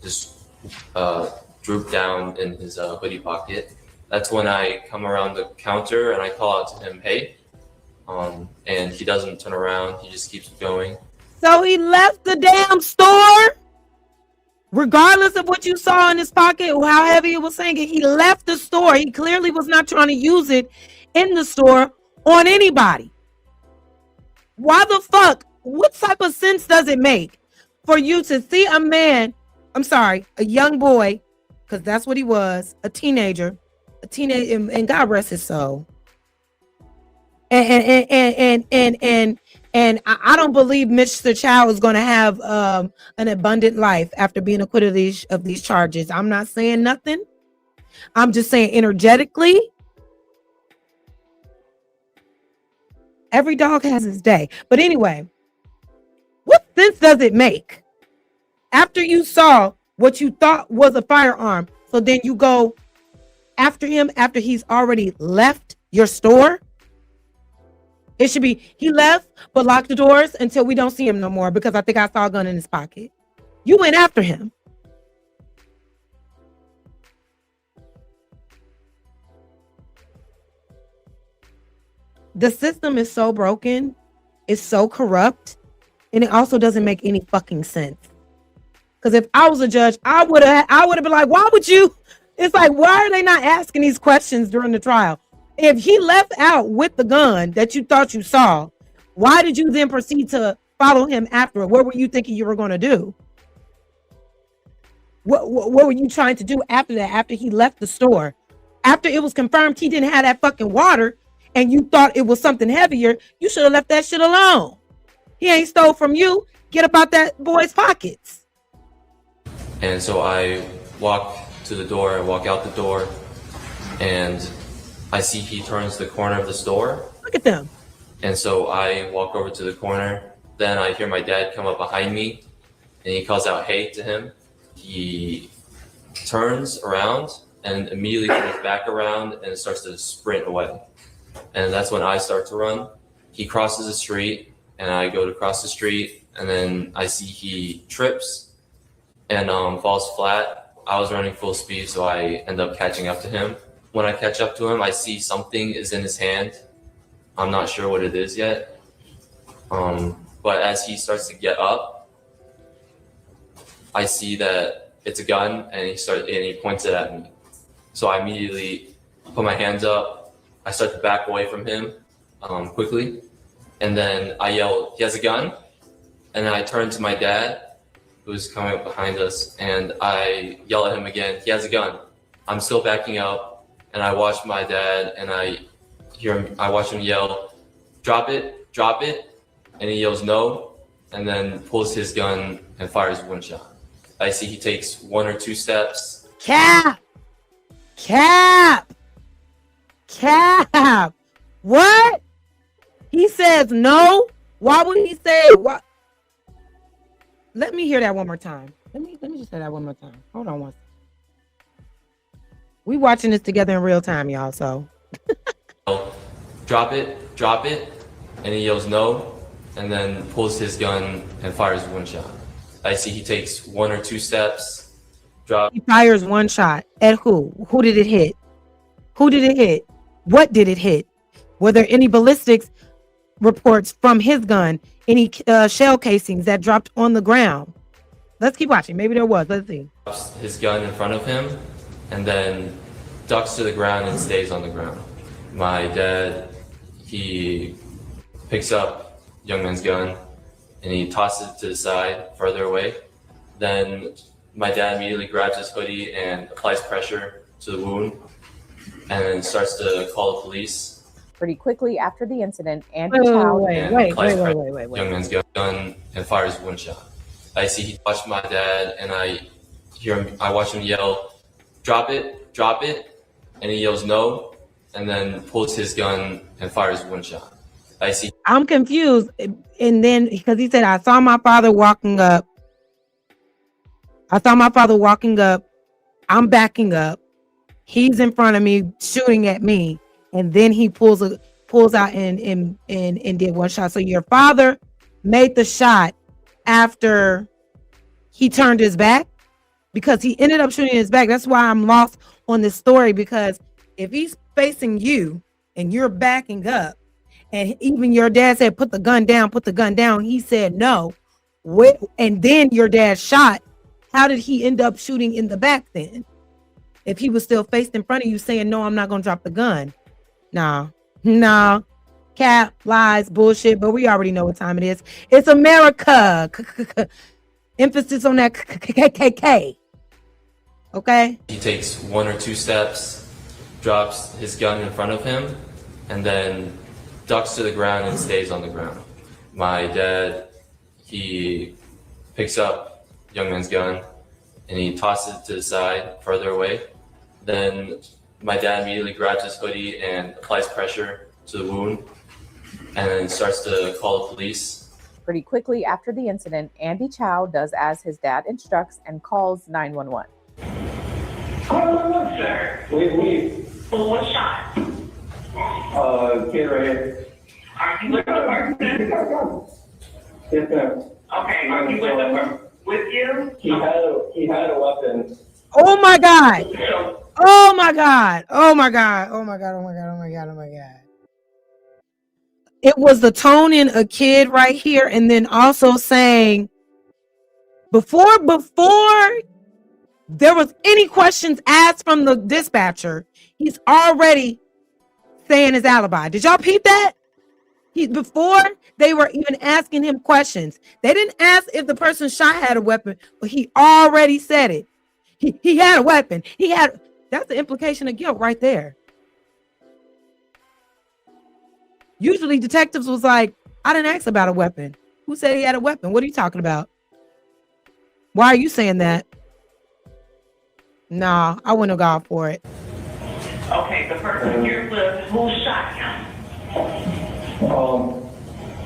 just droop down in his hoodie pocket. That's when I come around the counter and I call out to him, hey, and he doesn't turn around. He just keeps going. So he left the damn store? Regardless of what you saw in his pocket or how heavy it was saying, he left the store. He clearly was not trying to use it in the store on anybody. Why the fuck? What type of sense does it make for you to see a man, a young boy, because that's what he was, a teenager, and God rest his soul. And I don't believe Mr. Chow is going to have an abundant life after being acquitted of these charges. I'm not saying nothing. I'm just saying energetically, every dog has his day. But anyway, what sense does it make after you saw what you thought was a firearm? So then you go after him after he's already left your store? It should be he left, but lock the doors until we don't see him no more, because I think I saw a gun in his pocket. You went after him. The system is so broken, it's so corrupt, and it also doesn't make any fucking sense. Because if I was a judge, I would have been like, why would you It's like, why are they not asking these questions during the trial? If he left out with the gun that you thought you saw, why did you then proceed to follow him after? What were you thinking you were going to do? What were you trying to do after that? After he left the store, after it was confirmed he didn't have that fucking water, and you thought it was something heavier, you should have left that shit alone. He ain't stole from you. Get up out that boy's pockets. And so I walk to the door, I walk out the door, and I see he turns the corner of the store. Look at them. And so I walk over to the corner. Then I hear my dad come up behind me, and he calls out, "Hey," to him. He turns around and immediately comes back around and starts to sprint away. And that's when I start to run. He crosses the street, and I go to cross the street, and then I see he trips and falls flat. I was running full speed, so I end up catching up to him. When I catch up to him, I see something is in his hand. I'm not sure what it is yet. But as he starts to get up, I see that it's a gun, and he points it at me. So I immediately put my hands up. I start to back away from him quickly, and then I yell, "He has a gun!" And then I turn to my dad, who's coming up behind us, and I yell at him again, "He has a gun!" I'm still backing up, and I watch my dad, and I watch him yell, "Drop it, drop it," and he yells no, and then pulls his gun and fires one shot. I see he takes 1 or 2 steps. Cap! What? He says no? Why would he say what? Let me hear that one more time. Let me just say that one more time. Hold on one second. We watching this together in real time, y'all, so. Drop it, and he yells no, and then pulls his gun and fires one shot. I see he takes 1 or 2 steps, He fires one shot. At who? Who did it hit? Who did it hit? What did it hit? Were there any ballistics reports from his gun? Any shell casings that dropped on the ground? Let's keep watching. Maybe there was. Let's see. drops his gun in front of him, and then ducks to the ground and stays on the ground. My dad, he picks up young man's gun, and he tosses it to the side, further away. Then my dad immediately grabs his hoodie and applies pressure to the wound, and then starts to call the police. Pretty quickly after the incident, Andy Wait. Young man's gun and fires one shot. I see he watched my dad, and I watch him yell, drop it, and he yells no, and then pulls his gun and fires one shot. I see. I'm confused, and then because he said, I saw my father walking up. I'm backing up. He's in front of me, shooting at me, and then he pulls out and did one shot. So your father made the shot after he turned his back, because he ended up shooting his back. That's why I'm lost on this story, because if he's facing you and you're backing up, and even your dad said, put the gun down. He said no. And then your dad shot. How did he end up shooting in the back then? If he was still faced in front of you saying, no, I'm not going to drop the gun. No. Cap, lies, bullshit, but we already know what time it is. It's America. Emphasis on that KKK. Okay? He takes 1 or 2 steps, drops his gun in front of him, and then ducks to the ground and stays on the ground. My dad, he picks up young man's gun, and he tosses it to the side, further away. Then my dad immediately grabs his hoodie and applies pressure to the wound, and then starts to call the police. Pretty quickly after the incident, Andy Chow does as his dad instructs and calls 911. Sir. Wait. For what shot? Kid right here. Are you with the person? Yes, ma'am. Okay, are you with the person? With you? He had a weapon. Oh my God. It was the tone in a kid right here, and then also saying before there was any questions asked from the dispatcher, he's already saying his alibi. Did y'all peep that? Before they were even asking him questions, they didn't ask if the person shot had a weapon, but he already said it. He had a weapon. That's the implication of guilt right there. Usually detectives was like, I didn't ask about a weapon. Who said he had a weapon? What are you talking about? Why are you saying that? Nah, I wouldn't have gone for it. Okay, the person here was who shot him?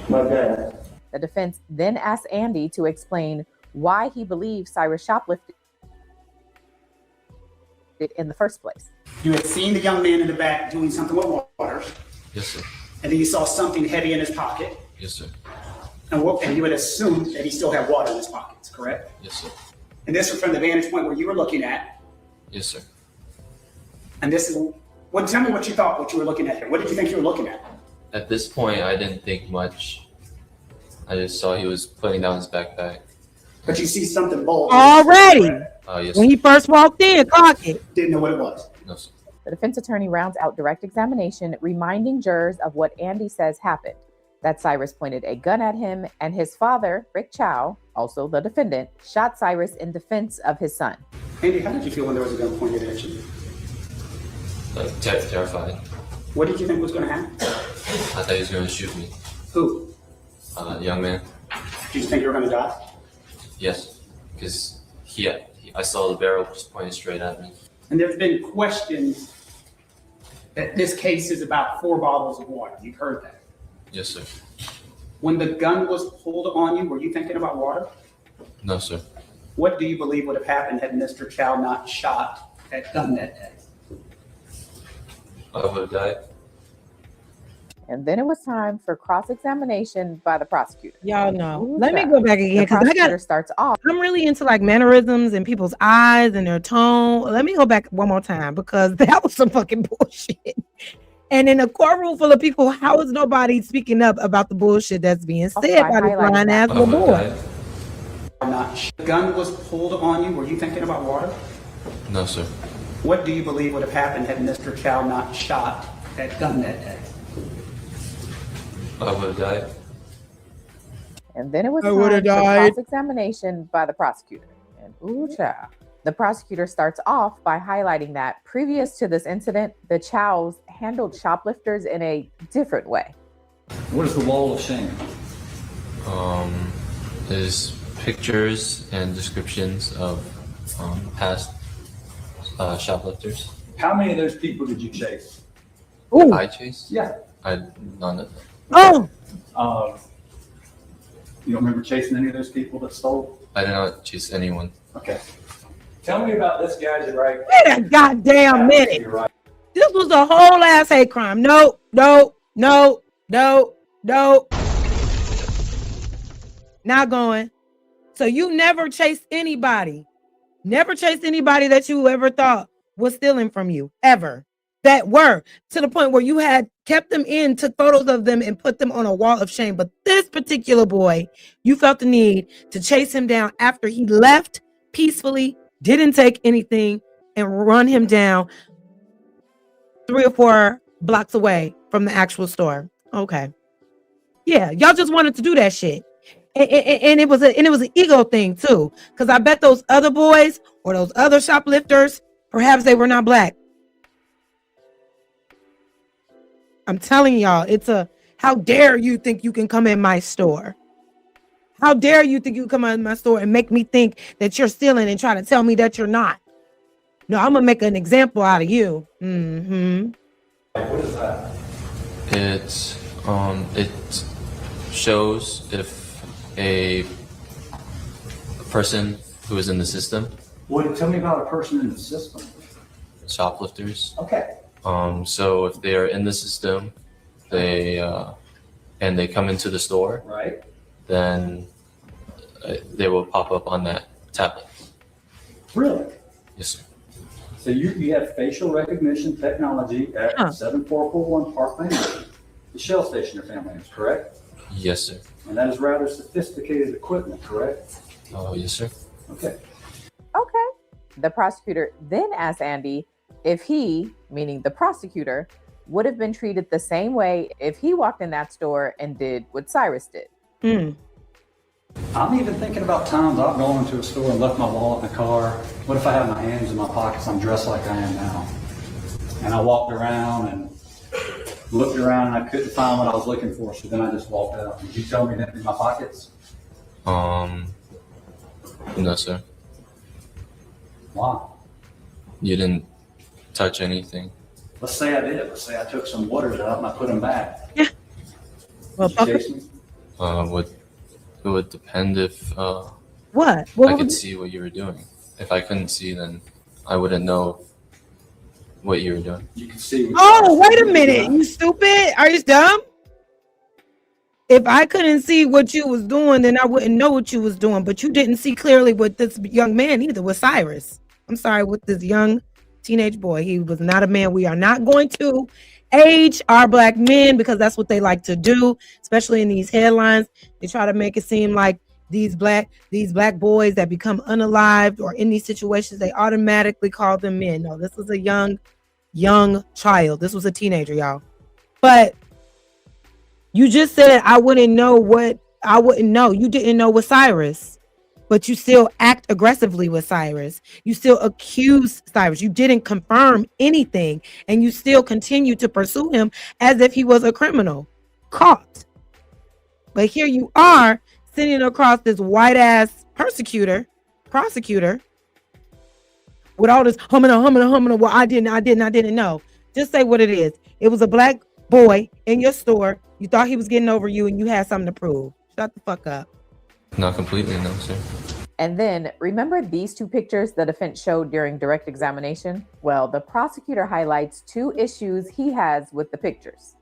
My dad. The defense then asked Andy to explain why he believes Cyrus shoplifted in the first place. You had seen the young man in the back doing something with water, Yes, sir. and then you saw something heavy in his pocket, Yes, sir. and you would assume that he still had water in his pockets, correct? Yes, sir. And this was from the vantage point where you were looking at, Yes, sir. and this is, tell me what you thought, what you were looking at here. What did you think you were looking at? At this point, I didn't think much. I just saw he was putting down his backpack. But you see something bulge. Already. Yes, when sir. he first walked in, clock it. Didn't know what it was. No, sir. The defense attorney rounds out direct examination, reminding jurors of what Andy says happened. That Cyrus pointed a gun at him, and his father, Rick Chow, also the defendant, shot Cyrus in defense of his son. Andy, how did you feel when there was a gun pointed at you? Terrified. What did you think was going to happen? I thought he was going to shoot me. Who? Young man. Did you think you were going to die? Yes, because I saw the barrel just pointing straight at me. And there's been questions that this case is about 4 bottles of water. You've heard that. Yes, sir. When the gun was pulled on you, were you thinking about water? No, sir. What do you believe would have happened had Mr. Chow not shot that gun that day? I would have died. And then it was time for cross-examination by the prosecutor. Y'all know. Let me go back again The because prosecutor starts off. I'm really into like mannerisms and people's eyes and their tone. Let me go back one more time because that was some fucking bullshit. And in a courtroom full of people, how is nobody speaking up about the bullshit that's being said by this blind ass little boy? The gun was pulled on you. Were you thinking about water? No, sir. What do you believe would have happened had Mr. Chow not shot that gun that day? I would have died. And then it was I time would've for died. cross-examination by the prosecutor. And ooh, child. The prosecutor starts off by highlighting that previous to this incident, the Chows handled shoplifters in a different way. What is the wall of shame? There's pictures and descriptions of past shoplifters. How many of those people did you chase? Ooh. I chased? Yeah. None of them. Oh, You don't remember chasing any of those people that stole? I did not chase anyone. Okay. Tell me about this guy right. wait a goddamn minute. You're right. This was a whole ass hate crime. No. Not going. So you never chased anybody. Never chased anybody that you ever thought was stealing from you. Ever. That were to the point where you had kept them in, took photos of them and put them on a wall of shame. But this particular boy, you felt the need to chase him down after he left peacefully, didn't take anything, and run him down 3 or 4 blocks away from the actual store. Okay. Yeah, y'all just wanted to do that shit. And it was an ego thing too. Because I bet those other boys or those other shoplifters, perhaps they were not black. I'm telling y'all, it's a how dare you think you can come in my store? How dare you think you come in my store and make me think that you're stealing and try to tell me that you're not? No, I'm gonna make an example out of you. Mm-hmm. What is that? It shows if a person who is in the system. Tell me about a person in the system. Shoplifters. Okay. So if they are in the system, they come into the store, Right. then they will pop up on that tablet. Really? Yes, sir. So you have facial recognition technology at 7441 Park Lane, the Shell station your family is, correct? Yes, sir. And that is rather sophisticated equipment, correct? Oh, yes, sir. Okay. Okay. The prosecutor then asked Andy if he, meaning the prosecutor, would have been treated the same way if he walked in that store and did what Cyrus did. I'm even thinking about times I've gone into a store and left my wallet in the car. What if I have my hands in my pockets? I'm dressed like I am now. And I walked around and looked around and I couldn't find what I was looking for, so then I just walked out. Did you tell me to empty my pockets? No, sir. Why? You didn't touch anything. Let's say I did. Let's say I took some waters out and I put them back. Yeah. Well, Did you chase me? It would depend if What? I could see what you were doing. If I couldn't see, then I wouldn't know what you were doing. You can see. Oh, wait a minute. You stupid? Are you dumb? If I couldn't see what you was doing, then I wouldn't know what you was doing. But you didn't see clearly with this young man either, with Cyrus. I'm sorry, with this young teenage boy. He was not a man. We are not going to age our black men because that's what they like to do, especially in these headlines. They try to make it seem like these black boys that become unalived or in these situations, they automatically call them men. No, this was a young child. This was a teenager, y'all. But you just said I wouldn't know what I wouldn't know. You didn't know with Cyrus, but you still act aggressively with Cyrus. You still accuse Cyrus. You didn't confirm anything, and you still continue to pursue him as if he was a criminal. Caught. But here you are sitting across this white ass prosecutor with all this humming. Well, I didn't know. Just say what it is. It was a black boy in your store. You thought he was getting over you and you had something to prove. Shut the fuck up. Not completely, no, sir. And then, remember these two pictures the defense showed during direct examination? Well, the prosecutor highlights two issues he has with the pictures.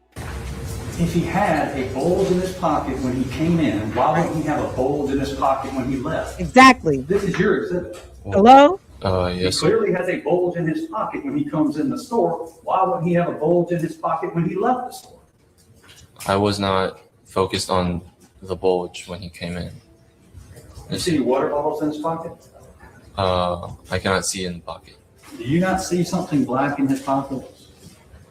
If he had a bulge in his pocket when he came in, why wouldn't he have a bulge in his pocket when he left? Exactly. This is your exhibit. Hello? Yes, He clearly has a bulge in his pocket when he comes in the store. Why wouldn't he have a bulge in his pocket when he left the store? I was not focused on the bulge when he came in. You see water bottles in his pocket? I cannot see in the pocket. Do you not see something black in his pocket?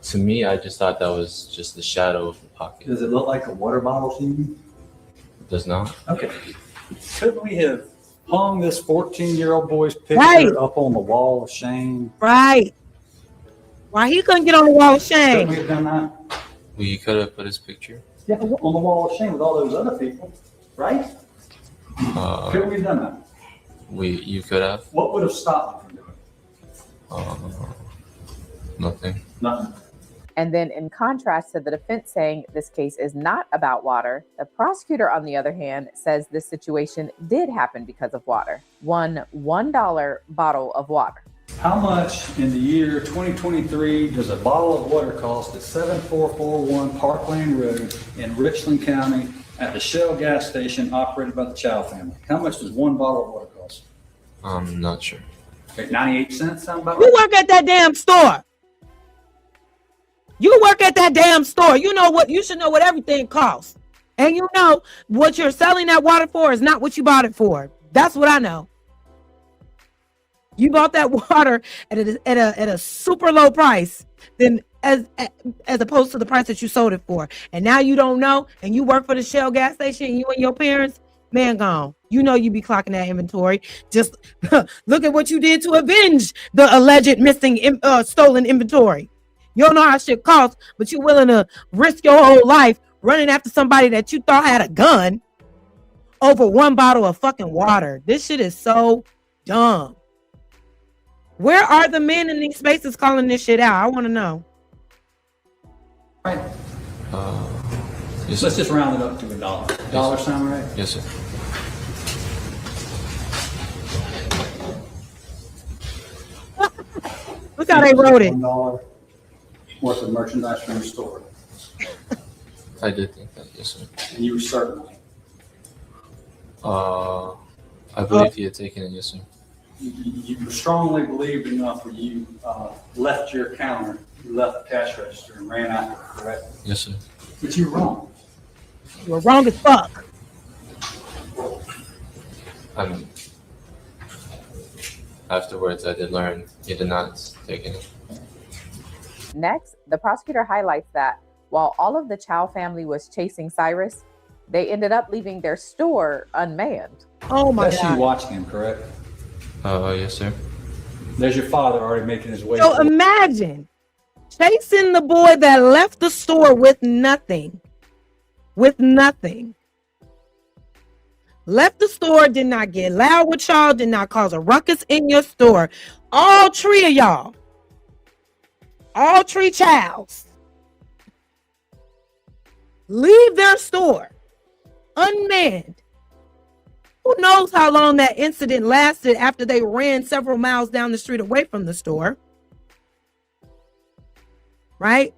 To me, I just thought that was just the shadow of the pocket. Does it look like a water bottle to you? It does not. Okay. Couldn't we have hung this 14-year-old boy's picture up on the wall of shame? Right. Why he couldn't get on the wall of shame? Couldn't we have done that? We could have put his picture. Yeah, on the wall of shame with all those other people, right? Couldn't we have done that? You could have. What would have stopped me from doing it? Nothing. Nothing. And then in contrast to the defense saying this case is not about water, the prosecutor, on the other hand, says this situation did happen because of water. One $1 bottle of water. How much in the year 2023 does a bottle of water cost at 7441 Parkland Road in Richland County at the Shell gas station operated by the Chow family? How much does one bottle of water cost? I'm not sure. Okay, 98 cents sound about You right? work at that damn store. You work at that damn store. You know what? You should know what everything costs. And you know what you're selling that water for is not what you bought it for. That's what I know. You bought that water at a super low price than as opposed to the price that you sold it for. And now you don't know, and you work for the Shell gas station, you and your parents, man gone. You know you be clocking that inventory. Just look at what you did to avenge the alleged missing stolen inventory. You don't know how shit costs, but you're willing to risk your whole life running after somebody that you thought had a gun over one bottle of fucking water. This shit is so dumb. Where are the men in these spaces calling this shit out? I want to know. Right. Yes, Let's just round it up to $1. Dollar sound right? Yes, sir. Look how they wrote it. $1 worth of merchandise from the store. I did think that, yes, sir. And you were certain. I believe he had taken it, yes, sir. You strongly believed enough where you left your counter, you left the cash register and ran out, correct? Yes, sir. But you were wrong. You were wrong as fuck. afterwards, I did learn he did not take any. Next, the prosecutor highlights that while all of the Chow family was chasing Cyrus, they ended up leaving their store unmanned. Oh my That's God. you watching him, correct? Yes, sir. There's your father already making his way. So imagine chasing the boy that left the store with nothing. With nothing. Left the store, did not get loud with y'all, did not cause a ruckus in your store. All three of y'all. All three childs. Leave their store unmanned. Who knows how long that incident lasted after they ran several miles down the street away from the store? Right?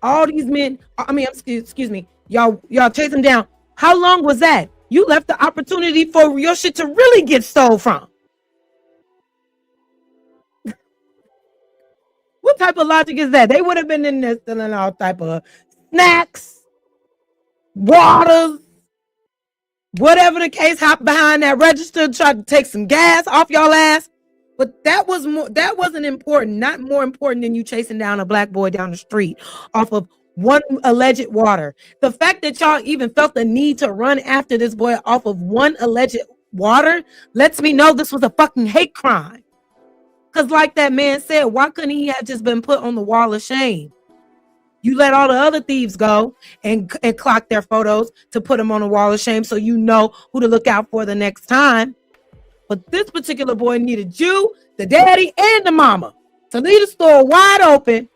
All these men, excuse me, y'all chase them down. How long was that? You left the opportunity for your shit to really get stole from. What type of logic is that? They would have been in there stealing all type of snacks, waters, whatever the case, hop behind that register, try to take some gas off y'all ass. But that wasn't important, not more important than you chasing down a black boy down the street off of one alleged water. The fact that y'all even felt the need to run after this boy off of one alleged water lets me know this was a fucking hate crime. Because like that man said, why couldn't he have just been put on the wall of shame? You let all the other thieves go and clock their photos to put them on the wall of shame so you know who to look out for the next time. But this particular boy needed you, the daddy, and the mama to leave the store wide open.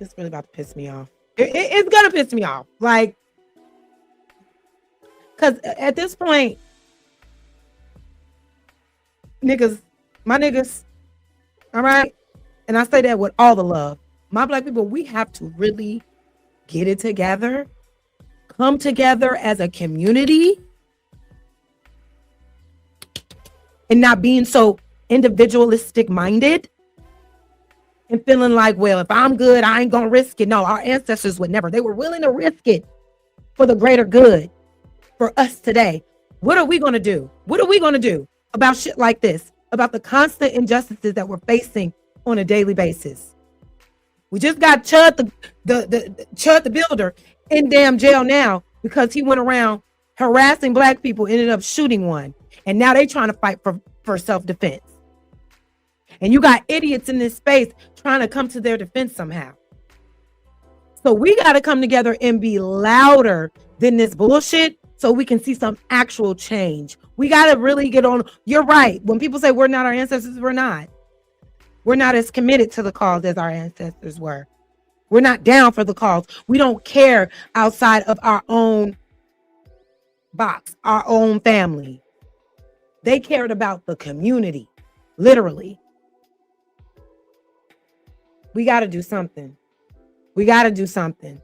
It's really about to piss me off. It's going to piss me off. Like, because at this point, my niggas, all right? And I say that with all the love. My black people, we have to really get it together, come together as a community, and not being so individualistic minded and feeling like, well, if I'm good, I ain't gonna risk it. No, our ancestors would never. They were willing to risk it for the greater good for us today. What are we gonna do? What are we gonna do about shit like this? About the constant injustices that we're facing on a daily basis? We just got Chud the builder in damn jail now because he went around harassing black people, ended up shooting one. And now they trying to fight for self-defense. And you got idiots in this space trying to come to their defense somehow. So we got to come together and be louder than this bullshit so we can see some actual change. We got to really get on. You're right. When people say we're not our ancestors, we're not. We're not as committed to the cause as our ancestors were. We're not down for the cause. We don't care outside of our own box, our own family. They cared about the community, literally. We got to do something. We got to do something.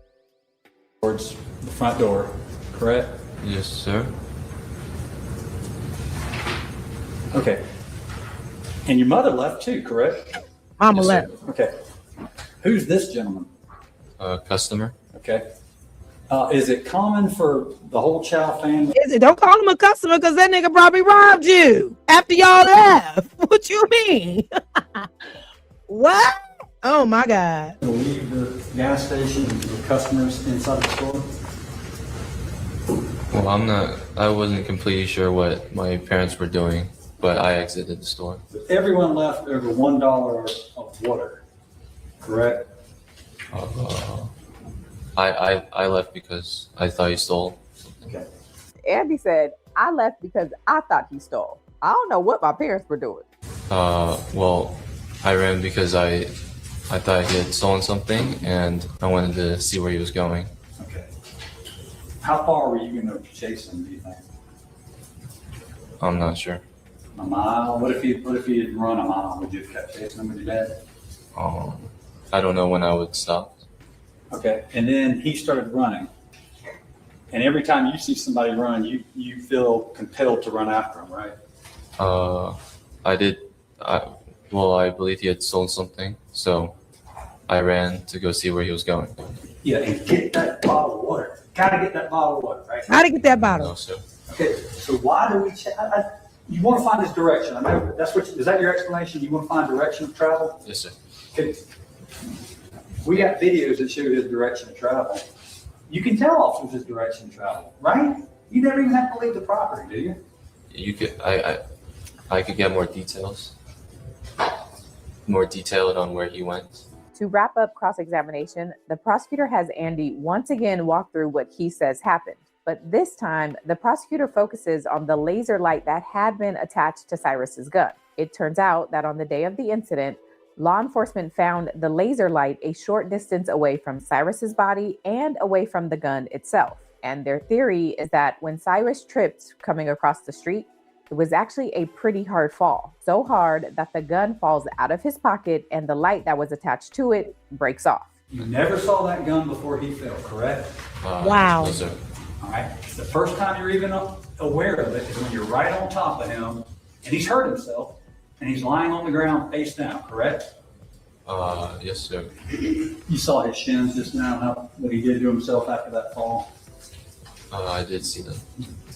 Towards the front door, correct? Yes, sir. Okay. And your mother left too, correct? Mama left. Okay. Who's this gentleman? Customer. Okay. Is it common for the whole Chow family? Don't call him a customer because that nigga probably robbed you after y'all left. What you mean? What? Oh my God. To leave the gas station and the customers inside the store? Well, I wasn't completely sure what my parents were doing, but I exited the store. Everyone left over $1 of water, correct? I left because I thought he stole. Okay. Andy said, I left because I thought he stole. I don't know what my parents were doing. Well, I ran because I thought he had stolen something and I wanted to see where he was going. Okay. How far were you going to chase him, do you think? I'm not sure. A mile? What if he had run a mile? Would you have kept chasing him with your dad? I don't know when I would stop. Okay. And then he started running. And every time you see somebody run, you feel compelled to run after him, right? I did. I believe he had stolen something, so I ran to go see where he was going. Yeah, and get that bottle of water. Gotta get that bottle what, right? How to get that bottle? No, sir. Okay, so why do we check? You want to find his direction. I know that's what. Is that your explanation? You want to find direction of travel? Yes, sir. Okay. We got videos that show his direction of travel. You can tell officers his direction of travel, right? You never even have to leave the property, do you? You could. I could get more details. More detailed on where he went. To wrap up cross-examination, the prosecutor has Andy once again walk through what he says happened. But this time, the prosecutor focuses on the laser light that had been attached to Cyrus's gun. It turns out that on the day of the incident, law enforcement found the laser light a short distance away from Cyrus's body and away from the gun itself. And their theory is that when Cyrus tripped coming across the street, it was actually a pretty hard fall. So hard that the gun falls out of his pocket and the light that was attached to it breaks off. You never saw that gun before he fell, correct? Wow. No, sir. All right. The first time you're even aware of it is when you're right on top of him and he's hurt himself and he's lying on the ground face down, correct? Yes, sir. You saw his shins just now, what he did to himself after that fall. I did see them.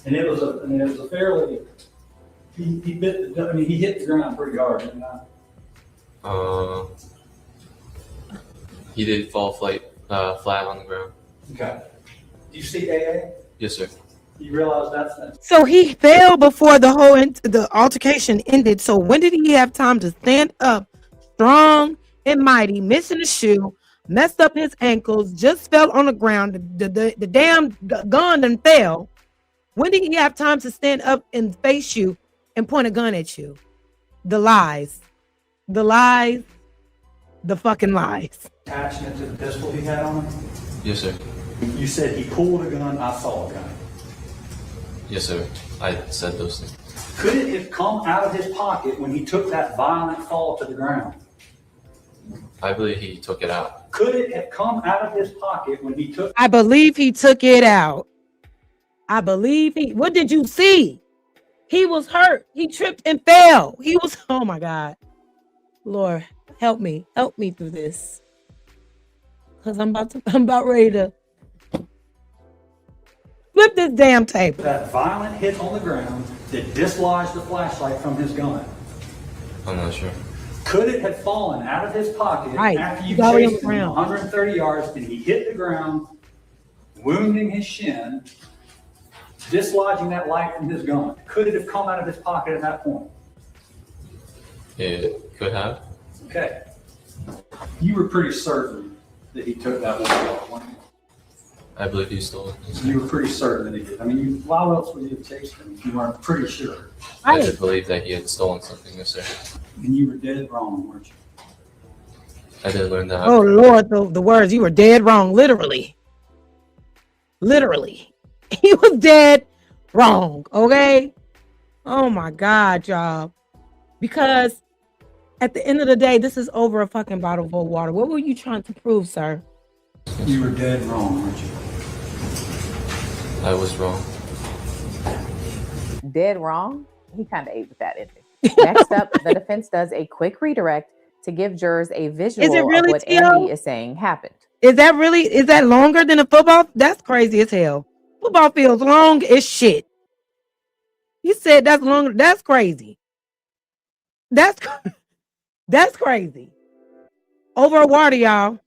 And it was a fairly. He hit the ground pretty hard, didn't he? He did fall flat on the ground. Okay. Do you see AA? Yes, sir. You realize that's that. So he fell before the altercation ended. So when did he have time to stand up strong and mighty, missing a shoe, messed up his ankles, just fell on the ground, the damn gun and fell? When did he have time to stand up and face you and point a gun at you? The lies, the fucking lies. Attachment to the pistol he had on him? Yes, sir. You said he pulled a gun, I saw a gun. Yes, sir. I said those things. Could it have come out of his pocket when he took that violent fall to the ground? I believe he took it out. Could it have come out of his pocket when he took? I believe he took it out. What did you see? He was hurt. He tripped and fell. Oh my God. Lord, help me through this. Cause I'm about ready to flip this damn table. That violent hit on the ground that dislodged the flashlight from his gun. I'm not sure. Could it have fallen out of his pocket after you already chased him 130 yards and he hit the ground, wounding his shin, dislodging that light from his gun? Could it have come out of his pocket at that point? It could have. Okay. You were pretty certain that he took that one, weren't you? I believe he stole it. You were pretty certain that he did. I mean, why else would you have chased him if you weren't pretty sure? I did believe that he had stolen something, yes, sir. And you were dead wrong, weren't you? I did learn that. Oh Lord, the words, you were dead wrong, literally. Literally. He was dead wrong, okay? Oh my God, y'all. Because at the end of the day, this is over a fucking bottle of water. What were you trying to prove, sir? You were dead wrong, weren't you? I was wrong. Dead wrong? He kind of ate with that, didn't he? Next up, the defense does a quick redirect to give jurors a visual of what Andy is saying happened. Is that longer than a football? That's crazy as hell. Football field's long as shit. You said that's longer. That's crazy. That's crazy. Over water, y'all.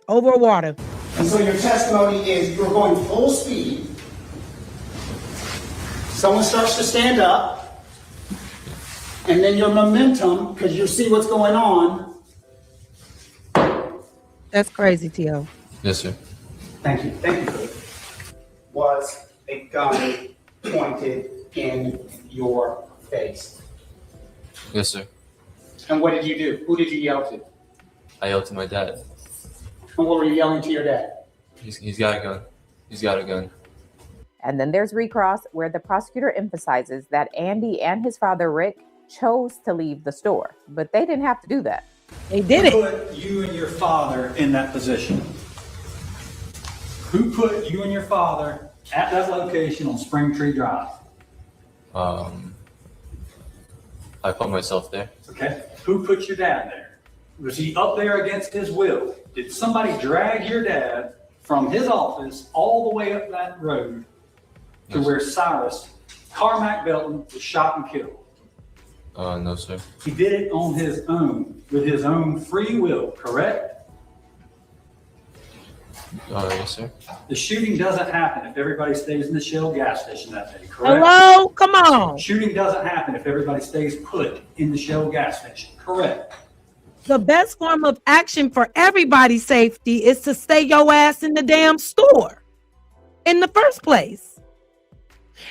Over water. And so your testimony is you're going full speed. Someone starts to stand up, and then your momentum, because you see what's going on. That's crazy, T.O. Yes, sir. Thank you. Thank you. Was a gun pointed in your face. Yes, sir. And what did you do? Who did you yell to? I yelled to my dad. And what were you yelling to your dad? He's got a gun. He's got a gun. And then there's recross, where the prosecutor emphasizes that Andy and his father, Rick, chose to leave the store, but they didn't have to do that. They did it. Who put you and your father in that position? Who put you and your father at that location on Spring Tree Drive? I put myself there. Okay. Who put your dad there? Was he up there against his will? Did somebody drag your dad from his office all the way up that road to where Cyrus Carmack Belton was shot and killed? No, sir. He did it on his own, with his own free will, correct? Yes, sir. The shooting doesn't happen if everybody stays in the Shell gas station that day, correct? Hello? Come on. Shooting doesn't happen if everybody stays put in the Shell gas station, correct? The best form of action for everybody's safety is to stay your ass in the damn store in the first place.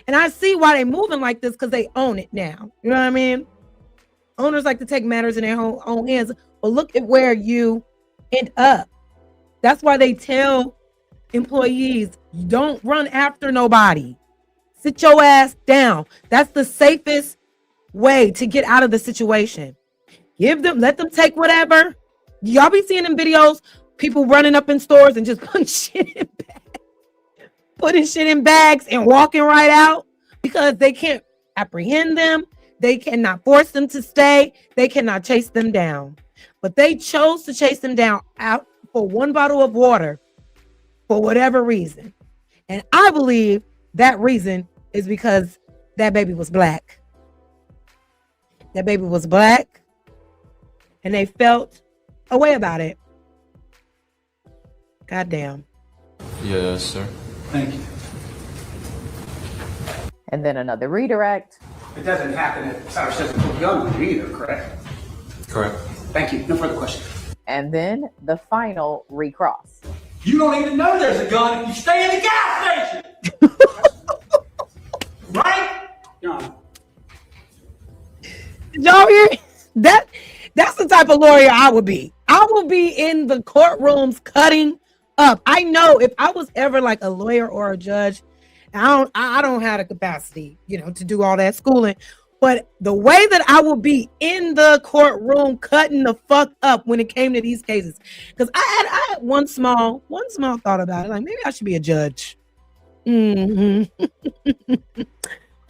And I see why they're moving like this, because they own it now. You know what I mean? Owners like to take matters in their own hands. But look at where you end up. That's why they tell employees, don't run after nobody. Sit your ass down. That's the safest way to get out of the situation. Let them take whatever. Y'all be seeing in videos, people running up in stores and just putting shit in bags and walking right out because they can't apprehend them. They cannot force them to stay. They cannot chase them down. But they chose to chase them down out for one bottle of water for whatever reason. And I believe that reason is because that baby was black. That baby was black. And they felt a way about it. Goddamn. Yes, sir. Thank you. And then another redirect. It doesn't happen if Cyrus doesn't put a gun on you either, correct? Correct. Thank you. No further questions. And then the final recross. You don't even know there's a gun if you stay in the gas station. Right? John. Did y'all hear that? That's the type of lawyer I would be. I will be in the courtrooms cutting up. I know if I was ever like a lawyer or a judge, I don't have the capacity, to do all that schooling. But the way that I will be in the courtroom cutting the fuck up when it came to these cases, because I had one small thought about it. Like, maybe I should be a judge. Mm-hmm.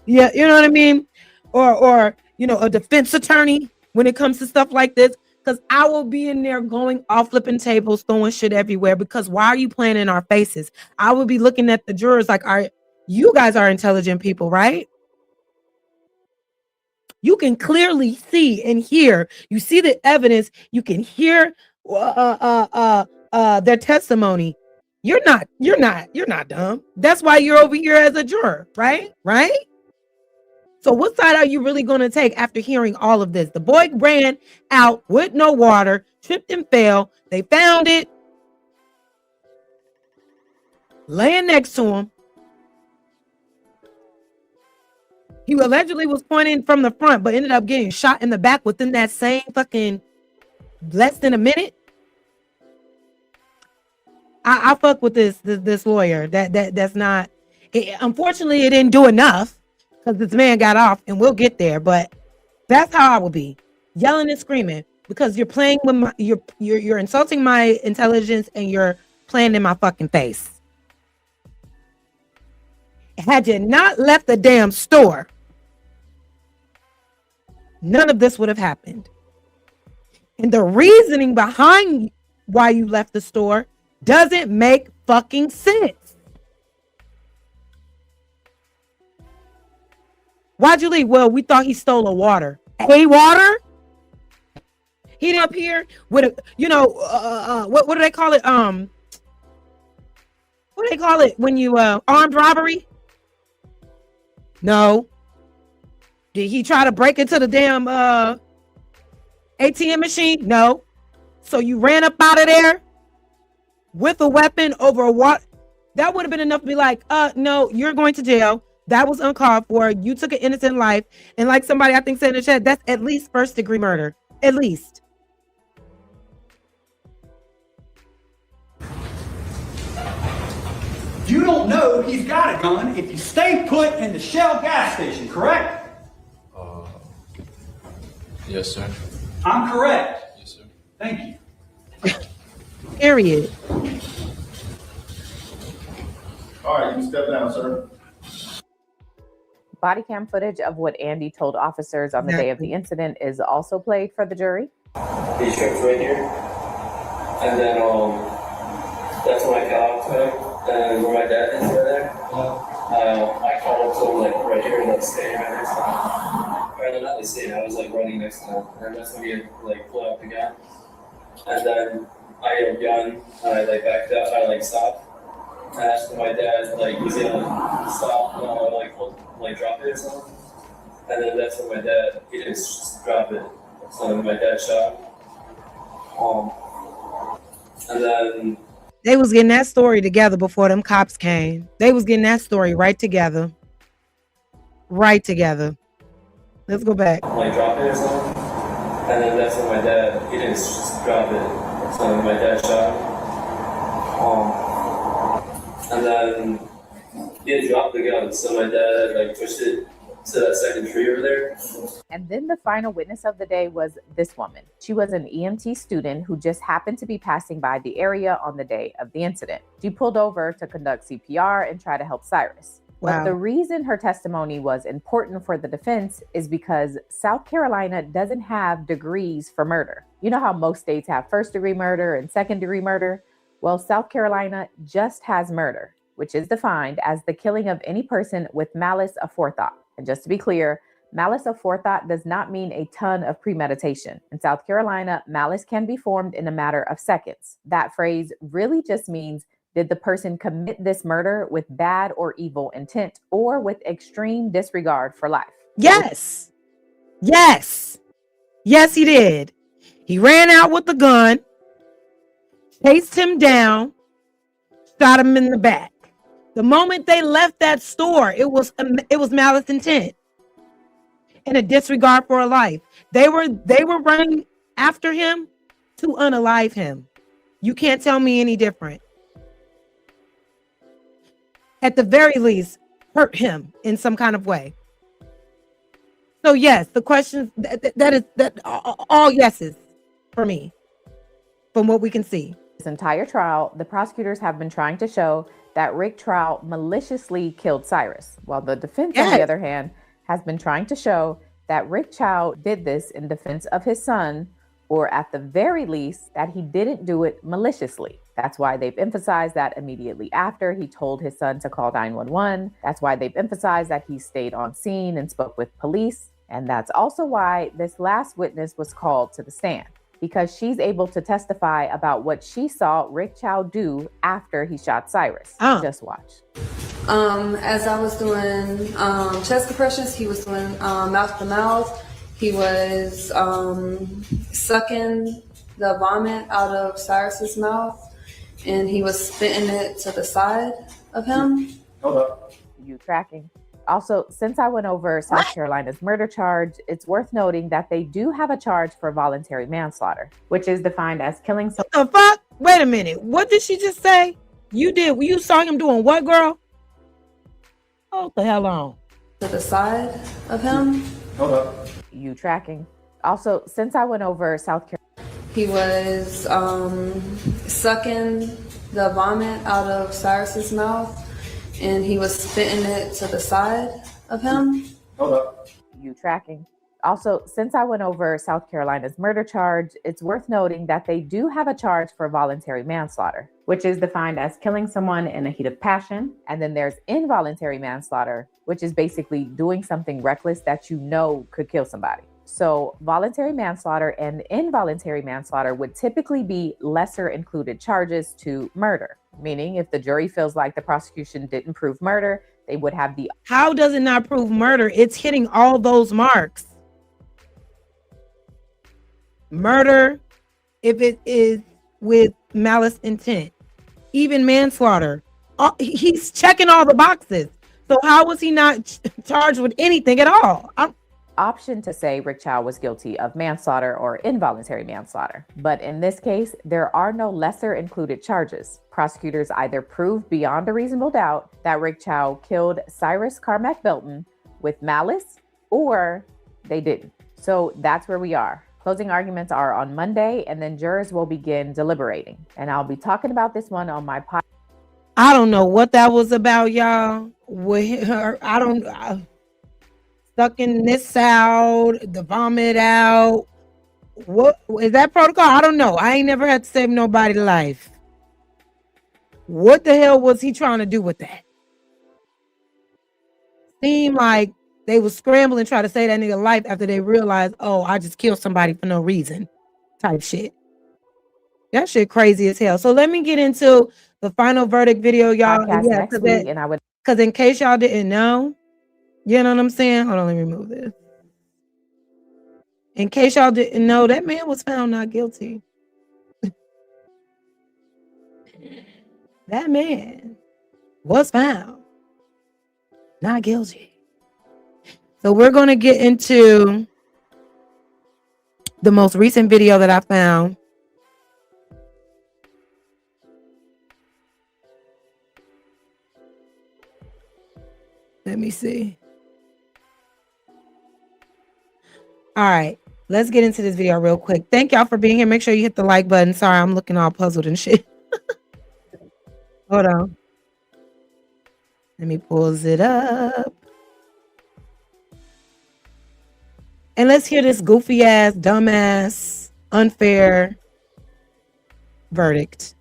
Yeah, you know what I mean? Or a defense attorney when it comes to stuff like this. Because I will be in there going off, flipping tables, throwing shit everywhere. Because why are you playing in our faces? I would be looking at the jurors like, you guys are intelligent people, right? You can clearly see and hear. You see the evidence. You can hear their testimony. You're not dumb. That's why you're over here as a juror, right? Right? So what side are you really going to take after hearing all of this? The boy ran out with no water, tripped and fell. They found it laying next to him. He allegedly was pointing from the front, but ended up getting shot in the back within that same fucking less than a minute. I fuck with this lawyer. That's not. Unfortunately, it didn't do enough because this man got off, and we'll get there. But that's how I would be, yelling and screaming because you're playing with you're insulting my intelligence and you're playing in my fucking face. Had you not left the damn store, none of this would have happened. And the reasoning behind why you left the store doesn't make fucking sense. Why'd you leave? Well, we thought he stole a water. A water? He didn't appear with a, what do they call it? What do they call it when you armed robbery? No. Did he try to break into the damn ATM machine? No. So you ran up out of there with a weapon over a water? That would have been enough to be like, no, you're going to jail. That was uncalled for. You took an innocent life. And like somebody I think said in the chat, that's at least first-degree murder. At least. You don't know he's got a gun if you stay put in the Shell gas station, correct? Yes, sir. I'm correct. Yes, sir. Thank you. Period. All right, you can step down, sir. Body cam footage of what Andy told officers on the day of the incident is also played for the jury. He checks right here. And then that's when I got off to him. And where my dad is right there, I called up to him like right here, like standing right next to him. Or no, not the same, I was like running next to him. And that's when he had like pulled out the gun. And then I yelled gun, and I like backed up, I like stopped. And I asked my dad, like, he's gonna stop, like drop it or something. And then that's when my dad, he didn't just drop it. So then my dad shot. And then They was getting that story together before them cops came. They was getting that story right together. Right together. Let's go back. like drop it or something. And then that's when my dad, he didn't just drop it. So then my dad shot. And then he had dropped the gun. So my dad like pushed it to that second tree over there. And then the final witness of the day was this woman. She was an EMT student who just happened to be passing by the area on the day of the incident. She pulled over to conduct CPR and try to help Cyrus. Wow. But the reason her testimony was important for the defense is because South Carolina doesn't have degrees for murder. You know how most states have first-degree murder and second-degree murder? Well, South Carolina just has murder, which is defined as the killing of any person with malice aforethought. And just to be clear, malice aforethought does not mean a ton of premeditation. In South Carolina, malice can be formed in a matter of seconds. That phrase really just means, did the person commit this murder with bad or evil intent or with extreme disregard for life? Yes. Yes. Yes, he did. He ran out with the gun, chased him down, shot him in the back. The moment they left that store, it was malice intent and a disregard for a life. They were running after him to unalive him. You can't tell me any different. At the very least, hurt him in some kind of way. So yes, the question that all yeses for me, from what we can see. This entire trial, the prosecutors have been trying to show that Rick Trout maliciously killed Cyrus, while the defense, on the other hand, has been trying to show that Rick Trout did this in defense of his son, or at the very least, that he didn't do it maliciously. That's why they've emphasized that immediately after he told his son to call 911. That's why they've emphasized that he stayed on scene and spoke with police. And that's also why this last witness was called to the stand, because she's able to testify about what she saw Rick Chow do after he shot Cyrus. Just watch. As I was doing chest compressions, he was doing mouth to mouth. He was sucking the vomit out of Cyrus's mouth, and he was spitting it to the side of him. Hold up. You tracking? Also, since I went over South Carolina's murder charge, it's worth noting that they do have a charge for voluntary manslaughter, which is defined as killing someone. What the fuck? Wait a minute. What did she just say? You saw him doing what, girl? Hold the hell on. To the side of him. Hold up. You tracking? Also, since I went over South Carolina, he was sucking the vomit out of Cyrus's mouth, and he was spitting it to the side of him. Hold up. You tracking? Also, since I went over South Carolina's murder charge, it's worth noting that they do have a charge for voluntary manslaughter, which is defined as killing someone in a heat of passion. And then there's involuntary manslaughter, which is basically doing something reckless that you know could kill somebody. So voluntary manslaughter and involuntary manslaughter would typically be lesser included charges to murder, meaning if the jury feels like the prosecution didn't prove murder, they would have the... How does it not prove murder? It's hitting all those marks. Murder, if it is with malice intent, even manslaughter, he's checking all the boxes. So how was he not charged with anything at all? Option to say Rick Chow was guilty of manslaughter or involuntary manslaughter. But in this case, there are no lesser included charges. Prosecutors either proved beyond a reasonable doubt that Rick Chow killed Cyrus Carmack Belton with malice, or they didn't. So that's where we are. Closing arguments are on Monday, and then jurors will begin deliberating. And I'll be talking about this one on my podcast. I don't know what that was about, y'all. With her, sucking this out, the vomit out. What is that protocol? I don't know. I ain't never had to save nobody's life. What the hell was he trying to do with that? Seemed like they was scrambling trying to save that nigga life after they realized, oh, I just killed somebody for no reason type shit. That shit crazy as hell. So let me get into the final verdict video, y'all. Podcast Yeah, next week, and I would. because in case y'all didn't know, you know what I'm saying? Hold on, let me remove this. In case y'all didn't know, that man was found not guilty. That man was found not guilty. So we're going to get into the most recent video that I found. Let me see. All right, let's get into this video real quick. Thank y'all for being here. Make sure you hit the like button. Sorry, I'm looking all puzzled and shit. Hold on. Let me pause it up. And let's hear this goofy ass, dumbass, unfair verdict.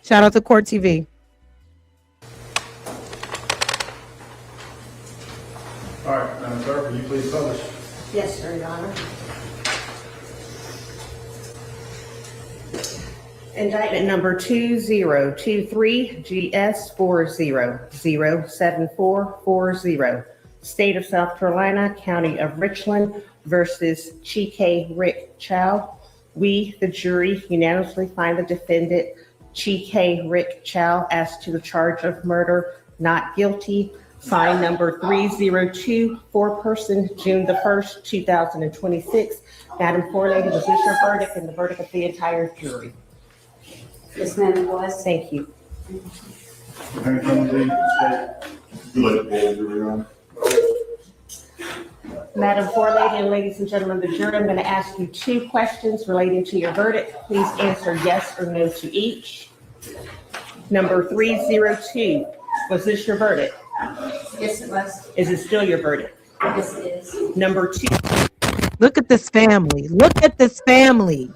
Shout out to Court TV. All right, Madam Clerk, will you please publish? Yes, sir, Your Honor. Indictment number 2023 GS400740, State of South Carolina, County of Richland versus Chike Rick Chow. We, the jury, unanimously find the defendant, Chike Rick Chow, as to the charge of murder, not guilty. Sign number 302, foreperson, June the 1st, 2026. Madam Forelady, this is your verdict and the verdict of the entire jury. Yes, ma'am, it was. Thank you. Madam Forelady and ladies and gentlemen of the jury, I'm going to ask you 2 questions relating to your verdict. Please answer yes or no to each. Number 302, was this your verdict? Yes, it was. Is it still your verdict? Yes, it is. Number 2. Look at this family. Look at this family.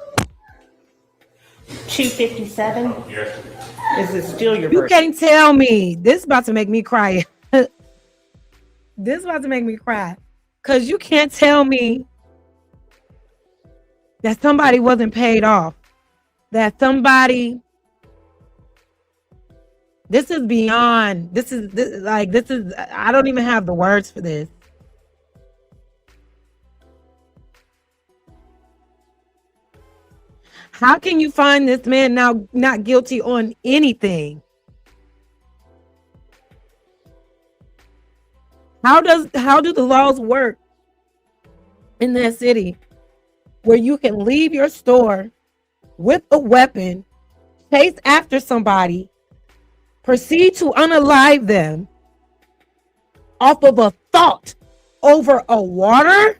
257. Is it still your You verdict? can't tell me. This is about to make me cry. This is about to make me cry. Because you can't tell me that somebody wasn't paid off. That somebody... This is beyond. This is I don't even have the words for this. How can you find this man now not guilty on anything? How do the laws work in that city where you can leave your store with a weapon, chase after somebody, proceed to unalive them off of a thought over a water?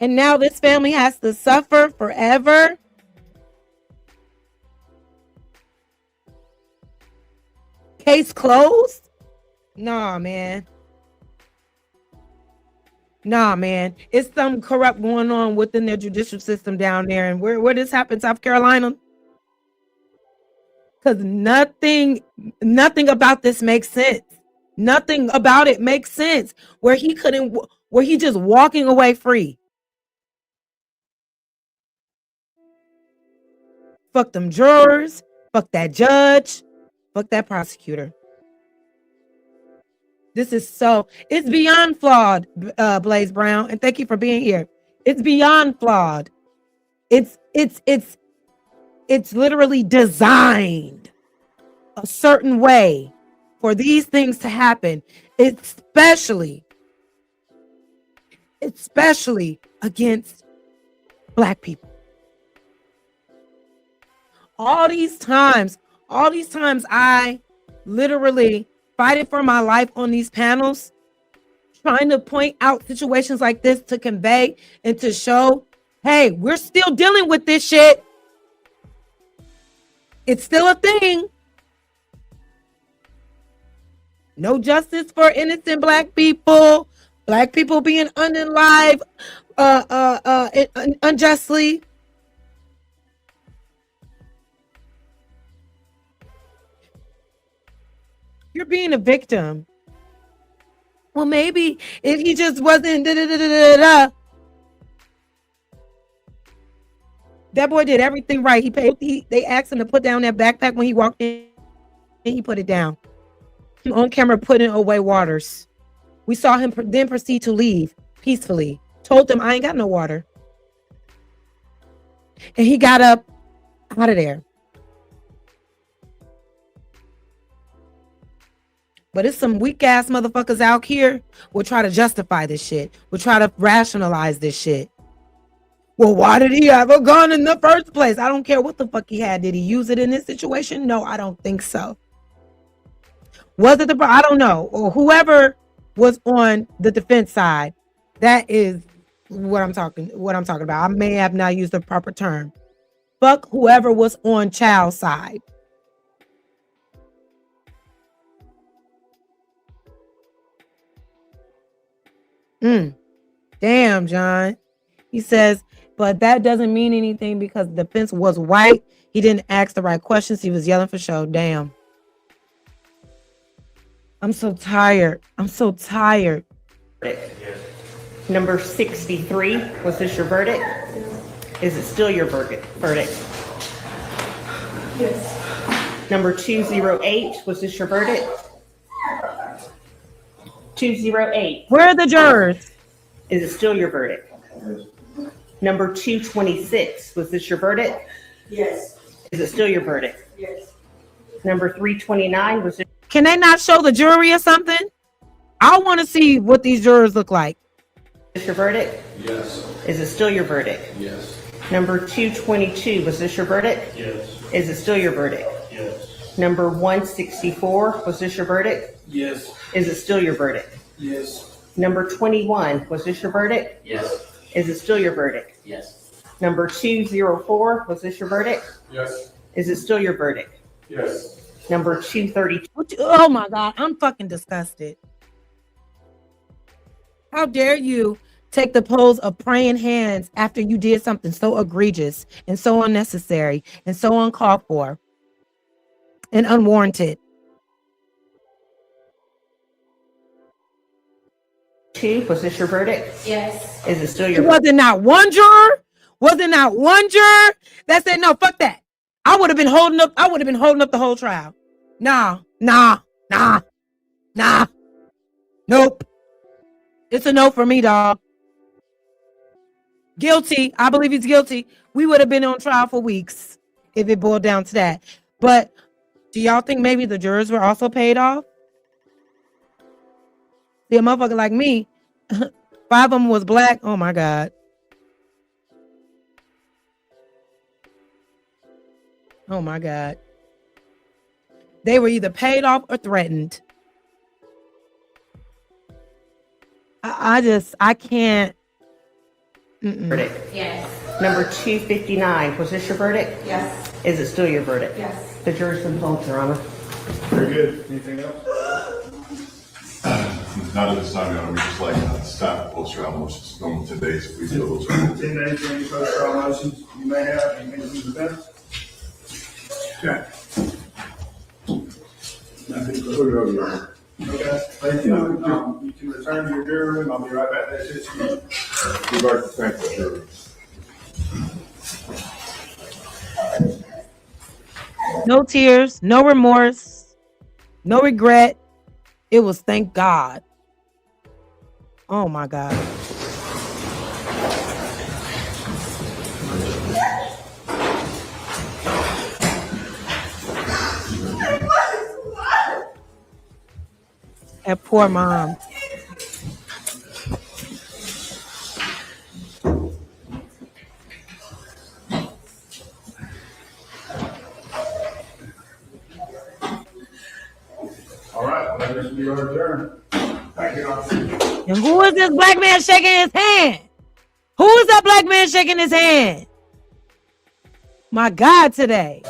And now this family has to suffer forever? Case closed? Nah, man. Nah, man. It's something corrupt going on within their judicial system down there. And where this happened, South Carolina? Because nothing about this makes sense. Nothing about it makes sense. Where he just walking away free. Fuck them jurors. Fuck that judge. Fuck that prosecutor. It's beyond flawed, Blaze Brown, and thank you for being here. It's beyond flawed. It's literally designed a certain way for these things to happen, especially against Black people. All these times I literally fighting for my life on these panels, trying to point out situations like this to convey and to show, hey, we're still dealing with this shit. It's still a thing. No justice for innocent black people. Black people being unalive unjustly. You're being a victim. Well, maybe if he just wasn't da. That boy did everything right. He paid. They asked him to put down that backpack when he walked in. And he put it down. On camera, putting away waters. We saw him then proceed to leave peacefully. Told them, I ain't got no water. And he got up out of there. But it's some weak ass motherfuckers out here will try to justify this shit. Will try to rationalize this shit. Well, why did he have a gun in the first place? I don't care what the fuck he had. Did he use it in this situation? No, I don't think so. Was it I don't know. Or whoever was on the defense side. That is what I'm talking about. I may have not used the proper term. Fuck whoever was on child's side. Damn, John. He says, but that doesn't mean anything because the defense was white. He didn't ask the right questions. He was yelling for show. Damn. I'm so tired. Number 63, was this your verdict? Is it still your verdict? Yes. Number 208, was this your verdict? 208. Where are the jurors? Is it still your verdict? Number 226, was this your verdict? Yes. Is it still your verdict? Yes. Number 329, was it? Can they not show the jury or something? I want to see what these jurors look like. Is this your verdict? Yes. Is it still your verdict? Yes. Number 222, was this your verdict? Yes. Is it still your verdict? Yes. Number 164, was this your verdict? Yes. Is it still your verdict? Yes. Number 21, was this your verdict? Yes. Is it still your verdict? Yes. Number 204, was this your verdict? Yes. Is it still your verdict? Yes. Number 232. Oh my God, I'm fucking disgusted. How dare you take the pose of praying hands after you did something so egregious and so unnecessary and so uncalled for and unwarranted? Was this your verdict? Yes. Is it still your Was it not one juror? Was it not one juror that said no? Fuck that. I would have been holding up the whole trial. Nah. Nope. It's a no for me, dog. Guilty. I believe he's guilty. We would have been on trial for weeks if it boiled down to that. But do y'all think maybe the jurors were also paid off? See, a motherfucker like me, 5 of them was black. Oh my God. Oh my God. They were either paid off or threatened. I can't. verdict? Yes. Number 259, was this your verdict? Yes. Is it still your verdict? Yes. The jury's been told, Your Honor. Very good. Anything else? Not at this time, Your Honor. We just like staff post-trial motions. Normal 10 days if we feel those are. 10 days for any post-trial motions you may have, any from the defense? Okay. Nothing for Your Honor. Okay, thank you. You can return to your jury room. I'll be right back there. We'd like to thank the jury. No tears, no remorse, no regret. It was thank God. Oh my God. That poor mom. All right, well, this will be our adjourned. Thank you, Officer. And who is this black man shaking his hand? Who is that black man shaking his hand? My God, today.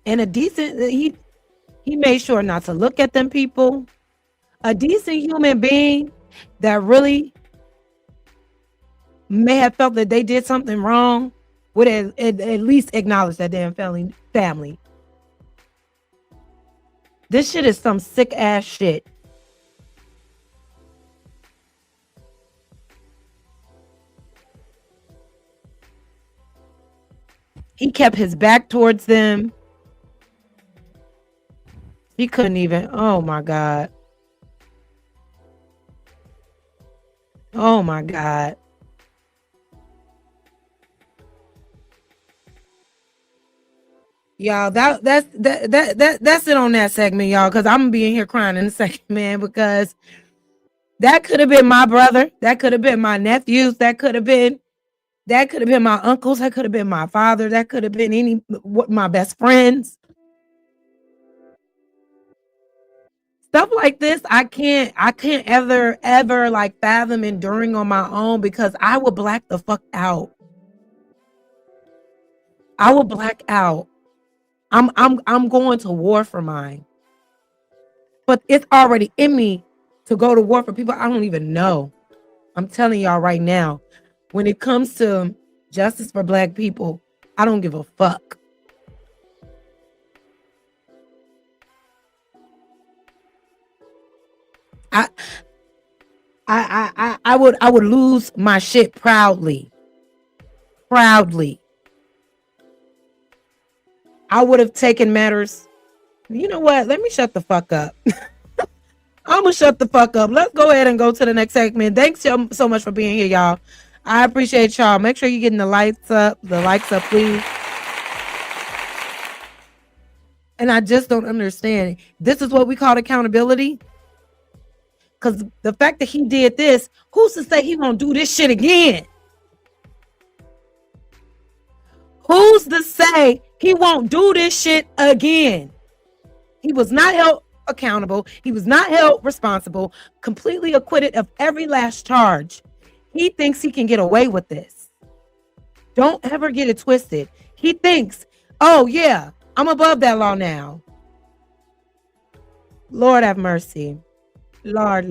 And a decent, he made sure not to look at them people. A decent human being that really may have felt that they did something wrong would at least acknowledge that damn family. This shit is some sick ass shit. He kept his back towards them. He couldn't even, oh my God. Oh my God. Y'all, that's it on that segment, y'all, because I'm gonna be in here crying in a second, man, because that could have been my brother, that could have been my nephews, that could have been my uncles, that could have been my father, that could have been my best friends. Stuff like this, I can't ever like fathom enduring on my own, because I will black the fuck out. I will black out. I'm going to war for mine. But it's already in me to go to war for people I don't even know. I'm telling y'all right now, when it comes to justice for Black people, I don't give a fuck. I would lose my shit proudly. Proudly. I would have taken matters. You know what? Let me shut the fuck up. I'm gonna shut the fuck up. Let's go ahead and go to the next segment. Thanks so much for being here, y'all. I appreciate y'all. Make sure you're getting the likes up, please. And I just don't understand. This is what we call accountability. Because the fact that he did this, who's to say he won't do this shit again? Who's to say he won't do this shit again? He was not held accountable. He was not held responsible, completely acquitted of every last charge. He thinks he can get away with this. Don't ever get it twisted. He thinks, oh yeah, I'm above that law now. Lord have mercy. Lord.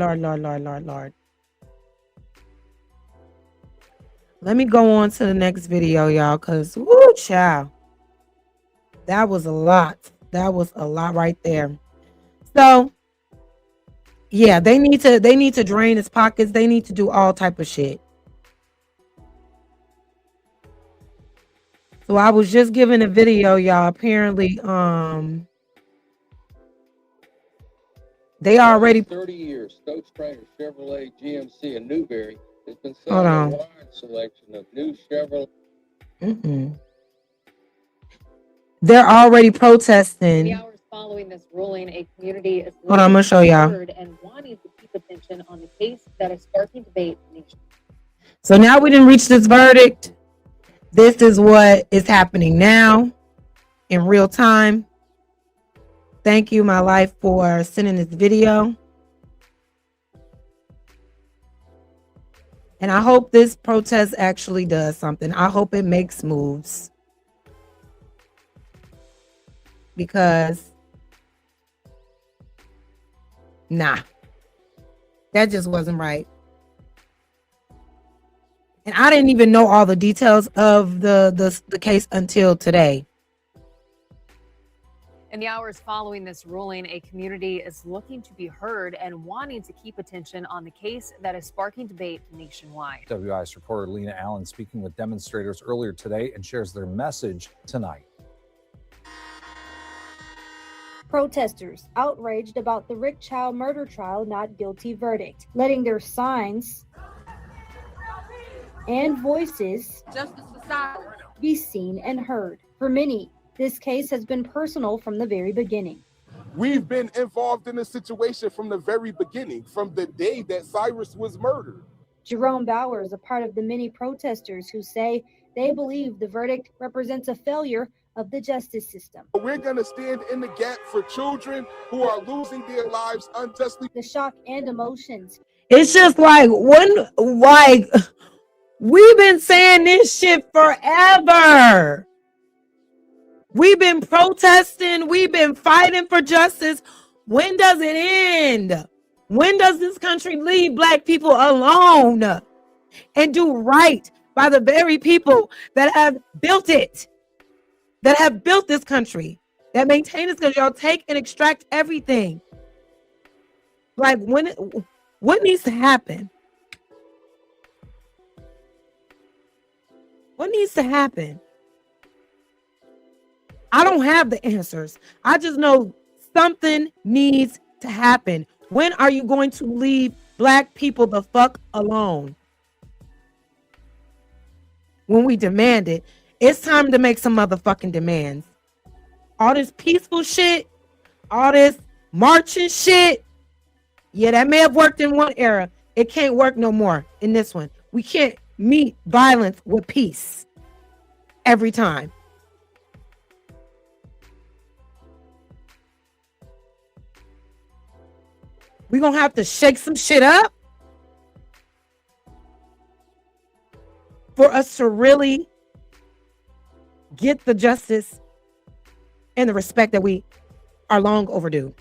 Let me go on to the next video, y'all, because woo, child. That was a lot. That was a lot right there. So, yeah, they need to drain his pockets. They need to do all type of shit. So I was just given a video, y'all. Apparently, they already 30 years. Stokes Trainer Chevrolet GMC in Newberry has been Hold selling on. a wide selection of new Chevrolet. They're already protesting. The hours following this ruling, a community is Hold on, I'm gonna show y'all. and wanting to keep attention on the case that is sparking debate nationwide. So now we didn't reach this verdict. This is what is happening now in real time. Thank you, my life, for sending this video. And I hope this protest actually does something. I hope it makes moves. Because, nah, that just wasn't right. And I didn't even know all the details of the case until today. In the hours following this ruling, a community is looking to be heard and wanting to keep attention on the case that is sparking debate nationwide. WIS reporter Lena Allen speaking with demonstrators earlier today and shares their message tonight. Protesters outraged about the Rick Chow murder trial not guilty verdict, letting their signs and voices be seen and heard. For many, this case has been personal from the very beginning. We've been involved in the situation from the very beginning, from the day that Cyrus was murdered. Jerome Bowers, a part of the many protesters who say they believe the verdict represents a failure of the justice system. We're going to stand in the gap for children who are losing their lives unjustly. The shock and emotions. It's just like we've been saying this shit forever. We've been protesting. We've been fighting for justice. When does it end? When does this country leave Black people alone and do right by the very people that have built it, that have built this country, that maintain this country? Y'all take and extract everything. Like, what needs to happen? What needs to happen? I don't have the answers. I just know something needs to happen. When are you going to leave Black people the fuck alone? When we demand it, it's time to make some motherfucking demands. All this peaceful shit, all this marching shit, yeah, that may have worked in one era. It can't work no more in this one. We can't meet violence with peace every time. We're going to have to shake some shit up for us to really get the justice and the respect that we are long overdue.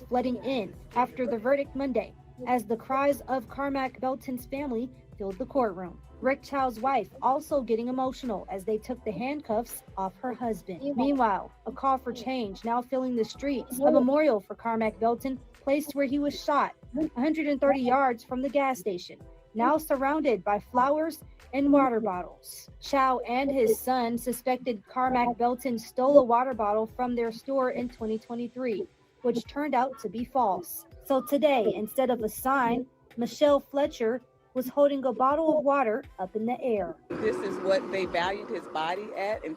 Flooding in after the verdict Monday, as the cries of Carmack Belton's family filled the courtroom. Rick Chow's wife also getting emotional as they took the handcuffs off her husband. Meanwhile, a call for change now filling the streets. A memorial for Carmack Belton placed where he was shot, 130 yards from the gas station, now surrounded by flowers and water bottles. Chow and his son suspected Carmack Belton stole a water bottle from their store in 2023, which turned out to be false. So today, instead of a sign, Michelle Fletcher was holding a bottle of water up in the air. This is what they valued his body at and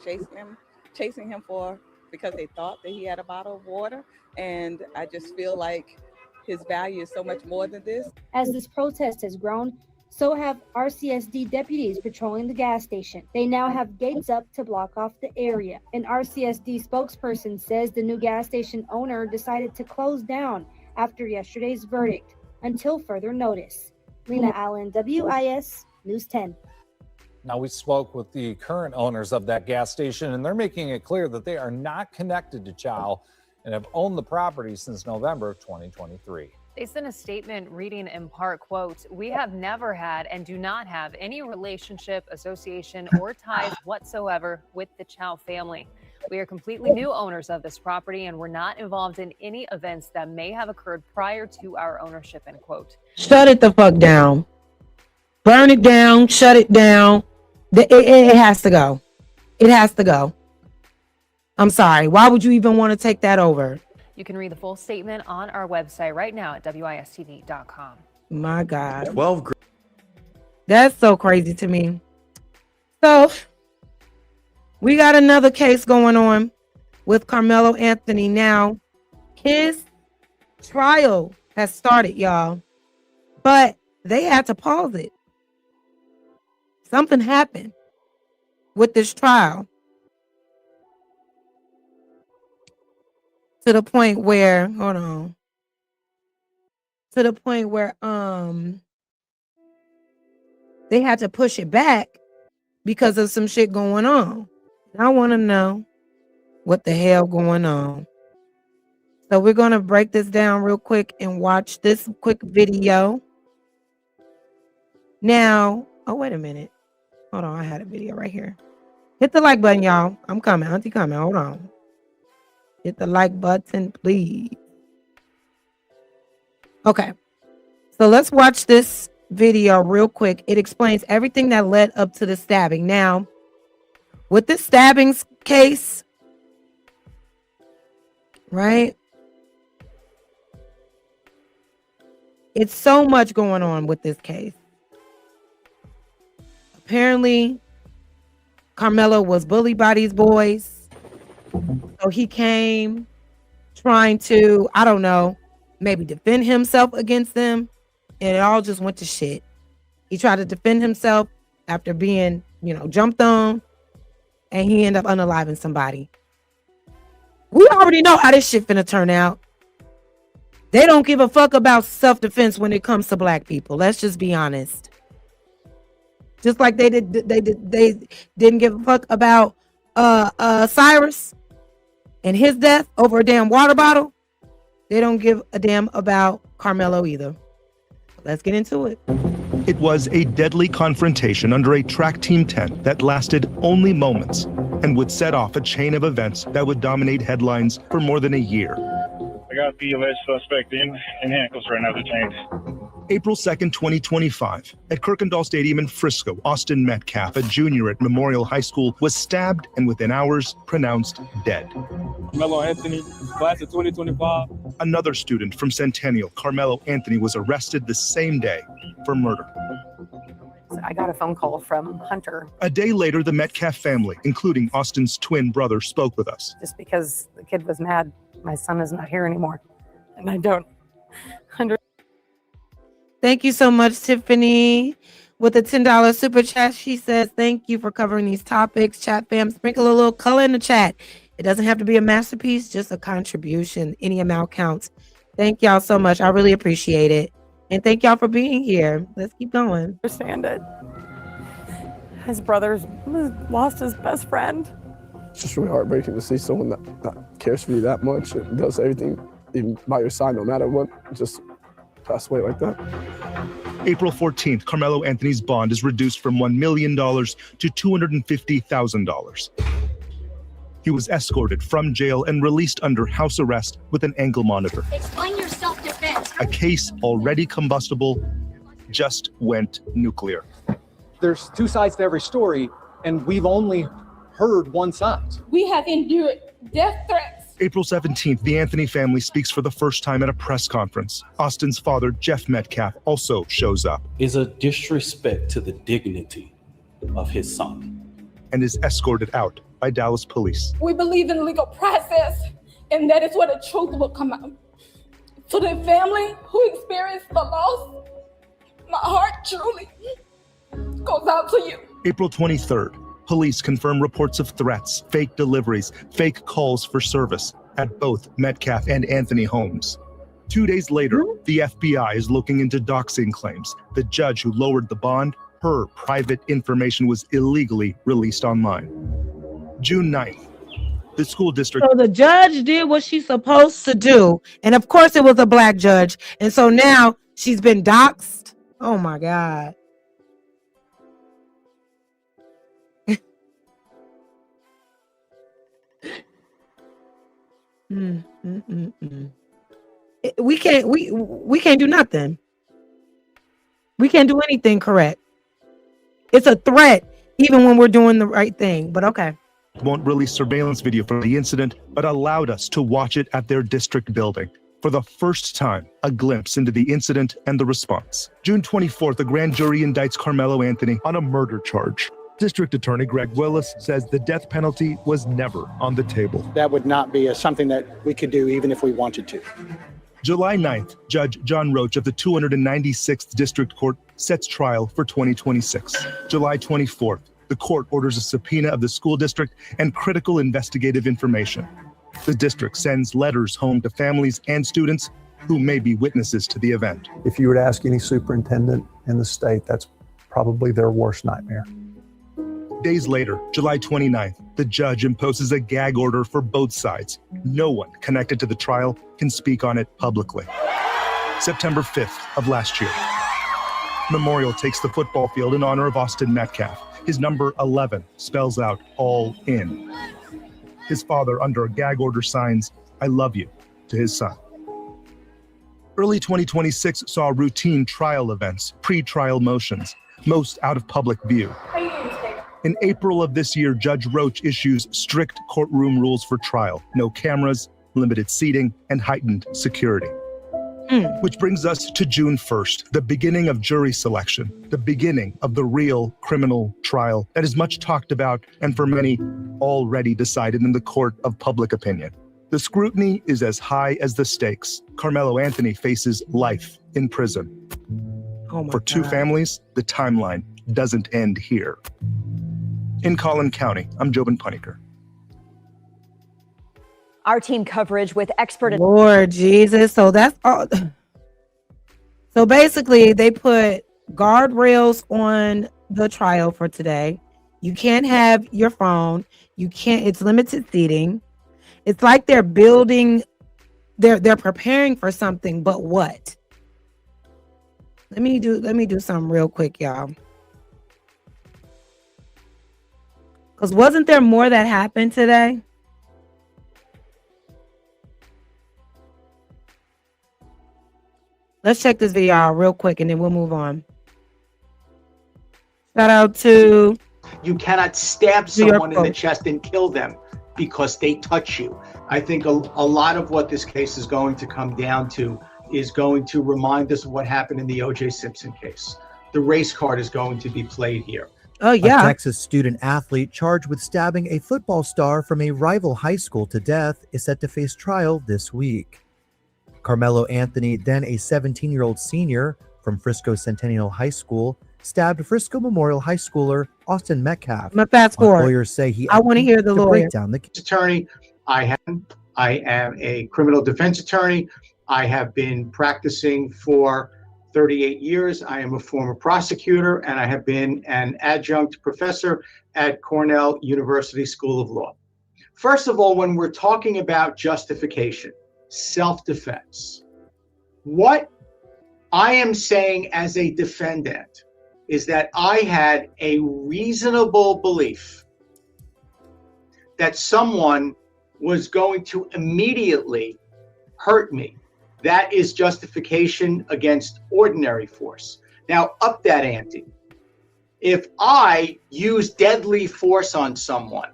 chasing him for, because they thought that he had a bottle of water. And I just feel like his value is so much more than this. As this protest has grown, so have RCSD deputies patrolling the gas station. They now have gates up to block off the area. An RCSD spokesperson says the new gas station owner decided to close down after yesterday's verdict until further notice. Lena Allen, WIS News 10. Now, we spoke with the current owners of that gas station, and they're making it clear that they are not connected to Chow and have owned the property since November of 2023. They sent a statement reading in part, quote, "We have never had and do not have any relationship, association, or ties whatsoever with the Chow family. We are completely new owners of this property and we're not involved in any events that may have occurred prior to our ownership," end quote. Shut it the fuck down. Burn it down. Shut it down. It has to go. It has to go. I'm sorry. Why would you even want to take that over? You can read the full statement on our website right now at wistv.com. My God. That's so crazy to me. So we got another case going on with Karmelo Anthony now. His trial has started, y'all, but they had to pause it. Something happened with this trial to the point where, they had to push it back because of some shit going on. I want to know what the hell going on. So we're going to break this down real quick and watch this quick video. Now, oh, wait a minute. Hold on. I had a video right here. Hit the like button, y'all. I'm coming. Auntie coming. Hold on. Hit the like button, please. Okay. So let's watch this video real quick. It explains everything that led up to the stabbing. Now, with this stabbing case, right? It's so much going on with this case. Apparently, Karmelo was bullied by these boys. So he came trying to, I don't know, maybe defend himself against them. And it all just went to shit. He tried to defend himself after being, jumped on. and he ended up unaliving somebody. We already know how this shit finna turn out. They don't give a fuck about self-defense when it comes to black people. Let's just be honest. Just like they didn't give a fuck about Cyrus and his death over a damn water bottle. They don't give a damn about Karmelo either. Let's get into it. It was a deadly confrontation under a track team tent that lasted only moments and would set off a chain of events that would dominate headlines for more than a year. I got the alleged suspect in handcuffs right now, detained. April 2nd, 2025, at Kirkendall Stadium in Frisco, Austin Metcalf, a junior at Memorial High School, was stabbed and within hours pronounced dead. Karmelo Anthony, class of 2025. Another student from Centennial, Karmelo Anthony, was arrested the same day for murder. I got a phone call from Hunter. A day later, the Metcalf family, including Austin's twin brother, spoke with us. Just because the kid was mad, my son is not here anymore. And I don't understand. Thank you so much, Tiffany. With a $10 super chat, she says, thank you for covering these topics. Chat fam, sprinkle a little color in the chat. It doesn't have to be a masterpiece, just a contribution. Any amount counts. Thank y'all so much. I really appreciate it. And thank y'all for being here. Let's keep going. Understand it. His brother's lost his best friend. It's just really heartbreaking to see someone that cares for you that much and does everything even by your side, no matter what, just pass away like that. April 14th, Karmelo Anthony's bond is reduced from $1 million to $250,000. He was escorted from jail and released under house arrest with an ankle monitor. Explain your self-defense. A case already combustible just went nuclear. There's two sides to every story, and we've only heard one side. We have endured death threats. April 17th, the Anthony family speaks for the first time at a press conference. Austin's father, Jeff Metcalf, also shows up. Is a disrespect to the dignity of his son. And is escorted out by Dallas police. We believe in legal process, and that is where the truth will come out. To the family who experienced the loss, my heart truly goes out to you. April 23rd, police confirm reports of threats, fake deliveries, fake calls for service at both Metcalf and Anthony homes. 2 days later, the FBI is looking into doxing claims. The judge who lowered the bond, her private information was illegally released online. June 9th, the school district. So the judge did what she's supposed to do. And of course it was a black judge. And so now she's been doxed. Oh my God. We can't do nothing. We can't do anything correct. It's a threat even when we're doing the right thing, but okay. Won't release surveillance video from the incident, but allowed us to watch it at their district building. For the first time, a glimpse into the incident and the response. June 24th, a grand jury indicts Karmelo Anthony on a murder charge. District Attorney Greg Willis says the death penalty was never on the table. That would not be something that we could do even if we wanted to. July 9th, Judge John Roach of the 296th District Court sets trial for 2026. July 24th, the court orders a subpoena of the school district and critical investigative information. The district sends letters home to families and students who may be witnesses to the event. If you were to ask any superintendent in the state, that's probably their worst nightmare. Days later, July 29th, the judge imposes a gag order for both sides. No one connected to the trial can speak on it publicly. September 5th of last year, Memorial takes the football field in honor of Austin Metcalf. His number 11 spells out all in. His father, under a gag order, signs, "I love you," to his son. Early 2026 saw routine trial events, pre-trial motions, most out of public view. In April of this year, Judge Roach issues strict courtroom rules for trial. No cameras, limited seating, and heightened security. Which brings us to June 1st, the beginning of jury selection, the beginning of the real criminal trial that is much talked about and for many already decided in the court of public opinion. The scrutiny is as high as the stakes. Karmelo Anthony faces life in prison. For two families, the timeline doesn't end here. In Collin County, I'm Jobin Puniker. Our team coverage with expert. Lord Jesus. So that's all. So basically, they put guardrails on the trial for today. You can't have your phone. You can't. It's limited seating. It's like they're building. They're preparing for something, but what? Let me do something real quick, y'all. Because wasn't there more that happened today? Let's check this video out real quick and then we'll move on. Shout out to... You cannot stab someone in the chest and kill them because they touch you. I think a lot of what this case is going to come down to is going to remind us of what happened in the O.J. Simpson case. The race card is going to be played here. Oh, yeah. A Texas student athlete charged with stabbing a football star from a rival high school to death is set to face trial this week. Karmelo Anthony, then a 17-year-old senior from Frisco Centennial High School, stabbed Frisco Memorial High schooler Austin Metcalf. Fast forward. Lawyers say he. I want to hear the lawyer. Break down the attorney. I am a criminal defense attorney. I have been practicing for 38 years. I am a former prosecutor, and I have been an adjunct professor at Cornell University School of Law. First of all, when we're talking about justification, self-defense, what I am saying as a defendant is that I had a reasonable belief that someone was going to immediately hurt me. That is justification against ordinary force. Now, up that ante. If I use deadly force on someone,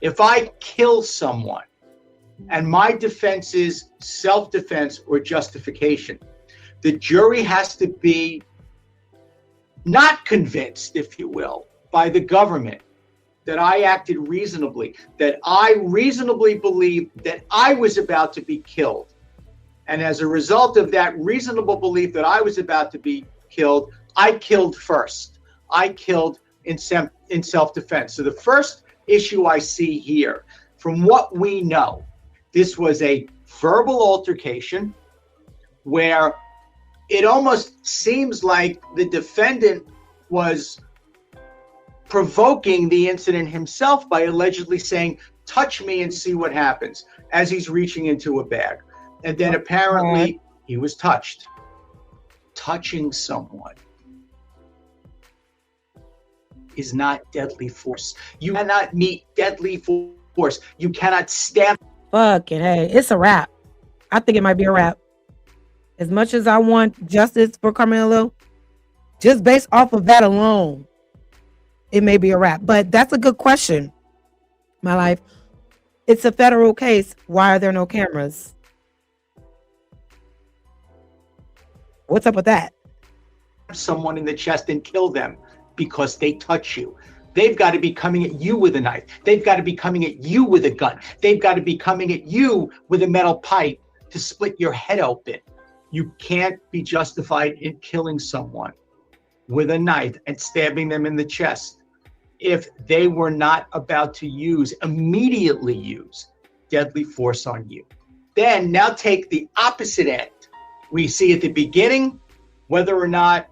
if I kill someone, and my defense is self-defense or justification, the jury has to be not convinced, if you will, by the government that I acted reasonably, that I reasonably believed that I was about to be killed. And as a result of that reasonable belief that I was about to be killed, I killed first. I killed in self-defense. So the first issue I see here, from what we know, this was a verbal altercation where it almost seems like the defendant was provoking the incident himself by allegedly saying, "Touch me and see what happens," as he's reaching into a bag. And then apparently he was touched. Touching someone is not deadly force. You cannot meet deadly force. You cannot stab. Fucking hey, it's a wrap. I think it might be a wrap. As much as I want justice for Karmelo, just based off of that alone, it may be a wrap. But that's a good question, my life. It's a federal case. Why are there no cameras? What's up with that? Someone in the chest and kill them because they touch you. They've got to be coming at you with a knife. They've got to be coming at you with a gun. They've got to be coming at you with a metal pipe to split your head open. You can't be justified in killing someone with a knife and stabbing them in the chest if they were not about to immediately use deadly force on you. Then now take the opposite end. We see at the beginning whether or not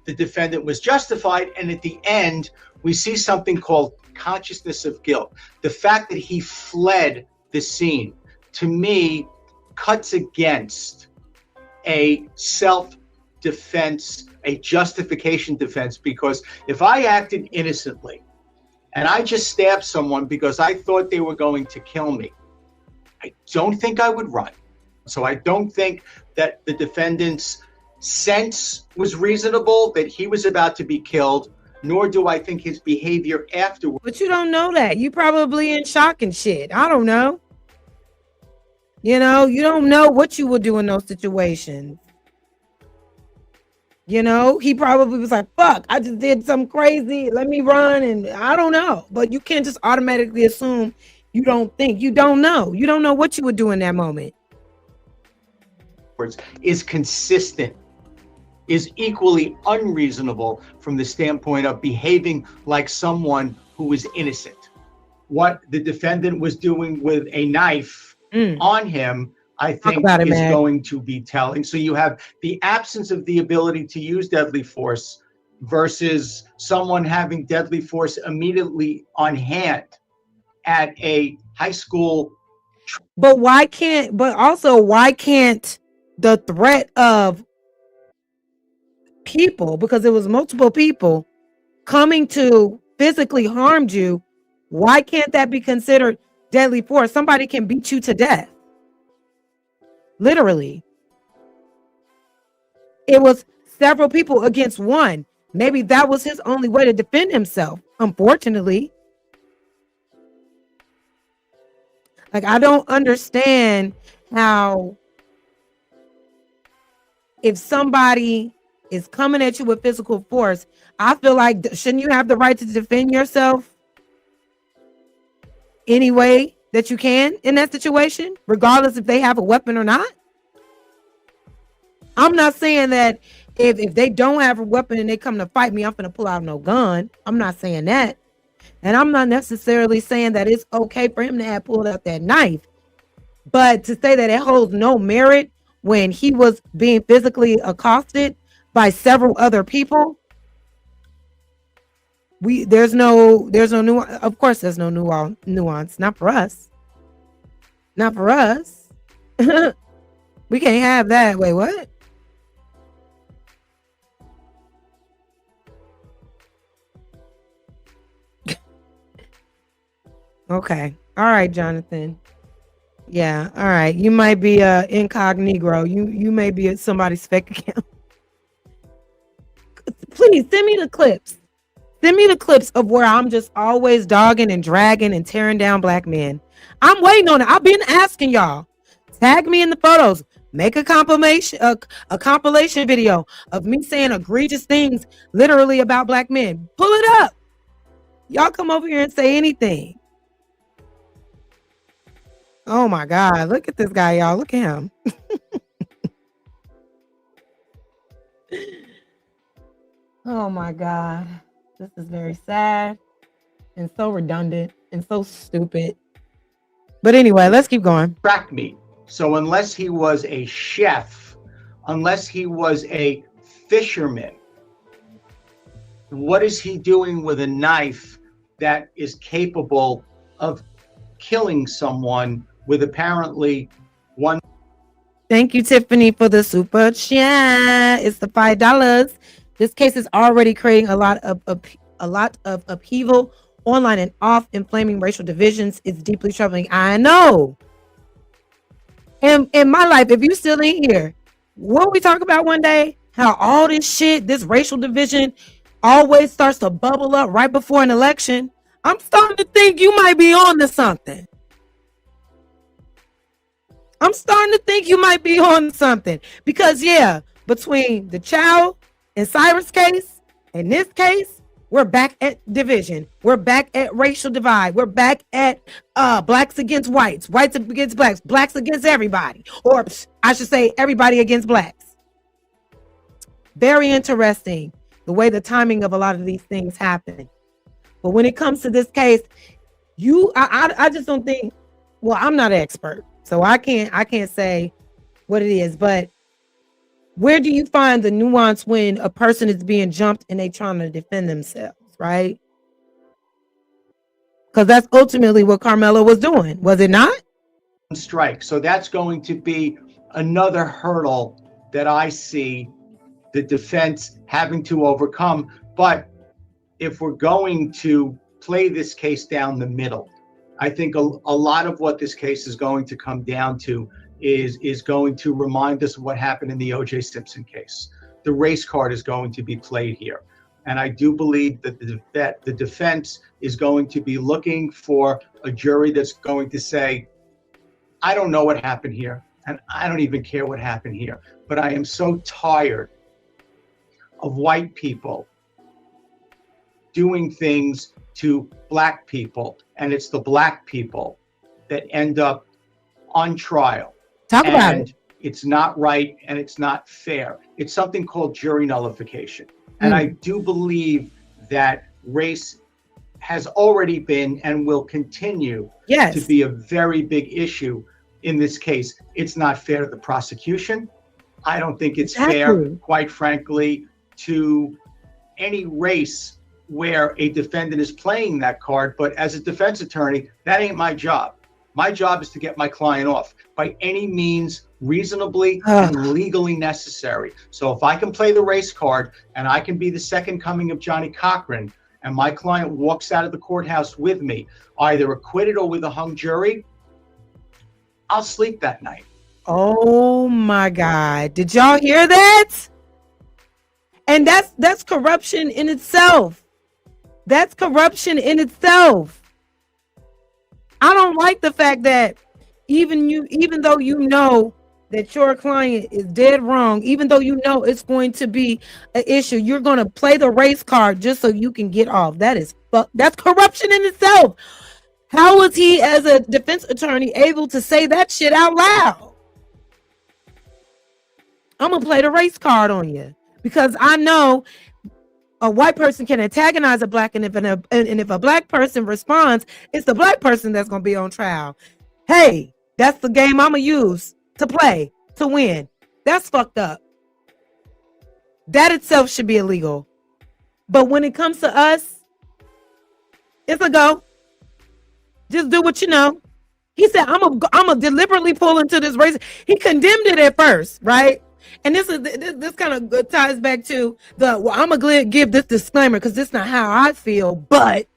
the defendant was justified, and at the end, we see something called consciousness of guilt. The fact that he fled the scene, to me, cuts against a self-defense, a justification defense, because if I acted innocently and I just stabbed someone because I thought they were going to kill me, I don't think I would run. So I don't think that the defendant's sense was reasonable, that he was about to be killed, nor do I think his behavior afterwards. But you don't know that. You probably in shock and shit. I don't know. You know, you don't know what you would do in those situations. You know, he probably was like, fuck, I just did something crazy. Let me run. And I don't know. But you can't just automatically assume you don't think. You don't know. You don't know what you would do in that moment. Is consistent, is equally unreasonable from the standpoint of behaving like someone who was innocent. What the defendant was doing with a knife on him, I think, is going to be telling. So you have the absence of the ability to use deadly force versus someone having deadly force immediately on hand at a high school. But why can't the threat of people, because it was multiple people coming to physically harm you, why can't that be considered deadly force? Somebody can beat you to death. Literally. It was several people against one. Maybe that was his only way to defend himself, unfortunately. Like, I don't understand how, if somebody is coming at you with physical force, I feel like, shouldn't you have the right to defend yourself any way that you can in that situation, regardless if they have a weapon or not? I'm not saying that if they don't have a weapon and they come to fight me, I'm going to pull out no gun. I'm not saying that. And I'm not necessarily saying that it's okay for him to have pulled out that knife. But to say that it holds no merit when he was being physically accosted by several other people, there's no nuance. Of course, there's no nuance. Not for us. Not for us. We can't have that. Wait, what? Okay. All right, Jonathan. Yeah. All right. You might be incognito. You may be at somebody's fake account. Please send me the clips. Send me the clips of where I'm just always dogging and dragging and tearing down black men. I'm waiting on it. I've been asking y'all. Tag me in the photos. Make a compilation video of me saying egregious things literally about black men. Pull it up. Y'all come over here and say anything. Oh my God. Look at this guy, y'all. Look at him. Oh my God. This is very sad and so redundant and so stupid. But anyway, let's keep going. Track meet. So unless he was a chef, unless he was a fisherman, what is he doing with a knife that is capable of killing someone with apparently one? Thank you, Tiffany, for the super chat. It's the $5. This case is already creating a lot of upheaval online and off. Inflaming racial divisions is deeply troubling. I know. And in my life, if you still in here, what we talk about one day, how all this shit, this racial division always starts to bubble up right before an election. I'm starting to think you might be on to something. I'm starting to think you might be on something. Because, yeah, between the Chow and Cyrus case and this case, we're back at division. We're back at racial divide. We're back at blacks against whites, whites against blacks, blacks against everybody. Or I should say everybody against blacks. Very interesting the way the timing of a lot of these things happen. But when it comes to this case, I just don't think, well, I'm not an expert, so I can't say what it is, but where do you find the nuance when a person is being jumped and they trying to defend themselves, right? Because that's ultimately what Karmelo was doing, was it not? Strike. So that's going to be another hurdle that I see the defense having to overcome. But if we're going to play this case down the middle, I think a lot of what this case is going to come down to is going to remind us of what happened in the O.J. Simpson case. The race card is going to be played here. And I do believe that the defense is going to be looking for a jury that's going to say, I don't know what happened here, and I don't even care what happened here, but I am so tired of white people doing things to black people, and it's the black people that end up on trial. Talk about it. It's not right and it's not fair. It's something called jury nullification. And I do believe that race has already been and will continue Yes. to be a very big issue in this case. It's not fair to the prosecution. I don't think it's fair, Exactly. quite frankly, to any race where a defendant is playing that card. But as a defense attorney, that ain't my job. My job is to get my client off by any means reasonably and legally necessary. So if I can play the race card and I can be the second coming of Johnny Cochran, and my client walks out of the courthouse with me, either acquitted or with a hung jury, I'll sleep that night. Oh my God. Did y'all hear that? And that's corruption in itself. That's corruption in itself. I don't like the fact that even though you know that your client is dead wrong, even though you know it's going to be an issue, you're going to play the race card just so you can get off. That's corruption in itself. How was he, as a defense attorney, able to say that shit out loud? I'm gonna play the race card on you because I know a white person can antagonize a black, and if a black person responds, it's the black person that's gonna be on trial. Hey, that's the game I'm gonna use to play to win. That's fucked up. That itself should be illegal. But when it comes to us, it's a go. Just do what you know. He said, I'm a deliberately pull into this race. He condemned it at first, right? And this kind of ties back to I'm gonna give this disclaimer because this is not how I feel, but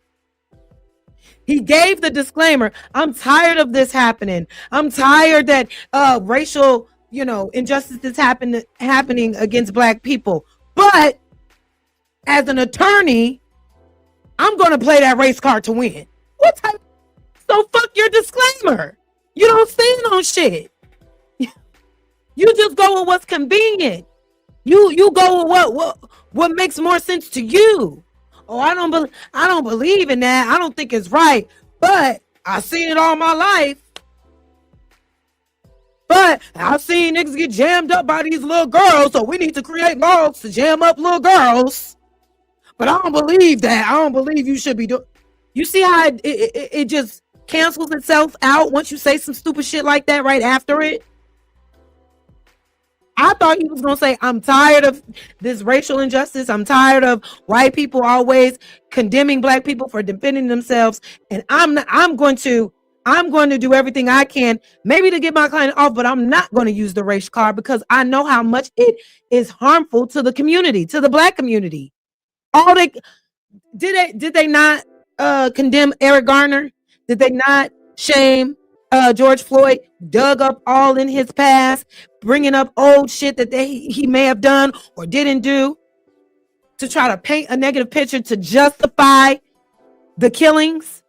he gave the disclaimer. I'm tired of this happening. I'm tired that racial, injustice is happening against black people. But as an attorney, I'm gonna play that race card to win. What type? So fuck your disclaimer. You don't stand on shit. You just go with what's convenient. You go with what makes more sense to you. Oh, I don't believe in that. I don't think it's right. But I've seen it all my life. But I've seen niggas get jammed up by these little girls, so we need to create laws to jam up little girls. But I don't believe that. I don't believe you should be doing. You see how it just cancels itself out once you say some stupid shit like that right after it? I thought he was going to say, I'm tired of this racial injustice. I'm tired of white people always condemning black people for defending themselves. And I'm going to do everything I can, maybe to get my client off, but I'm not going to use the race card because I know how much it is harmful to the community, to the black community. Did they not condemn Eric Garner? Did they not shame George Floyd? Dug up all in his past, bringing up old shit that he may have done or didn't do to try to paint a negative picture to justify the killings.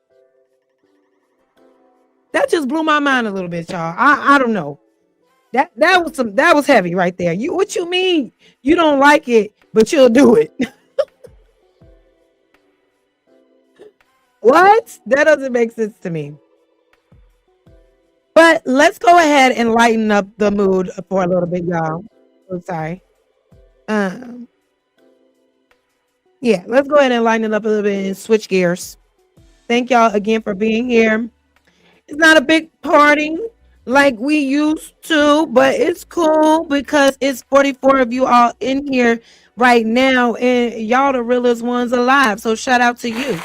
That just blew my mind a little bit, y'all. I don't know. That was heavy right there. What you mean you don't like it, but you'll do it? What? That doesn't make sense to me. But let's go ahead and lighten up the mood for a little bit, y'all. I'm sorry. Yeah, let's go ahead and lighten it up a little bit and switch gears. Thank y'all again for being here. It's not a big party like we used to, but it's cool because it's 44 of you all in here right now, and y'all the realest ones alive. So shout out to you.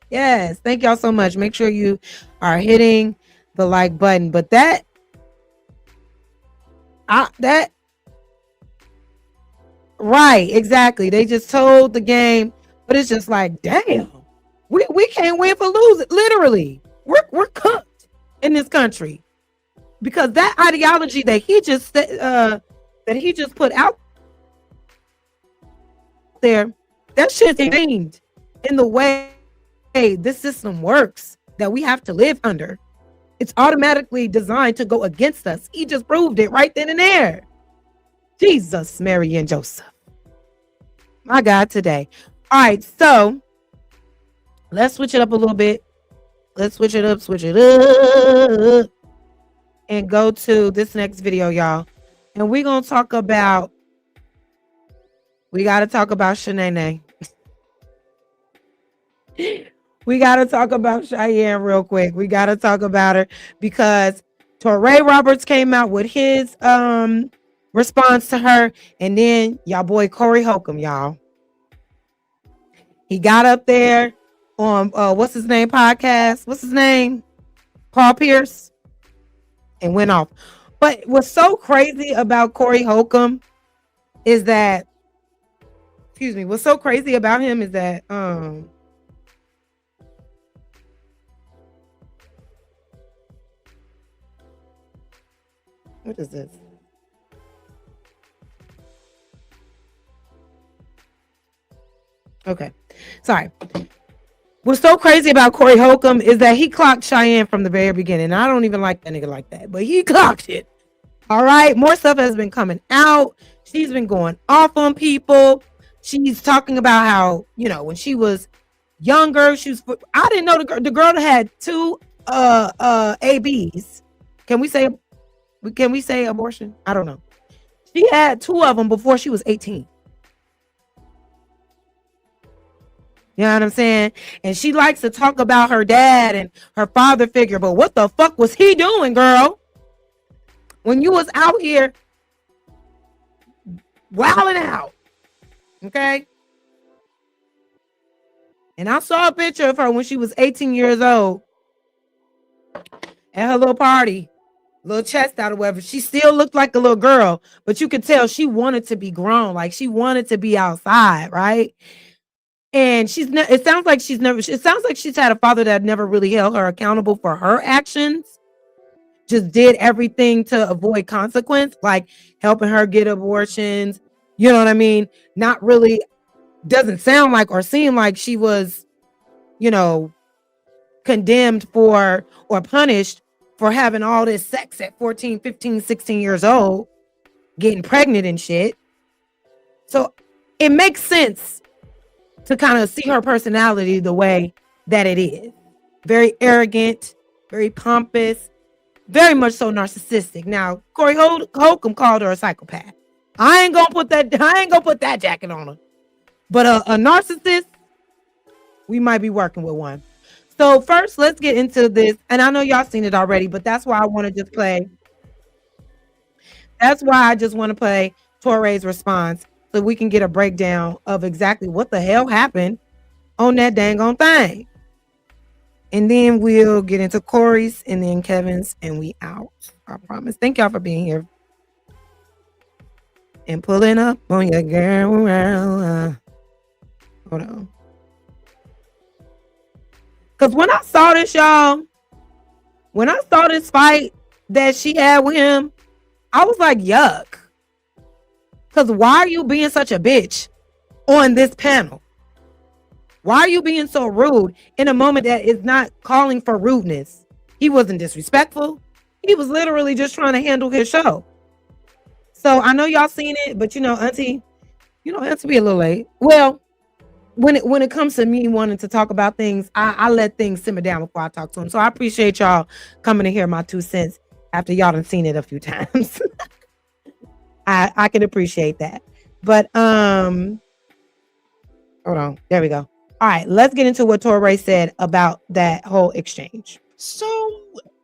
Yes, thank y'all so much. Make sure you are hitting the like button. But right, exactly. They just told the game, but it's just like, damn, we can't win for losing. Literally, we're cooked in this country because that ideology that he just put out there, that shit's ingrained in the way this system works that we have to live under. It's automatically designed to go against us. He just proved it right then and there. Jesus, Mary, and Joseph. My God, today. All right, so let's switch it up a little bit. Let's switch it up, and go to this next video, y'all. And we're going to talk about We got to talk about Shanae. We got to talk about Cheyenne real quick. We got to talk about her because Toure Roberts came out with his response to her, and then y'all boy Corey Holcomb, y'all. He got up there on what's his name podcast? What's his name? Paul Pierce, and went off. But what's so crazy about Corey Holcomb is that, what's so crazy about him is that what is this? Okay, sorry. What's so crazy about Corey Holcomb is that he clocked Cheyenne from the very beginning. I don't even like that nigga like that, but he clocked it. All right, more stuff has been coming out. She's been going off on people. She's talking about how, you know, when she was younger, I didn't know the girl that had 2 ABs. Can we say abortion? I don't know. She had 2 of them before she was 18. You know what I'm saying? And she likes to talk about her dad and her father figure, but what the fuck was he doing, girl? When you was out here wilding out, okay? And I saw a picture of her when she was 18 years old at her little party, little chest out or whatever. She still looked like a little girl, but you could tell she wanted to be grown, like she wanted to be outside, right? And it sounds like she's had a father that never really held her accountable for her actions. Just did everything to avoid consequence, like helping her get abortions. You know what I mean? Not really, doesn't sound like or seem like she was, you know, condemned for or punished for having all this sex at 14, 15, 16 years old, getting pregnant and shit. So it makes sense to kind of see her personality the way that it is. Very arrogant, very pompous, very much so narcissistic. Now, Corey Holcomb called her a psychopath. I ain't gonna put that jacket on her. But a narcissist, we might be working with one. So first, let's get into this. And I know y'all seen it already, but that's why I want to just play. That's why I just want to play Toure's response so we can get a breakdown of exactly what the hell happened on that dang on thing. And then we'll get into Corey's and then Kevin's, and we out. I promise. Thank y'all for being here and pulling up on your girl. Hold on. Because when I saw this, y'all, when I saw this fight that she had with him, I was like, yuck. Because why are you being such a bitch on this panel? Why are you being so rude in a moment that is not calling for rudeness? He wasn't disrespectful. He was literally just trying to handle his show. So I know y'all seen it, but Auntie be a little late. Well, when it comes to me wanting to talk about things, I let things simmer down before I talk to him. So I appreciate y'all coming to hear my 2 cents after y'all done seen it a few times. I can appreciate that. But hold on. There we go. All right, let's get into what Toure said about that whole exchange. So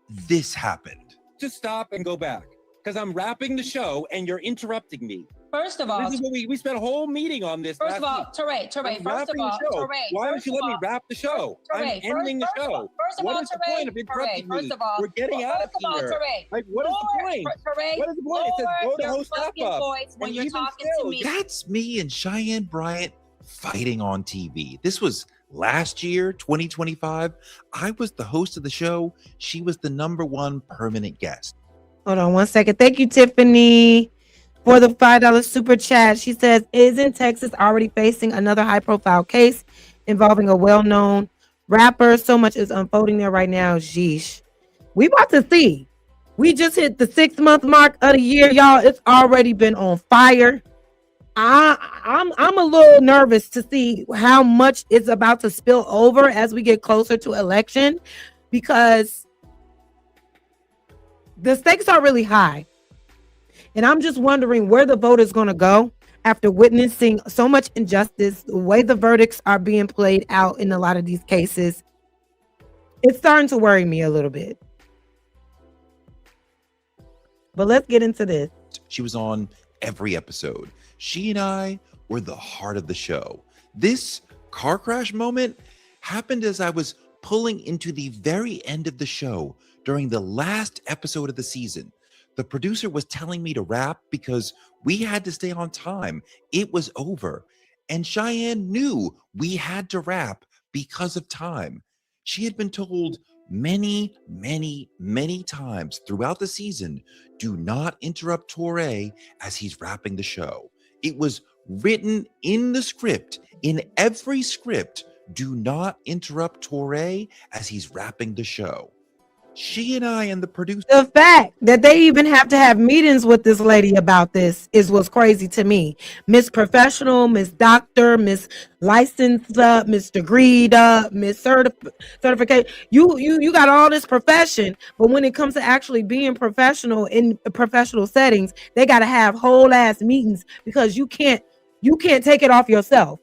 this happened. Just stop and go back, because I'm wrapping the show and you're interrupting me. First of all, this is what we spent a whole meeting on this. First of all, Toure, first of all, Toure. Why don't you let me wrap the show? I'm ending the show. First of all, what is the point of interrupting me? First of all, we're getting out of here. Toure, what is the point? What is the point? It says go to host wrap up. When you're talking to me. That's me and Cheyenne Bryant fighting on TV. This was last year, 2025. I was the host of the show. She was the #1 permanent guest. Hold on one second. Thank you, Tiffany, for the $5 super chat. She says, isn't Texas already facing another high-profile case involving a well-known rapper? So much is unfolding there right now. Sheesh. We about to see. We just hit the 6-month mark of the year, y'all. It's already been on fire. I'm a little nervous to see how much it's about to spill over as we get closer to election, because the stakes are really high. And I'm just wondering where the vote is going to go after witnessing so much injustice, the way the verdicts are being played out in a lot of these cases, it's starting to worry me a little bit. But let's get into this. She was on every episode. She and I were the heart of the show. This car crash moment happened as I was pulling into the very end of the show during the last episode of the season. The producer was telling me to wrap because we had to stay on time. It was over. And Cheyenne knew we had to wrap because of time. She had been told many, many, many times throughout the season, do not interrupt Toure as he's wrapping the show. It was written in the script, in every script, do not interrupt Toure as he's wrapping the show. She and I and the producer. The fact that they even have to have meetings with this lady about this is what's crazy to me. Miss Professional, Miss Doctor, Miss Licensed, Miss Degreed, Miss Certification. You got all this profession, but when it comes to actually being professional in professional settings, they got to have whole ass meetings because you can't take it off yourself.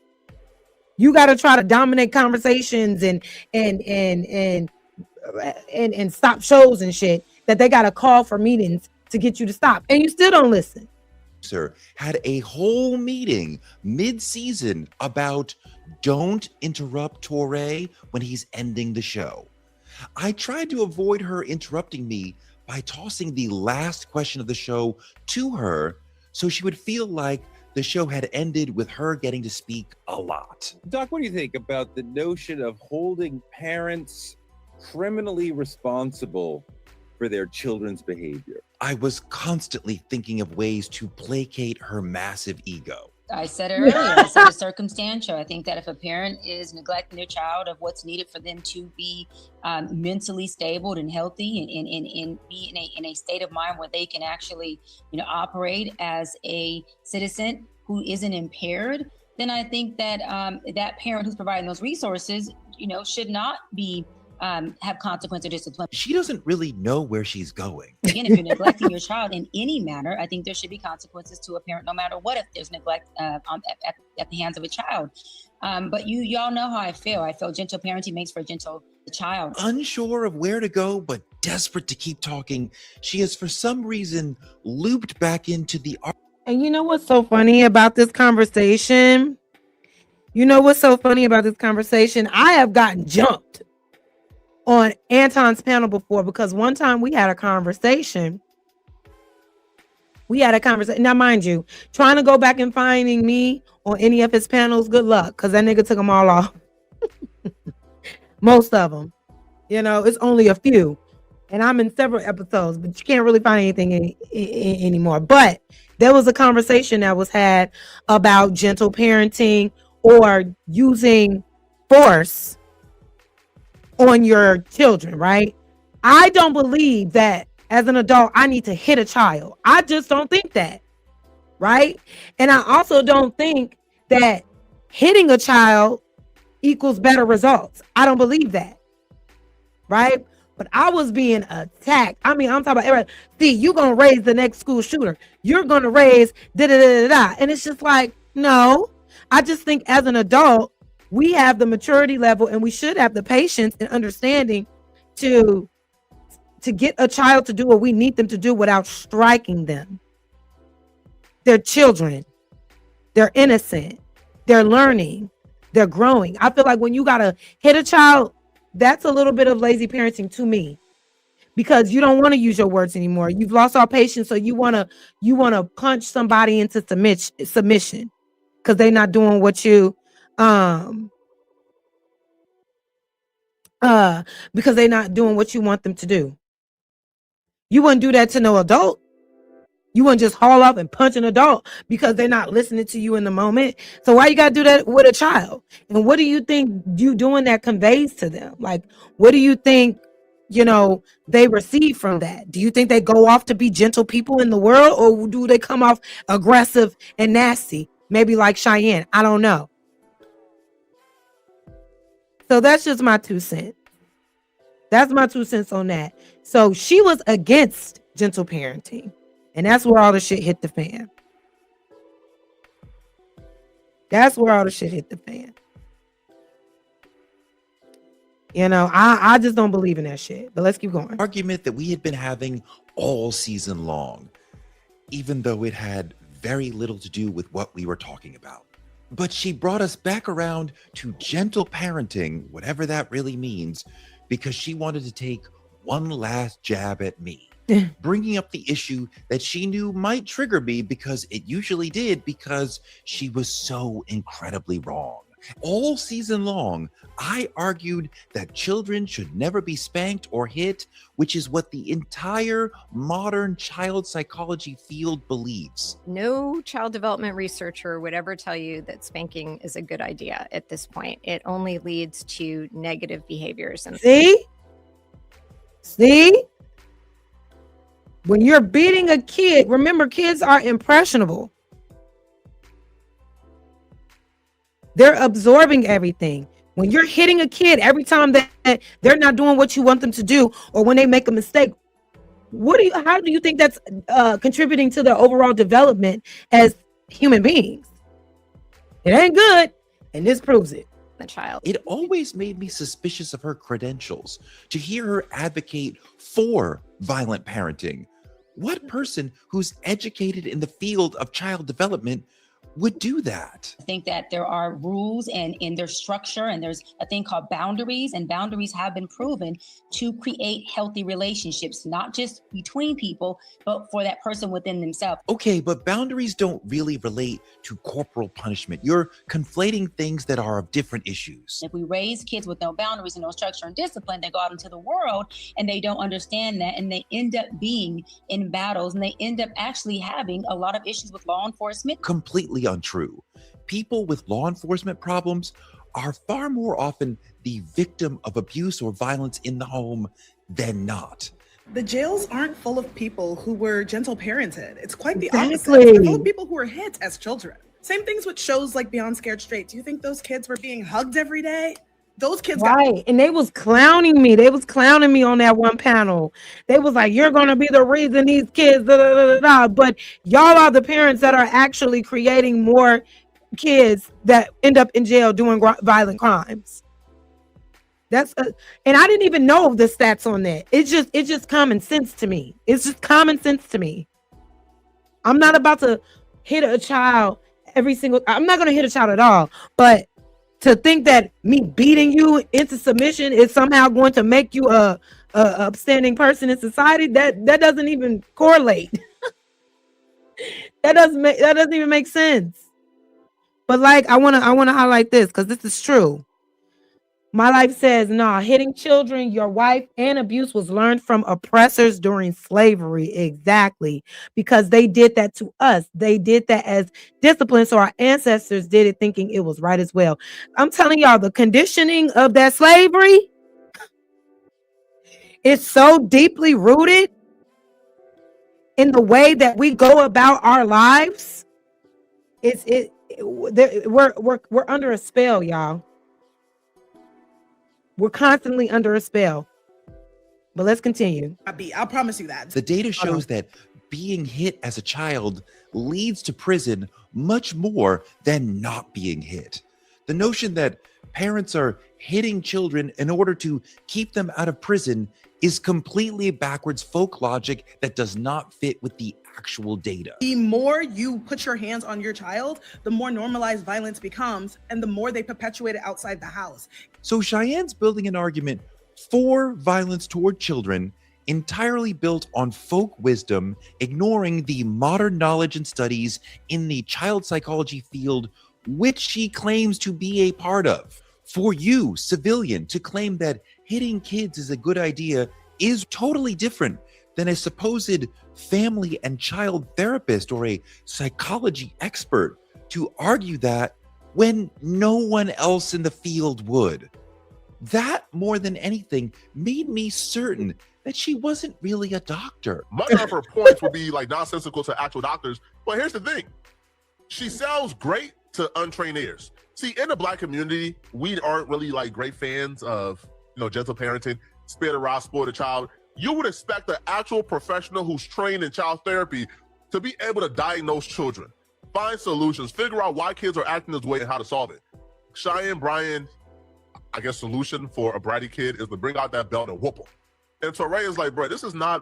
You got to try to dominate conversations and stop shows and shit that they got to call for meetings to get you to stop, and you still don't listen. Sir had a whole meeting mid-season about don't interrupt Toure when he's ending the show. I tried to avoid her interrupting me by tossing the last question of the show to her so she would feel like the show had ended with her getting to speak a lot. Doc, what do you think about the notion of holding parents criminally responsible for their children's behavior? I was constantly thinking of ways to placate her massive ego. I said it earlier. I said it's circumstantial. I think that if a parent is neglecting their child of what's needed for them to be mentally stable and healthy and be in a state of mind where they can actually, operate as a citizen who isn't impaired, then I think that that parent who's providing those resources, should not be have consequence or discipline. She doesn't really know where she's going. Again, if you're neglecting your child in any manner, I think there should be consequences to a parent, no matter what, if there's neglect at the hands of a child. But y'all know how I feel. I feel gentle parenting makes for a gentle child. Unsure of where to go, but desperate to keep talking, she has for some reason looped back into the art. And you know what's so funny about this conversation? I have gotten jumped on Anton's panel before because one time we had a conversation. Now, mind you, trying to go back and finding me on any of his panels, good luck, because that nigga took them all off. Most of them. It's only a few. And I'm in several episodes, but you can't really find anything anymore. But there was a conversation that was had about gentle parenting or using force on your children, right? I don't believe that as an adult I need to hit a child. I just don't think that, right? And I also don't think that hitting a child equals better results. I don't believe that, right? But I was being attacked. I'm talking about everybody. See, you're gonna raise the next school shooter. You're gonna raise da-da-da-da-da. And it's just like, no. I just think as an adult, we have the maturity level and we should have the patience and understanding to get a child to do what we need them to do without striking them. They're children. They're innocent. They're learning. They're growing. I feel like when you gotta hit a child, that's a little bit of lazy parenting to me, because you don't want to use your words anymore. You've lost all patience, so you want to punch somebody into submission because they're not doing what you because they're not doing what you want them to do. You wouldn't do that to no adult. You wouldn't just haul up and punch an adult because they're not listening to you in the moment. So why you got to do that with a child? And what do you think you doing that conveys to them? Like, what do you think, they receive from that? Do you think they go off to be gentle people in the world, or do they come off aggressive and nasty? Maybe like Cheyenne. I don't know. So that's just my 2 cents. That's my 2 cents on that. So she was against gentle parenting. And that's where all the shit hit the fan. That's where all the shit hit the fan. You know, I just don't believe in that shit. But let's keep going. Argument that we had been having all season long, even though it had very little to do with what we were talking about. But she brought us back around to gentle parenting, whatever that really means, because she wanted to take one last jab at me, bringing up the issue that she knew might trigger me because it usually did, because she was so incredibly wrong. All season long, I argued that children should never be spanked or hit, which is what the entire modern child psychology field believes. No child development researcher would ever tell you that spanking is a good idea at this point. It only leads to negative behaviors. And See? When you're beating a kid, remember, kids are impressionable. They're absorbing everything. When you're hitting a kid every time that they're not doing what you want them to do, or when they make a mistake, how do you think that's contributing to their overall development as human beings? It ain't good, and this proves it. The child. It always made me suspicious of her credentials to hear her advocate for violent parenting. What person who's educated in the field of child development would do that? I think that there are rules and in their structure, and there's a thing called boundaries, and boundaries have been proven to create healthy relationships, not just between people, but for that person within themselves. Okay, but boundaries don't really relate to corporal punishment. You're conflating things that are of different issues. If we raise kids with no boundaries and no structure and discipline, they go out into the world and they don't understand that, and they end up being in battles, and they end up actually having a lot of issues with law enforcement. Completely untrue. People with law enforcement problems are far more often the victim of abuse or violence in the home than not. The jails aren't full of people who were gentle parented. It's quite the Exactly. opposite. They're full of people who were hit as children. Same things with shows like Beyond Scared Straight. Do you think those kids were being hugged every day? Those kids Right. And they was clowning me. They was clowning me on that one panel. They was like, you're going to be the reason these kids, da, da, da, da, da. But y'all are the parents that are actually creating more kids that end up in jail doing violent crimes. And I didn't even know the stats on that. It's just common sense to me. It's just common sense to me. I'm not about to hit a child I'm not going to hit a child at all, but to think that me beating you into submission is somehow going to make you a upstanding person in society, that doesn't even correlate. that doesn't even make sense. But like, I want to highlight this because this is true. My life says, nah, hitting children, your wife, and abuse was learned from oppressors during slavery. Exactly. Because they did that to us. They did that as discipline. So our ancestors did it thinking it was right as well. I'm telling y'all, the conditioning of that slavery is so deeply rooted in the way that we go about our lives. We're under a spell, y'all. We're constantly under a spell. But let's continue. I'll promise you that. The data shows that being hit as a child leads to prison much more than not being hit. The notion that parents are hitting children in order to keep them out of prison is completely backwards folk logic that does not fit with the actual data. The more you put your hands on your child, the more normalized violence becomes, and the more they perpetuate it outside the house. So Cheyenne's building an argument for violence toward children entirely built on folk wisdom, ignoring the modern knowledge and studies in the child psychology field, which she claims to be a part of. For you, civilian, to claim that hitting kids is a good idea is totally different than a supposed family and child therapist or a psychology expert to argue that when no one else in the field would. That, more than anything, made me certain that she wasn't really a doctor. Much of her points would be like nonsensical to actual doctors, but here's the thing. She sounds great to untrained ears. See, in the Black community, we aren't really like great fans of, gentle parenting, spare the rod, spoil the child. You would expect an actual professional who's trained in child therapy to be able to diagnose children. Find solutions. Figure out why kids are acting this way and how to solve it. Cheyenne Bryant, I guess, solution for a bratty kid is to bring out that belt and whoop them. And Toure is like, bro, this is not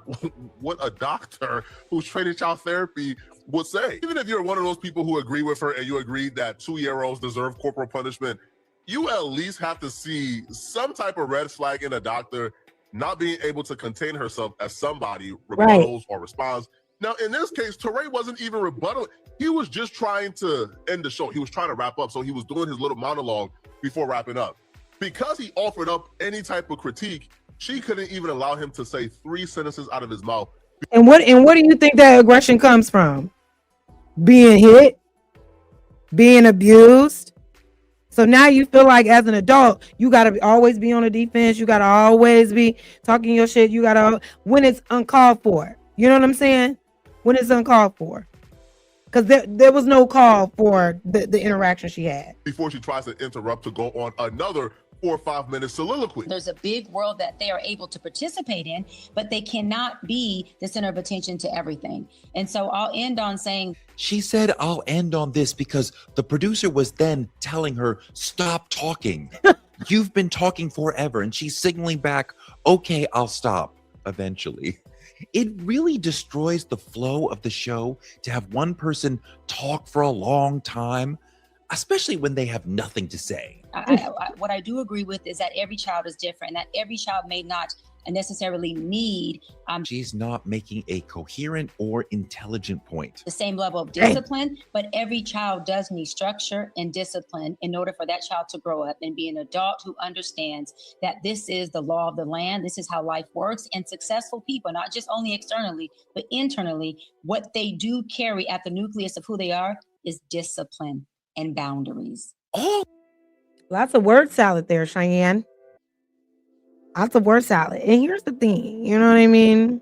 what a doctor who's training child therapy would say. Even if you're one of those people who agree with her and you agree that 2-year-olds deserve corporal punishment, you at least have to see some type of red flag in a doctor not being able to contain herself as somebody rebuttals or responds. Now, in this case, Toure wasn't even rebuttaling. He was just trying to end the show. He was trying to wrap up. So he was doing his little monologue before wrapping up. Because he offered up any type of critique, she couldn't even allow him to say 3 sentences out of his mouth. And what do you think that aggression comes from? Being hit, being abused. So now you feel like as an adult, you got to always be on the defense. You got to always be talking your shit. You got to, when it's uncalled for. You know what I'm saying? When it's uncalled for. Because there was no call for the interaction she had. Before she tries to interrupt to go on another 4 or 5 minute soliloquy. There's a big world that they are able to participate in, but they cannot be the center of attention to everything. And so I'll end on saying, She said, I'll end on this because the producer was then telling her, stop talking. You've been talking forever. And she's signaling back, okay, I'll stop eventually. It really destroys the flow of the show to have one person talk for a long time, especially when they have nothing to say. What I do agree with is that every child is different, and that every child may not necessarily need She's not making a coherent or intelligent point. the same level of discipline, but every child does need structure and discipline in order for that child to grow up and be an adult who understands that this is the law of the land, this is how life works, and successful people, not just only externally, but internally, what they do carry at the nucleus of who they are is discipline and boundaries. Lots of word salad there, Cheyenne. Lots of word salad. And here's the thing, you know what I mean?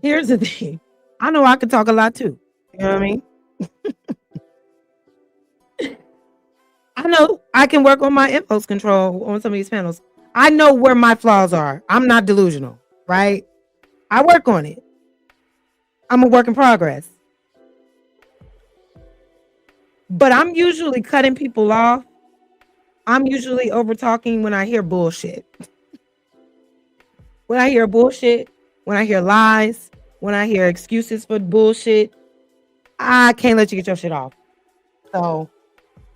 Here's the thing. I know I could talk a lot too. You know what I mean? I know I can work on my impulse control on some of these panels. I know where my flaws are. I'm not delusional, right? I work on it. I'm a work in progress. But I'm usually cutting people off. I'm usually over talking when I hear bullshit. When I hear bullshit, when I hear lies, when I hear excuses for bullshit, I can't let you get your shit off. So,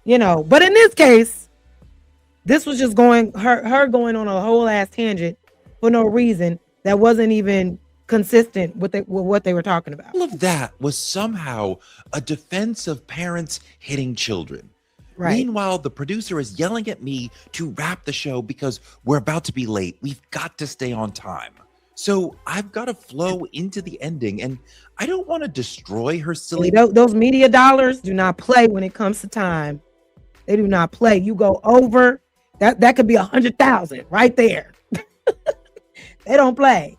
you know, but in this case, this was just her going on a whole ass tangent for no reason that wasn't even consistent with what they were talking about. All of that was somehow a defense of parents hitting children. Right. Meanwhile, the producer is yelling at me to wrap the show because we're about to be late. We've got to stay on time. So I've got to flow into the ending, and I don't want to destroy her silly. Those media dollars do not play when it comes to time. They do not play. You go over, that could be 100,000 right there. They don't play.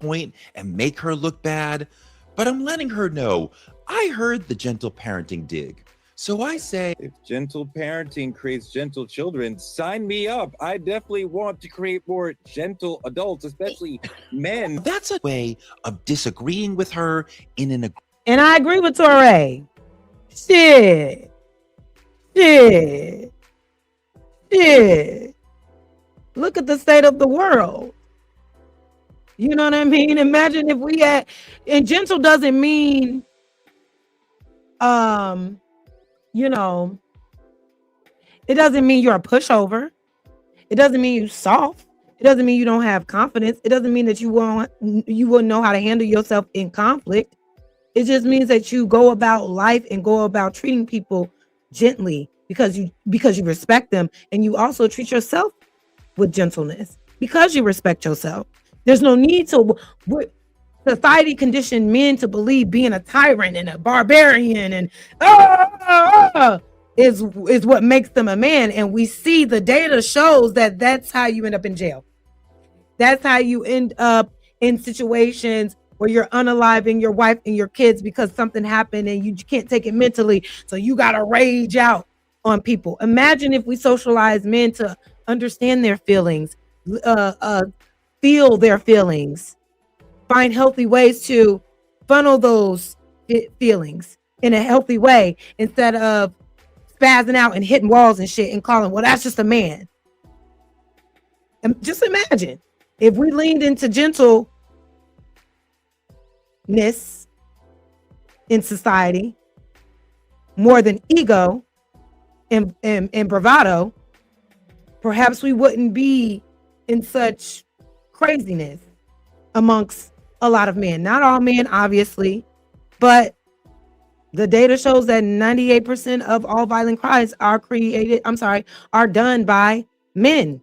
Point and make her look bad, but I'm letting her know I heard the gentle parenting dig. So I say, if gentle parenting creates gentle children, sign me up. I definitely want to create more gentle adults, especially men. That's a way of disagreeing with her in an And I agree with Toure. Shit. Look at the state of the world. You know what I mean? Imagine if we had, and gentle doesn't mean, you know, it doesn't mean you're a pushover. It doesn't mean you're soft. It doesn't mean you don't have confidence. It doesn't mean that you wouldn't know how to handle yourself in conflict. It just means that you go about life and go about treating people gently because you respect them, and you also treat yourself with gentleness because you respect yourself. There's no need to. Society conditioned men to believe being a tyrant and a barbarian and is what makes them a man. And we see the data shows that that's how you end up in jail. That's how you end up in situations where you're unaliving your wife and your kids because something happened and you can't take it mentally. So you got to rage out on people. Imagine if we socialize men to understand their feelings, feel their feelings, find healthy ways to funnel those feelings in a healthy way instead of spazzing out and hitting walls and shit and calling, well, that's just a man. And just imagine if we leaned into gentleness in society more than ego and bravado, perhaps we wouldn't be in such craziness amongst a lot of men. Not all men, obviously, but the data shows that 98% of all violent crimes are done by men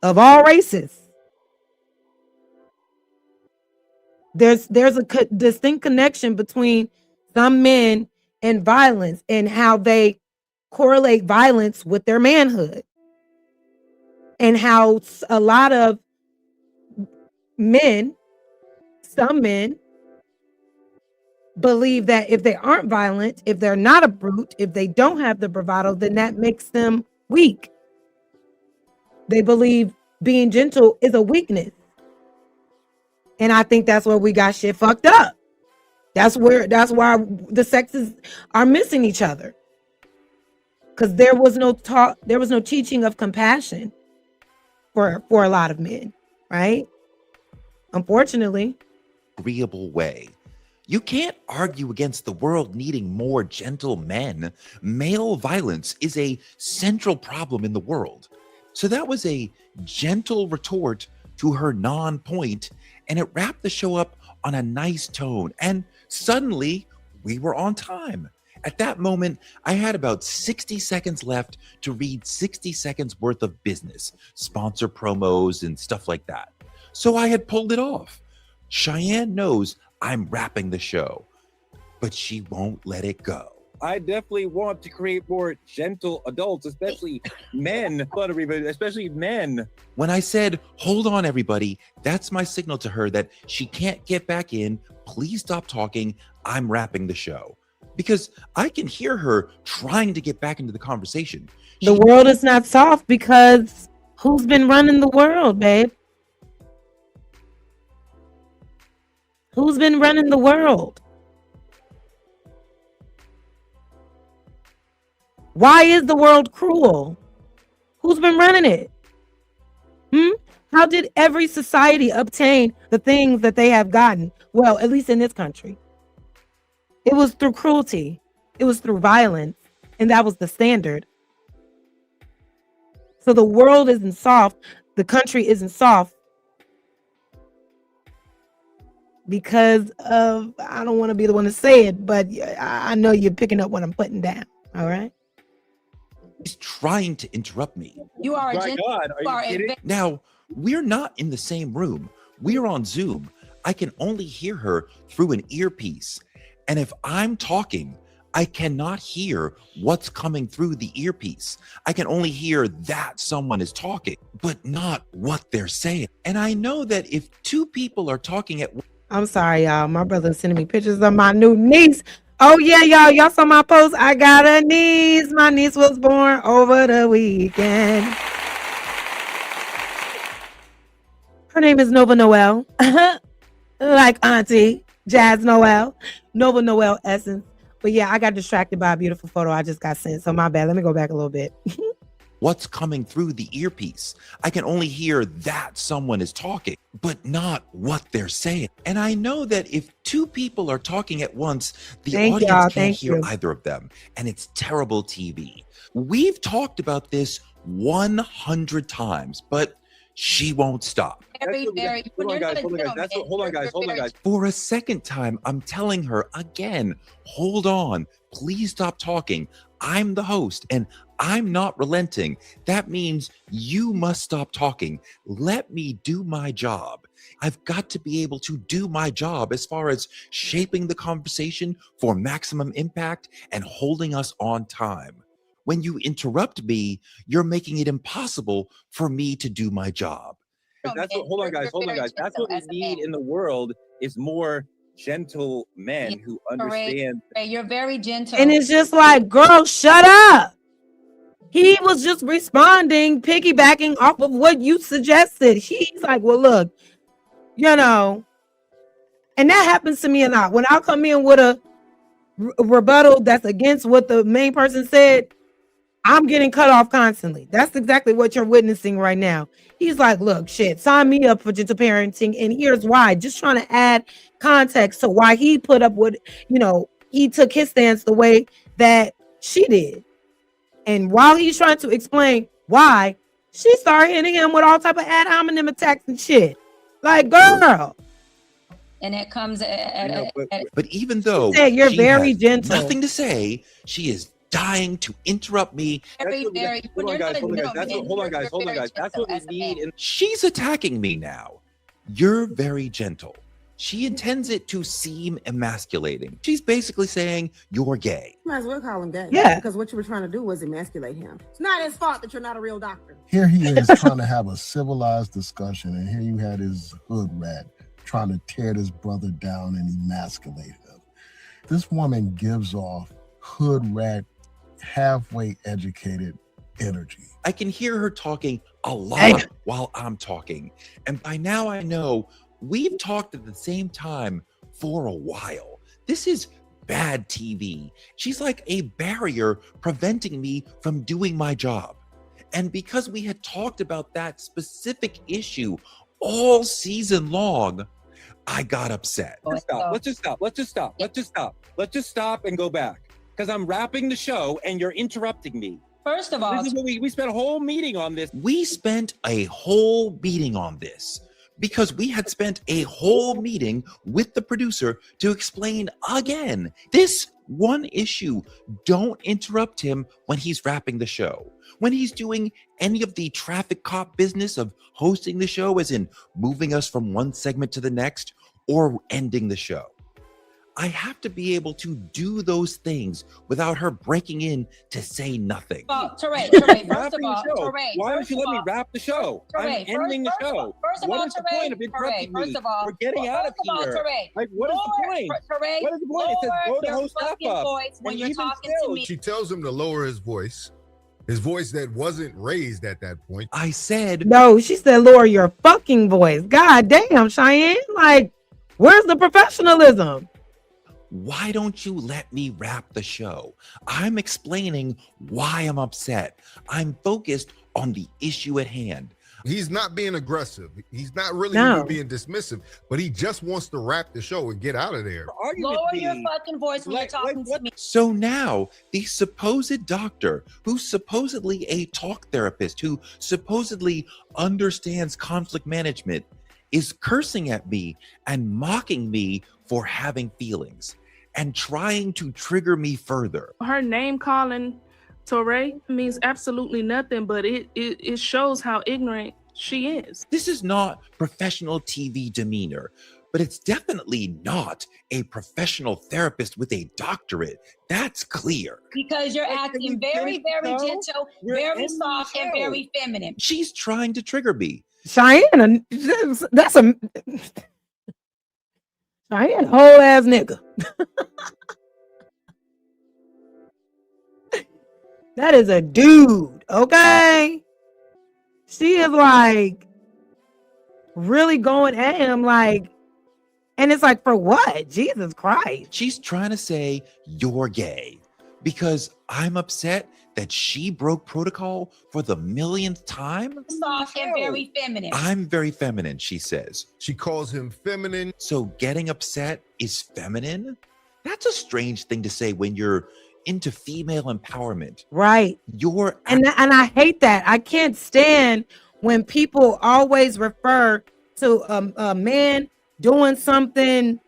of all races. There's a distinct connection between some men and violence and how they correlate violence with their manhood, and how a lot of men, some men, believe that if they aren't violent, if they're not a brute, if they don't have the bravado, then that makes them weak. They believe being gentle is a weakness. And I think that's where we got shit fucked up. That's why the sexes are missing each other. Because there was no teaching of compassion for a lot of men, right? Unfortunately. Agreeable way. You can't argue against the world needing more gentle men. Male violence is a central problem in the world. So that was a gentle retort to her non-point, and it wrapped the show up on a nice tone. And suddenly, we were on time. At that moment, I had about 60 seconds left to read 60 seconds worth of business, sponsor promos, and stuff like that. So I had pulled it off. Cheyenne knows I'm wrapping the show, but she won't let it go. I definitely want to create more gentle adults, especially men. Not everybody, especially men. When I said, hold on, everybody, that's my signal to her that she can't get back in. Please stop talking. I'm wrapping the show. Because I can hear her trying to get back into the conversation. The world is not soft because who's been running the world, babe? Who's been running the world? Why is the world cruel? Who's been running it? How did every society obtain the things that they have gotten? Well, at least in this country. It was through cruelty. It was through violence. And that was the standard. So the world isn't soft. The country isn't soft. Because of, I don't want to be the one to say it, but I know you're picking up what I'm putting down. All right. He's trying to interrupt me. You are My God, are you kidding? Now, we're not in the same room. We're on Zoom. I can only hear her through an earpiece. And if I'm talking, I cannot hear what's coming through the earpiece. I can only hear that someone is talking, but not what they're saying. And I know that if two people are talking at once. I'm sorry, y'all. My brother's sending me pictures of my new niece. Oh, yeah, y'all. Y'all saw my post. I got a niece. My niece was born over the weekend. Her name is Nova Noel. Like Auntie Jazz Noel. Nova Noel Essence. But yeah, I got distracted by a beautiful photo I just got sent. So my bad. Let me go back a little bit. What's coming through the earpiece. I can only hear that someone is talking, but not what they're saying. And I know that if two people are talking at once, the audience can't hear either of them. And it's terrible TV. We've talked about this 100 times, but she won't stop. Hold on, guys. For a second time, I'm telling her again, hold on, please stop talking. I'm the host and I'm not relenting. That means you must stop talking. Let me do my job. I've got to be able to do my job as far as shaping the conversation for maximum impact and holding us on time. When you interrupt me, you're making it impossible for me to do my job. Hold on, guys. That's what we need in the world is more gentle men who understand. You're very gentle. And it's just like, girl, shut up. He was just responding, piggybacking off of what you suggested. He's like, well, look, you know, And that happens to me a lot. When I come in with a rebuttal that's against what the main person said, I'm getting cut off constantly. That's exactly what you're witnessing right now. He's like, look, shit, sign me up for gentle parenting. And here's why. Just trying to add context to why he put up with, he took his stance the way that she did. And while he's trying to explain why, she started hitting him with all type of ad hominem attacks and shit. Like, girl. And it comes but even though you're she very has gentle, nothing to say, she is dying to interrupt me. Hold on, guys. That's what we need. And She's attacking me now. You're very gentle. She intends it to seem emasculating. She's basically saying you're gay. Might as well call him gay. Yeah. Because what you were trying to do was emasculate him. It's not his fault that you're not a real doctor. Here he is trying to have a civilized discussion, and here you had his hood rat trying to tear this brother down and emasculate him. This woman gives off hood rat, halfway educated energy. I can hear her talking a lot while I'm talking. And by now I know we've talked at the same time for a while. This is bad TV. She's like a barrier preventing me from doing my job. And because we had talked about that specific issue all season long, I got upset. Let's just stop and go back. Because I'm wrapping the show and you're interrupting me. First of all, this is what we spent a whole meeting on this. We spent a whole meeting on this because we had spent a whole meeting with the producer to explain again this one issue. Don't interrupt him when he's wrapping the show. When he's doing any of the traffic cop business of hosting the show, as in moving us from one segment to the next or ending the show. I have to be able to do those things without her breaking in to say nothing. Toure, first of all, Toure, why don't you let me wrap the show? I'm ending the show. What is the point of interrupting me? We're getting out of here. Like, what is the point? What is the point? It says go to host up. When you're talking to me. She tells him to lower his voice that wasn't raised at that point. I said, no, she said, lower your fucking voice. God damn, Cheyenne. Like, where's the professionalism? Why don't you let me wrap the show? I'm explaining why I'm upset. I'm focused on the issue at hand. He's not being aggressive. He's not really even being dismissive, but he just wants to wrap the show and get out of there. Lower your fucking voice when you're talking to me. So now the supposed doctor, who's supposedly a talk therapist, who supposedly understands conflict management, is cursing at me and mocking me for having feelings and trying to trigger me further. Her name calling Toure means absolutely nothing, but it shows how ignorant she is. This is not professional TV demeanor, but it's definitely not a professional therapist with a doctorate. That's clear. Because you're acting very, very gentle, very soft, and very feminine. She's trying to trigger me. Cheyenne, that's a Cheyenne whole ass nigga. That is a dude, okay? She is like really going at him, like, and it's like, for what? Jesus Christ. She's trying to say you're gay because I'm upset that she broke protocol for the millionth time. Soft and very feminine. I'm very feminine, she says. She calls him feminine. So getting upset is feminine? That's a strange thing to say when you're into female empowerment. Right. And I hate that. I can't stand when people always refer to a man doing something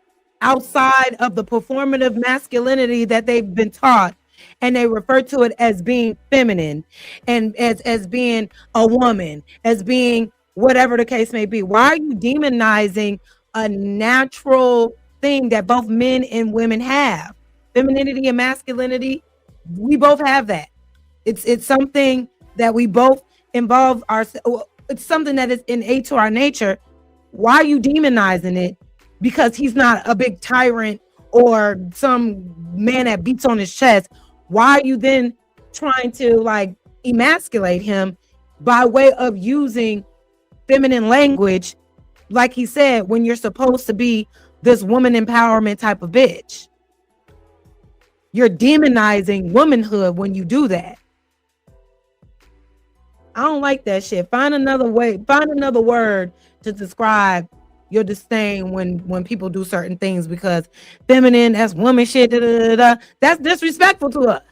outside of the performative masculinity that they've been taught, and they refer to it as being feminine and as being a woman, as being whatever the case may be. Why are you demonizing a natural thing that both men and women have? Femininity and masculinity, we both have that. It's something that we both involve ourselves. It's something that is innate to our nature. Why are you demonizing it? Because he's not a big tyrant or some man that beats on his chest. Why are you then trying to like emasculate him by way of using feminine language? Like he said, when you're supposed to be this woman empowerment type of bitch. You're demonizing womanhood when you do that. I don't like that shit. Find another way, find another word to describe your disdain when people do certain things, because feminine, that's woman shit, da, da, da, da. That's disrespectful to us.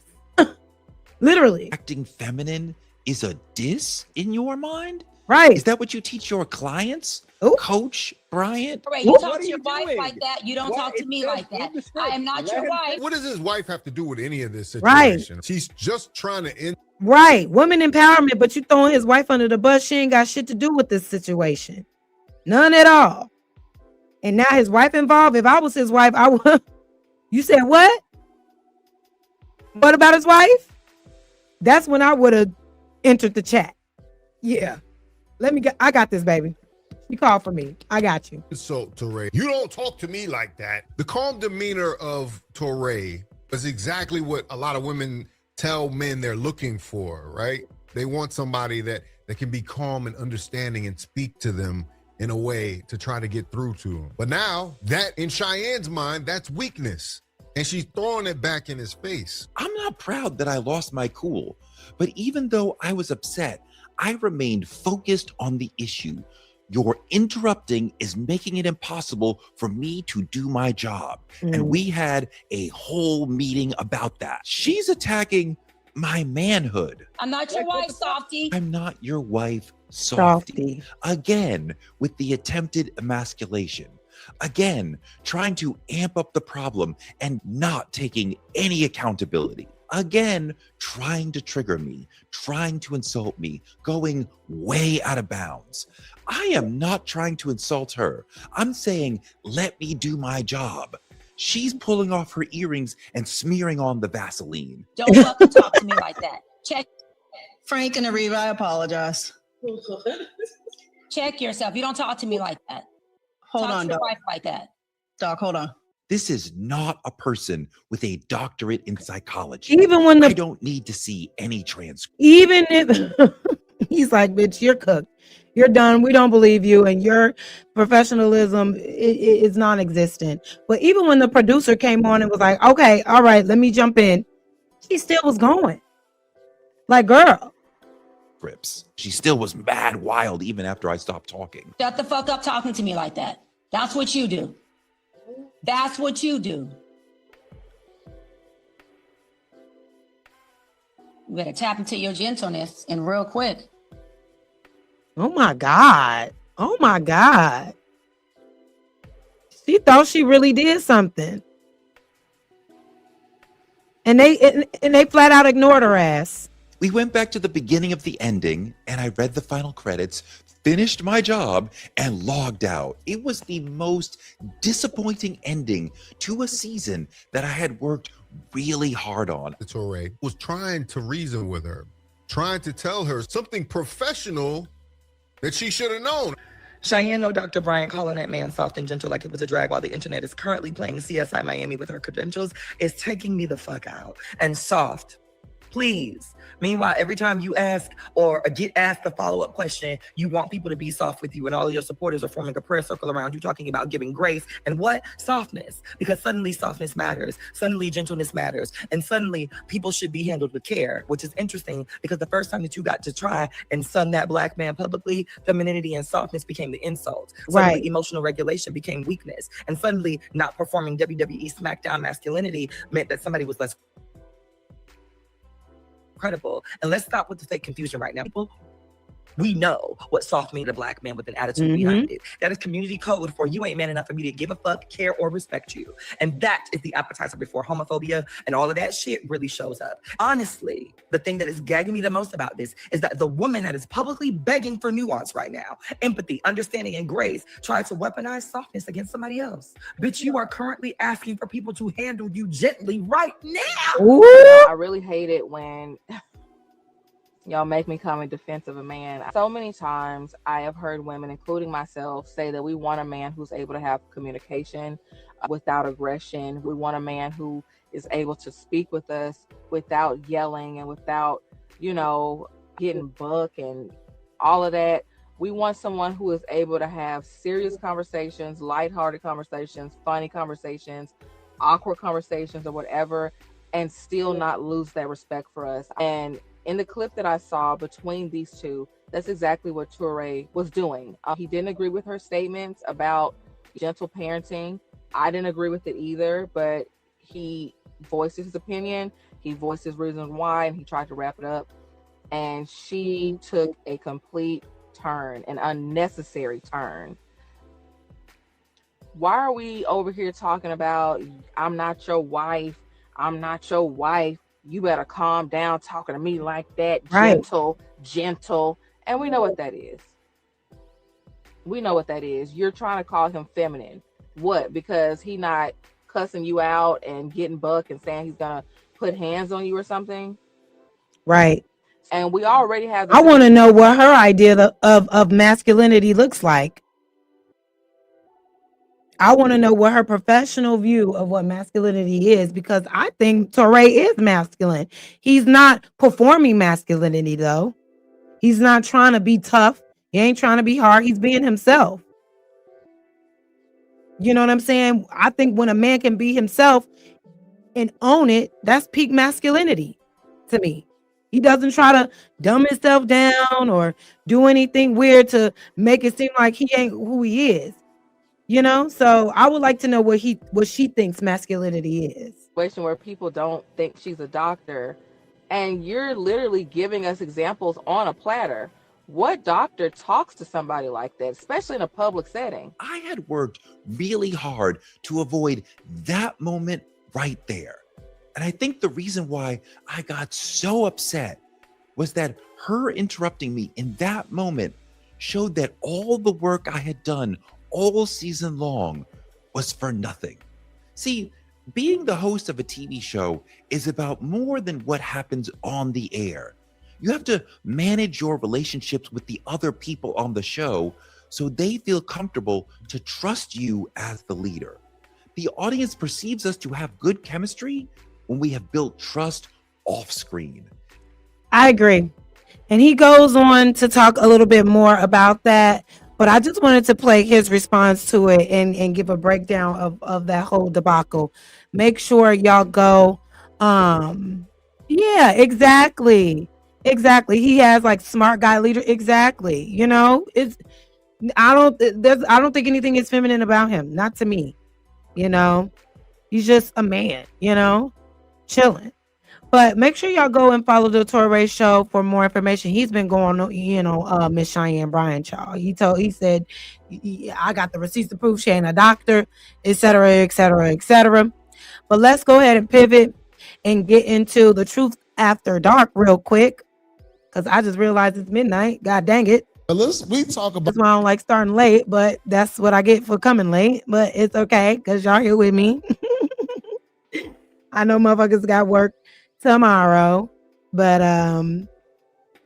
Literally. Acting feminine is a diss in your mind? Right. Is that what you teach your clients? Coach Bryant? Right, you talk to your wife like that. You don't talk to me like that. I am not your wife. What does his wife have to do with any of this Right. situation? She's just trying to end. Right. Woman empowerment, but you throwing his wife under the bus. She ain't got shit to do with this situation. None at all. And now his wife involved. If I was his wife, I would. You said what? What about his wife? That's when I would have entered the chat. Yeah. I got this, baby. You call for me. I got you. So, Toure, you don't talk to me like that. The calm demeanor of Toure is exactly what a lot of women tell men they're looking for, right? They want somebody that can be calm and understanding and speak to them in a way to try to get through to them. But now, that in Cheyenne's mind, that's weakness. And she's throwing it back in his face. I'm not proud that I lost my cool, but even though I was upset, I remained focused on the issue. Your interrupting is making it impossible for me to do my job. And we had a whole meeting about that. She's attacking my manhood. I'm not your wife, Softy. I'm not your wife, Softy. Again, with the attempted emasculation. Again, trying to amp up the problem and not taking any accountability. Again, trying to trigger me, trying to insult me, going way out of bounds. I am not trying to insult her. I'm saying, let me do my job. She's pulling off her earrings and smearing on the Vaseline. Don't fucking talk to me like that. Check. Frank and Ariva, I apologize. Check yourself. You don't talk to me like that. Hold talk on, to your Doc. wife like that. Doc, hold on. This is not a person with a doctorate in psychology. Even when I don't need to see any transcript. Even if he's like, bitch, you're cooked. You're done. We don't believe you. And your professionalism is non-existent. But even when the producer came on and was like, okay, all right, let me jump in. She still was going. Like, girl. She still was mad wild even after I stopped talking. Shut the fuck up talking to me like that. That's what you do. That's what you do. You better tap into your gentleness and real quick. Oh my God. Oh my God. She thought she really did something. And they flat out ignored her ass. We went back to the beginning of the ending and I read the final credits, finished my job, and logged out. It was the most disappointing ending to a season that I had worked really hard on. Toure was trying to reason with her, trying to tell her something professional that she should have known. Cheyenne, no Dr. Bryant calling that man soft and gentle like it was a drag while the internet is currently playing CSI Miami with her credentials is taking me the fuck out. And soft, please. Meanwhile, every time you ask or get asked a follow-up question, you want people to be soft with you, and all of your supporters are forming a prayer circle around you talking about giving grace and what? Softness. Because suddenly softness matters. Suddenly gentleness matters. And suddenly people should be handled with care, which is interesting because the first time that you got to try and sun that black man publicly, femininity and softness became the insult. Suddenly Right. emotional regulation became weakness. And suddenly not performing WWE SmackDown masculinity meant that somebody was less credible. And let's stop with the fake confusion right now. People, we know what soft means, a black man with an attitude behind it. That is community code for you ain't man enough for me to give a fuck, care, or respect you. And that is the appetizer before homophobia and all of that shit really shows up. Honestly, the thing that is gagging me the most about this is that the woman that is publicly begging for nuance right now, empathy, understanding, and grace, tries to weaponize softness against somebody else. Bitch, you are currently asking for people to handle you gently right now. I really hate it when y'all make me come in defense of a man. So many times I have heard women, including myself, say that we want a man who's able to have communication without aggression. We want a man who is able to speak with us without yelling and without, getting buck and all of that. We want someone who is able to have serious conversations, lighthearted conversations, funny conversations, awkward conversations, or whatever, and still not lose that respect for us. And in the clip that I saw between these two, that's exactly what Toure was doing. He didn't agree with her statements about gentle parenting. I didn't agree with it either, but he voiced his opinion. He voiced his reasons why, and he tried to wrap it up. And she took a complete turn, an unnecessary turn. Why are we over here talking about, I'm not your wife, I'm not your wife, you better calm down talking to me like that, Right. gentle. And we know what that is. We know what that is. You're trying to call him feminine. What? Because he not cussing you out and getting buck and saying he's gonna put hands on you or something? Right. And we already have I want to know what her idea of masculinity looks like. I want to know what her professional view of what masculinity is, because I think Toure is masculine. He's not performing masculinity, though. He's not trying to be tough. He ain't trying to be hard. He's being himself. You know what I'm saying? I think when a man can be himself and own it, that's peak masculinity to me. He doesn't try to dumb himself down or do anything weird to make it seem like he ain't who he is. You know, so I would like to know what she thinks masculinity is. Situation where people don't think she's a doctor, and you're literally giving us examples on a platter. What doctor talks to somebody like that, especially in a public setting? I had worked really hard to avoid that moment right there. And I think the reason why I got so upset was that her interrupting me in that moment showed that all the work I had done all season long was for nothing. See, being the host of a TV show is about more than what happens on the air. You have to manage your relationships with the other people on the show so they feel comfortable to trust you as the leader. The audience perceives us to have good chemistry when we have built trust off screen. I agree. And he goes on to talk a little bit more about that. But I just wanted to play his response to it and give a breakdown of that whole debacle. Make sure y'all go. Yeah, exactly. Exactly. He has like smart guy leader. Exactly. You know, I don't think anything is feminine about him. Not to me. You know, he's just a man, you know, chilling. But make sure y'all go and follow the Toure show for more information. He's been going, you know, Miss Cheyenne Bryant, y'all. He said, I got the receipts to prove she ain't a doctor, et cetera, et cetera, et cetera. But let's go ahead and pivot and get into the truth after dark real quick, because I just realized it's midnight. God dang it. We talk about. That's why I don't like starting late, but that's what I get for coming late. But it's okay, because y'all here with me. I know motherfuckers got work tomorrow, but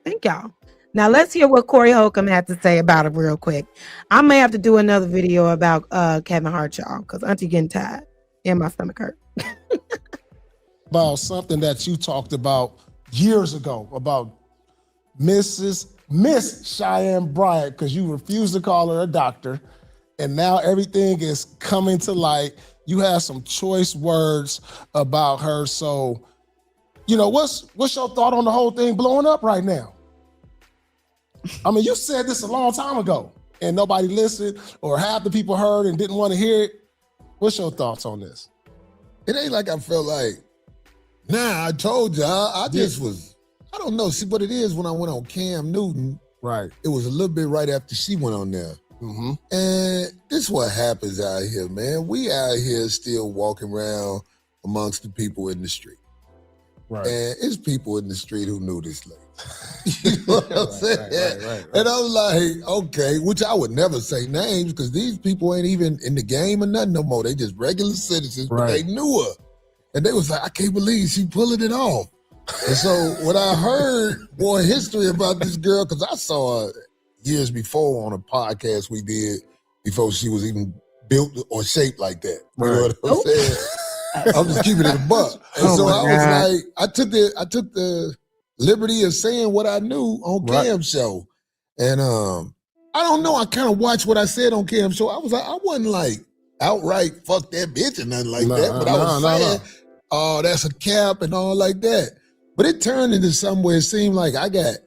thank y'all. Now let's hear what Corey Holcomb had to say about it real quick. I may have to do another video about Kevin Hart, y'all, because Auntie getting tired and my stomach hurt. About something that you talked about years ago about Miss Cheyenne Bryant, because you refused to call her a doctor, and now everything is coming to light. You have some choice words about her, so you know, what's your thought on the whole thing blowing up right now? I mean, you said this a long time ago and nobody listened, or half the people heard and didn't want to hear it. What's your thoughts on this? It ain't like I felt like, nah, I told you, I just was, I don't know. See what it is when I went on Cam Newton. Right. It was a little bit right after she went on there. Mm-hmm. And this is what happens out here, man. We out here still walking around amongst the people in the street. Right. And it's people in the street who knew this lady. You know what I'm saying? Right. And I was like, okay, which I would never say names because these people ain't even in the game or nothing no more. They just regular citizens, but they knew her. And they was like, I can't believe she pulling it off. And so when I heard more history about this girl, because I saw her years before on a podcast we did before she was even built or shaped like that. You know what I'm saying? I'm just keeping it a buck. And so I was like, I took the liberty of saying what I knew on Cam's show. And I don't know. I kind of watched what I said on Cam Show. I wasn't like outright fuck that bitch or nothing like that. But I was saying, oh, that's a cap and all like that. But it turned into something where it seemed like I got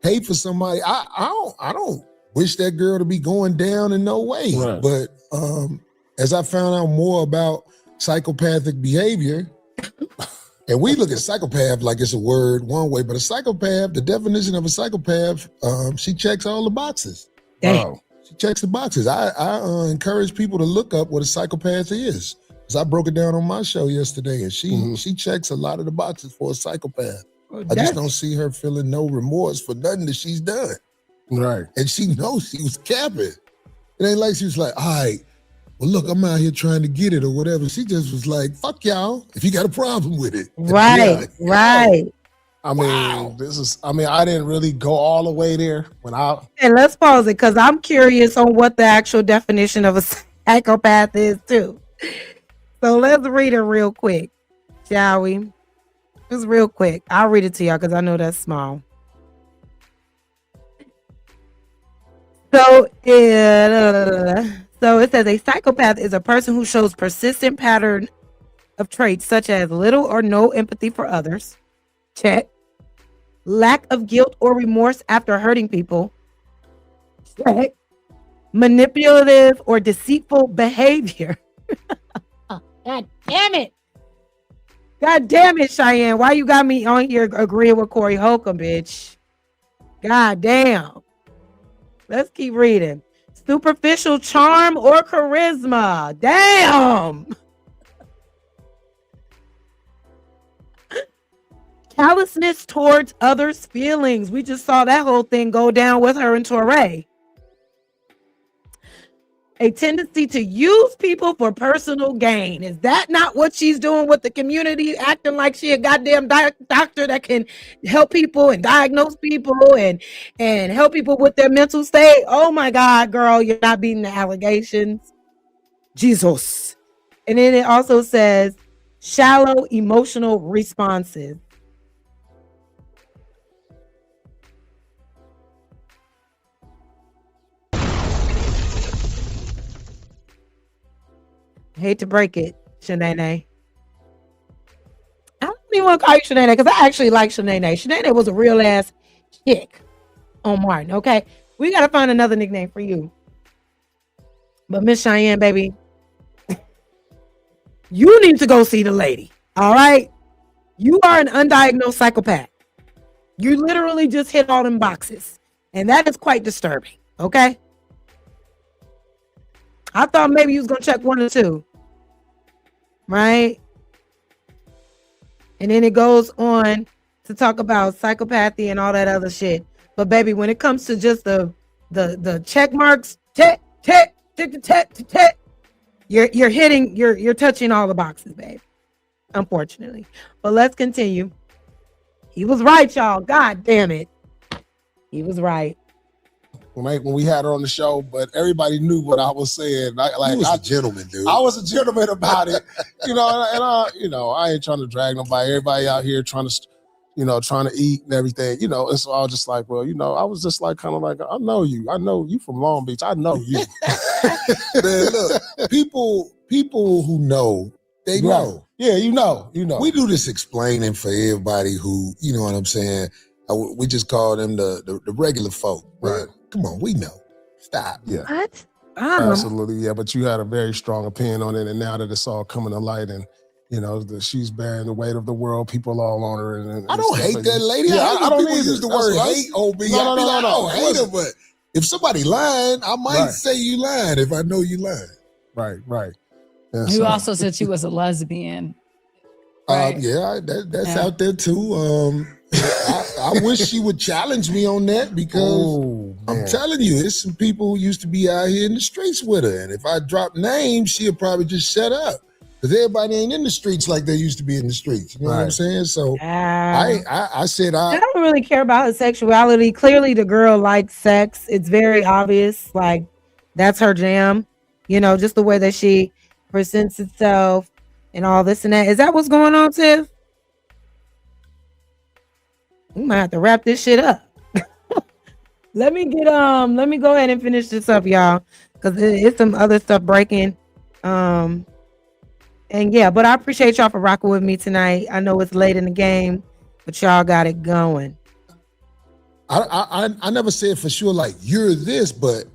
hate for somebody. I don't wish that girl to be going down in no way. Right. But as I found out more about psychopathic behavior, and we look at psychopath like it's a word one way, but a psychopath, the definition of a psychopath, she checks all the boxes. Wow. She checks the boxes. I encourage people to look up what a psychopath is. Because I broke it down on my show yesterday, and she checks a lot of the boxes for a psychopath. I just don't see her feeling no remorse for nothing that she's done. Right. And she knows she was capping. It ain't like she was like, all right, well, look, I'm out here trying to get it or whatever. She just was like, fuck y'all, if you got a problem with it. Right, right. I mean, I didn't really go all the way there And let's pause it because I'm curious on what the actual definition of a psychopath is too. So let's read it real quick, shall we? Just real quick. I'll read it to y'all because I know that's small. So it says a psychopath is a person who shows persistent pattern of traits such as little or no empathy for others. Check. Lack of guilt or remorse after hurting people. Check. Manipulative or deceitful behavior. God damn it. God damn it, Cheyenne. Why you got me on here agreeing with Corey Holcomb, bitch? God damn. Let's keep reading. Superficial charm or charisma. Damn. Callousness towards others' feelings. We just saw that whole thing go down with her and Toure. A tendency to use people for personal gain. Is that not what she's doing with the community? Acting like she a goddamn doctor that can help people and diagnose people and help people with their mental state. Oh my God, girl, you're not beating the allegations. Jesus. And then it also says shallow emotional responses. Hate to break it, Shanae. I don't even want to call you Shanae because I actually like Shanae. Shanae was a real ass chick on Martin. Okay, we gotta find another nickname for you. But Miss Cheyenne, baby, you need to go see the lady. All right, you are an undiagnosed psychopath. You literally just hit all them boxes, and that is quite disturbing. Okay. I thought maybe you was gonna check one or two, right? And then it goes on to talk about psychopathy and all that other shit. But baby, when it comes to just the check marks, you're touching all the boxes, babe. Unfortunately, but let's continue. He was right, y'all. God damn it, he was right. When we had her on the show, but everybody knew what I was saying. I was a gentleman, dude. I was a gentleman about it, and I ain't trying to drag nobody. Everybody out here trying to eat and everything. It's all just like, well, I was just like kind of like, I know you from Long Beach. I know you. Man, look, people who know, they know. Yeah, you know. We do this explaining for everybody who, you know what I'm saying. We just call them the regular folk, right? Come on, we know. Stop. Yeah. What? Absolutely, yeah. But you had a very strong opinion on it, and now that it's all coming to light, and she's bearing the weight of the world, people all on her. And I don't hate that lady. Yeah, I don't either. Use the word hate on me. No. I don't hate her, but if somebody lying, I might say you lying if I know you lying. Right. Yeah, You also said she was a lesbian. Yeah, that's out there too. I wish she would challenge me on that because I'm telling you, there's some people who used to be out here in the streets with her. And if I drop names, she'll probably just shut up. Because everybody ain't in the streets like they used to be in the streets. You know what I'm saying? So I said I don't really care about her sexuality. Clearly the girl likes sex. It's very obvious. Like that's her jam. Just the way that she presents itself and all this and that. Is that what's going on, Tiff? We might have to wrap this shit up. Let me go ahead and finish this up, y'all, because it's some other stuff breaking. And yeah, but I appreciate y'all for rocking with me tonight. I know it's late in the game, but y'all got it going. I never said for sure like you're this, but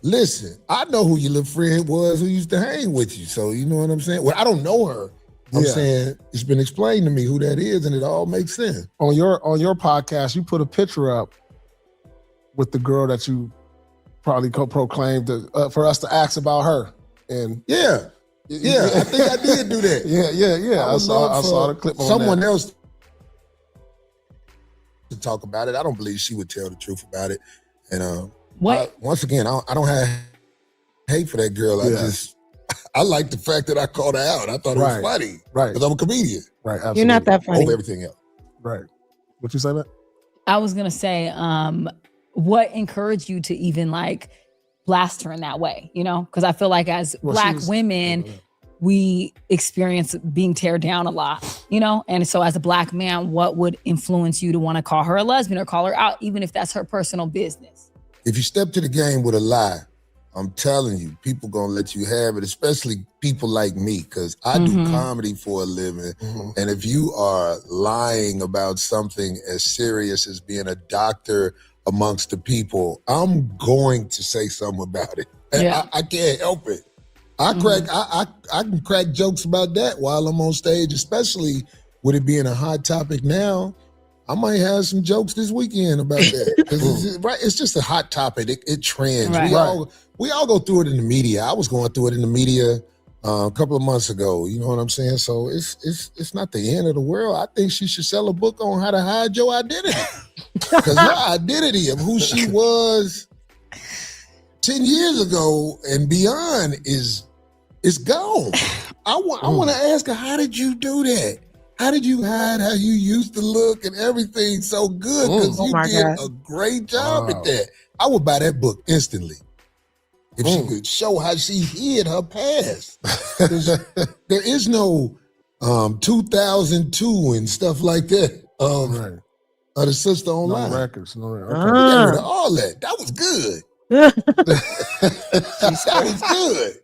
listen, I know who your little friend was who used to hang with you. So you know what I'm saying? Well, I don't know her. I'm saying it's been explained to me who that is, and it all makes sense. On your podcast, you put a picture up with the girl that you probably proclaimed for us to ask about her. And yeah, I think I did do that. Yeah. I saw the clip on someone that. else to talk about it. I don't believe she would tell the truth about it. And once again, I don't have hate for that girl. I like the fact that I called her out. I thought it was funny. Right. Because I'm a comedian. Right. Absolutely. You're not that funny. Over everything else. Right. What you say, that? I was gonna say, what encouraged you to even like blast her in that way? You know, because I feel like as Black women, we experience being teared down a lot, you know? And so as a Black man, what would influence you to want to call her a lesbian or call her out, even if that's her personal business? If you step to the game with a lie, I'm telling you, people gonna let you have it, especially people like me, because I do comedy for a living. And if you are lying about something as serious as being a doctor amongst the people, I'm going to say something about it. And I can't help it. I can crack jokes about that while I'm on stage, especially with it being a hot topic now. I might have some jokes this weekend about that. It's just a hot topic. It trends. Right. We all go through it in the media. I was going through it in the media a couple of months ago. You know what I'm saying? So it's not the end of the world. I think she should sell a book on how to hide your identity. Because her identity of who she was 10 years ago and beyond is gone. I want to ask her, how did you do that? How did you hide how you used to look and everything so good? Because you did a great job at that. I would buy that book instantly. If she could show how she hid her past. There is no 2002 and stuff like that of the sister online. No records. No records. We got rid of all that. That was good. That was good.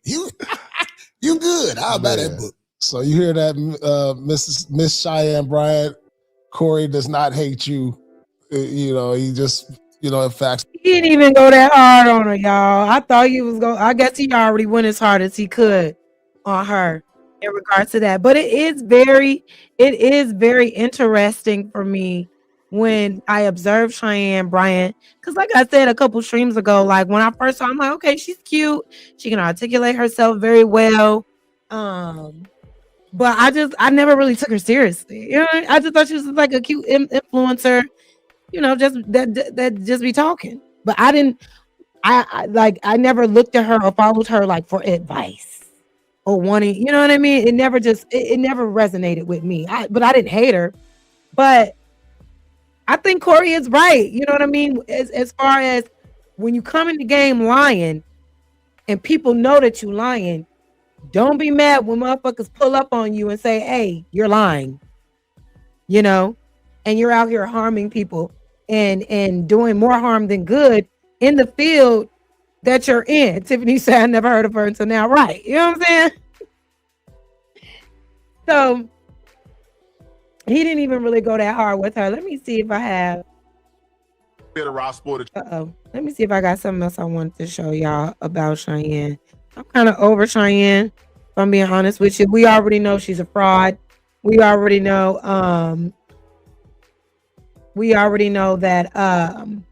You good. I'll buy that book. So you hear that, Miss Cheyenne Bryant? Corey does not hate you. He just, in fact. He didn't even go that hard on her, y'all. I thought he was going. I guess he already went as hard as he could on her in regards to that. But it is very interesting for me when I observed Cheyenne Bryant, because like I said a couple streams ago, like when I first saw her, I'm like, okay, she's cute. She can articulate herself very well. But I never really took her seriously. You know, I just thought she was like a cute influencer, just that just be talking. But I didn't, I never looked at her or followed her like for advice or wanting, you know what I mean? It never resonated with me. But I didn't hate her. But I think Corey is right. You know what I mean? As far as when you come in the game lying and people know that you lying, don't be mad when motherfuckers pull up on you and say, hey, you're lying, and you're out here harming people and doing more harm than good in the field that you're in. Tiffany said, I never heard of her until now. Right. You know what I'm saying? So he didn't even really go that hard with her. Let me see if I have. Let me see if I got something else I wanted to show y'all about Cheyenne. I'm kind of over Cheyenne, if I'm being honest with you. We already know she's a fraud. We already know that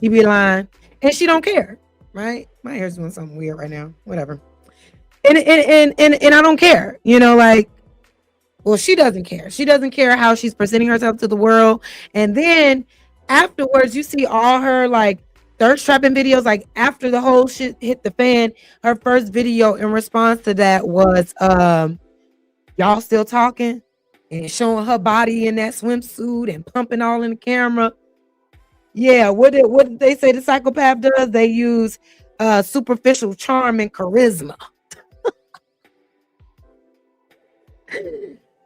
she be lying and she don't care, right? My hair's doing something weird right now. Whatever. And I don't care, well, she doesn't care. She doesn't care how she's presenting herself to the world. And then afterwards, you see all her thirst trapping videos. Like after the whole shit hit the fan, her first video in response to that was y'all still talking, and showing her body in that swimsuit and pumping all in the camera. Yeah, what did they say the psychopath does? They use superficial charm and charisma.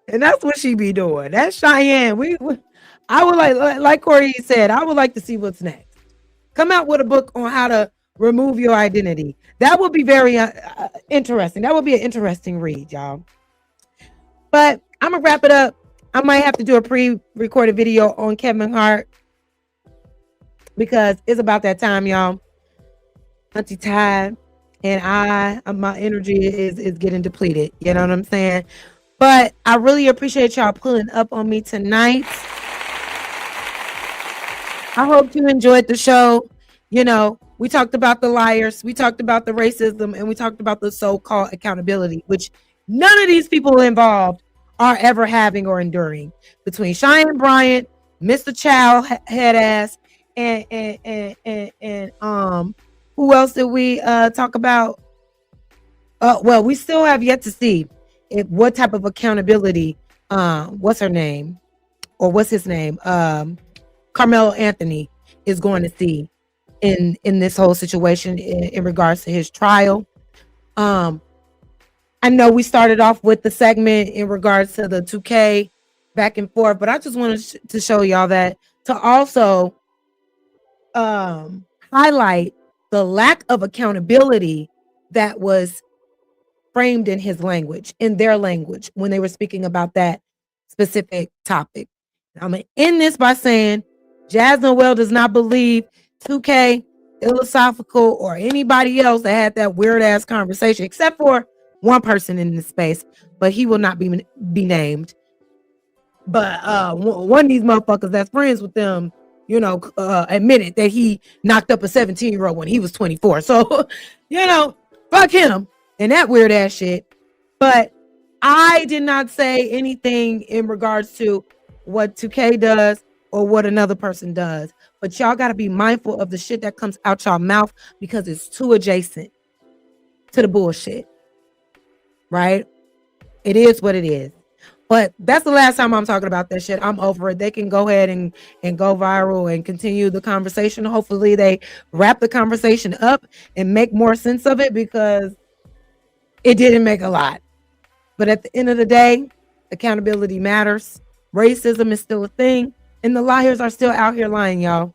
And that's what she be doing. That's Cheyenne. I would like Corey said, I would like to see what's next. Come out with a book on how to remove your identity. That would be very interesting. That would be an interesting read, y'all. But I'm gonna wrap it up. I might have to do a pre-recorded video on Kevin Hart because it's about that time, y'all. Auntie tired, and my energy is getting depleted. You know what I'm saying? But I really appreciate y'all pulling up on me tonight. I hope you enjoyed the show. You know, we talked about the liars, we talked about the racism, and we talked about the so-called accountability, which none of these people involved are ever having or enduring. Between Cheyenne Bryant, Mr. Chow head ass, and who else did we talk about? Well, we still have yet to see what type of accountability what's her name or what's his name Karmelo Anthony is going to see in this whole situation in regards to his trial. I know we started off with the segment in regards to the 2K back and forth, but I just wanted to show y'all that to also highlight the lack of accountability that was framed in his language, in their language, when they were speaking about that specific topic. I'm going to end this by saying Jazz Noel does not believe 2K, Philosophical, or anybody else that had that weird ass conversation, except for one person in this space, but he will not be named. But one of these motherfuckers that's friends with them, you know, admitted that he knocked up a 17-year-old when he was 24. So, you know, fuck him and that weird ass shit. But I did not say anything in regards to what 2K does or what another person does. But y'all got to be mindful of the shit that comes out y'all mouth because it's too adjacent to the bullshit. Right? It is what it is. But that's the last time I'm talking about that shit. I'm over it. They can go ahead and go viral and continue the conversation. Hopefully they wrap the conversation up and make more sense of it because it didn't make a lot. But at the end of the day, accountability matters. Racism is still a thing. And the liars are still out here lying, y'all.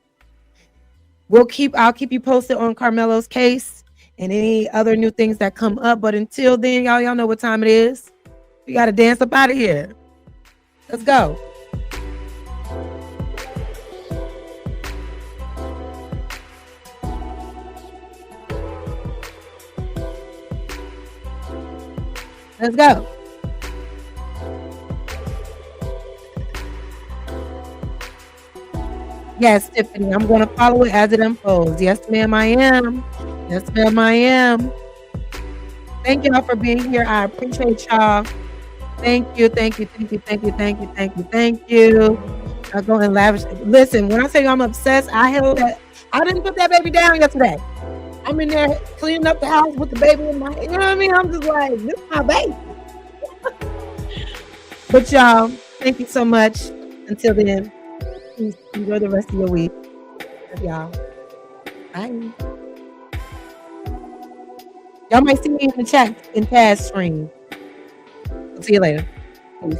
I'll keep you posted on Karmelo's case and any other new things that come up. But until then, y'all know what time it is. We got to dance up out of here. Let's go. Let's go. Yes, Tiffany, I'm going to follow it as it unfolds. Yes, ma'am, I am. Yes, ma'am, I am. Thank y'all for being here. I appreciate y'all. Thank you. I'll go and lavish. Listen, when I say I'm obsessed, I didn't put that baby down yesterday. I'm in there cleaning up the house with the baby in my, you know what I mean? I'm just like, this is my baby. But y'all, thank you so much. Until then, please enjoy the rest of your week. Love y'all. Bye. Y'all might see me in the chat in Taz stream. See you later. Peace.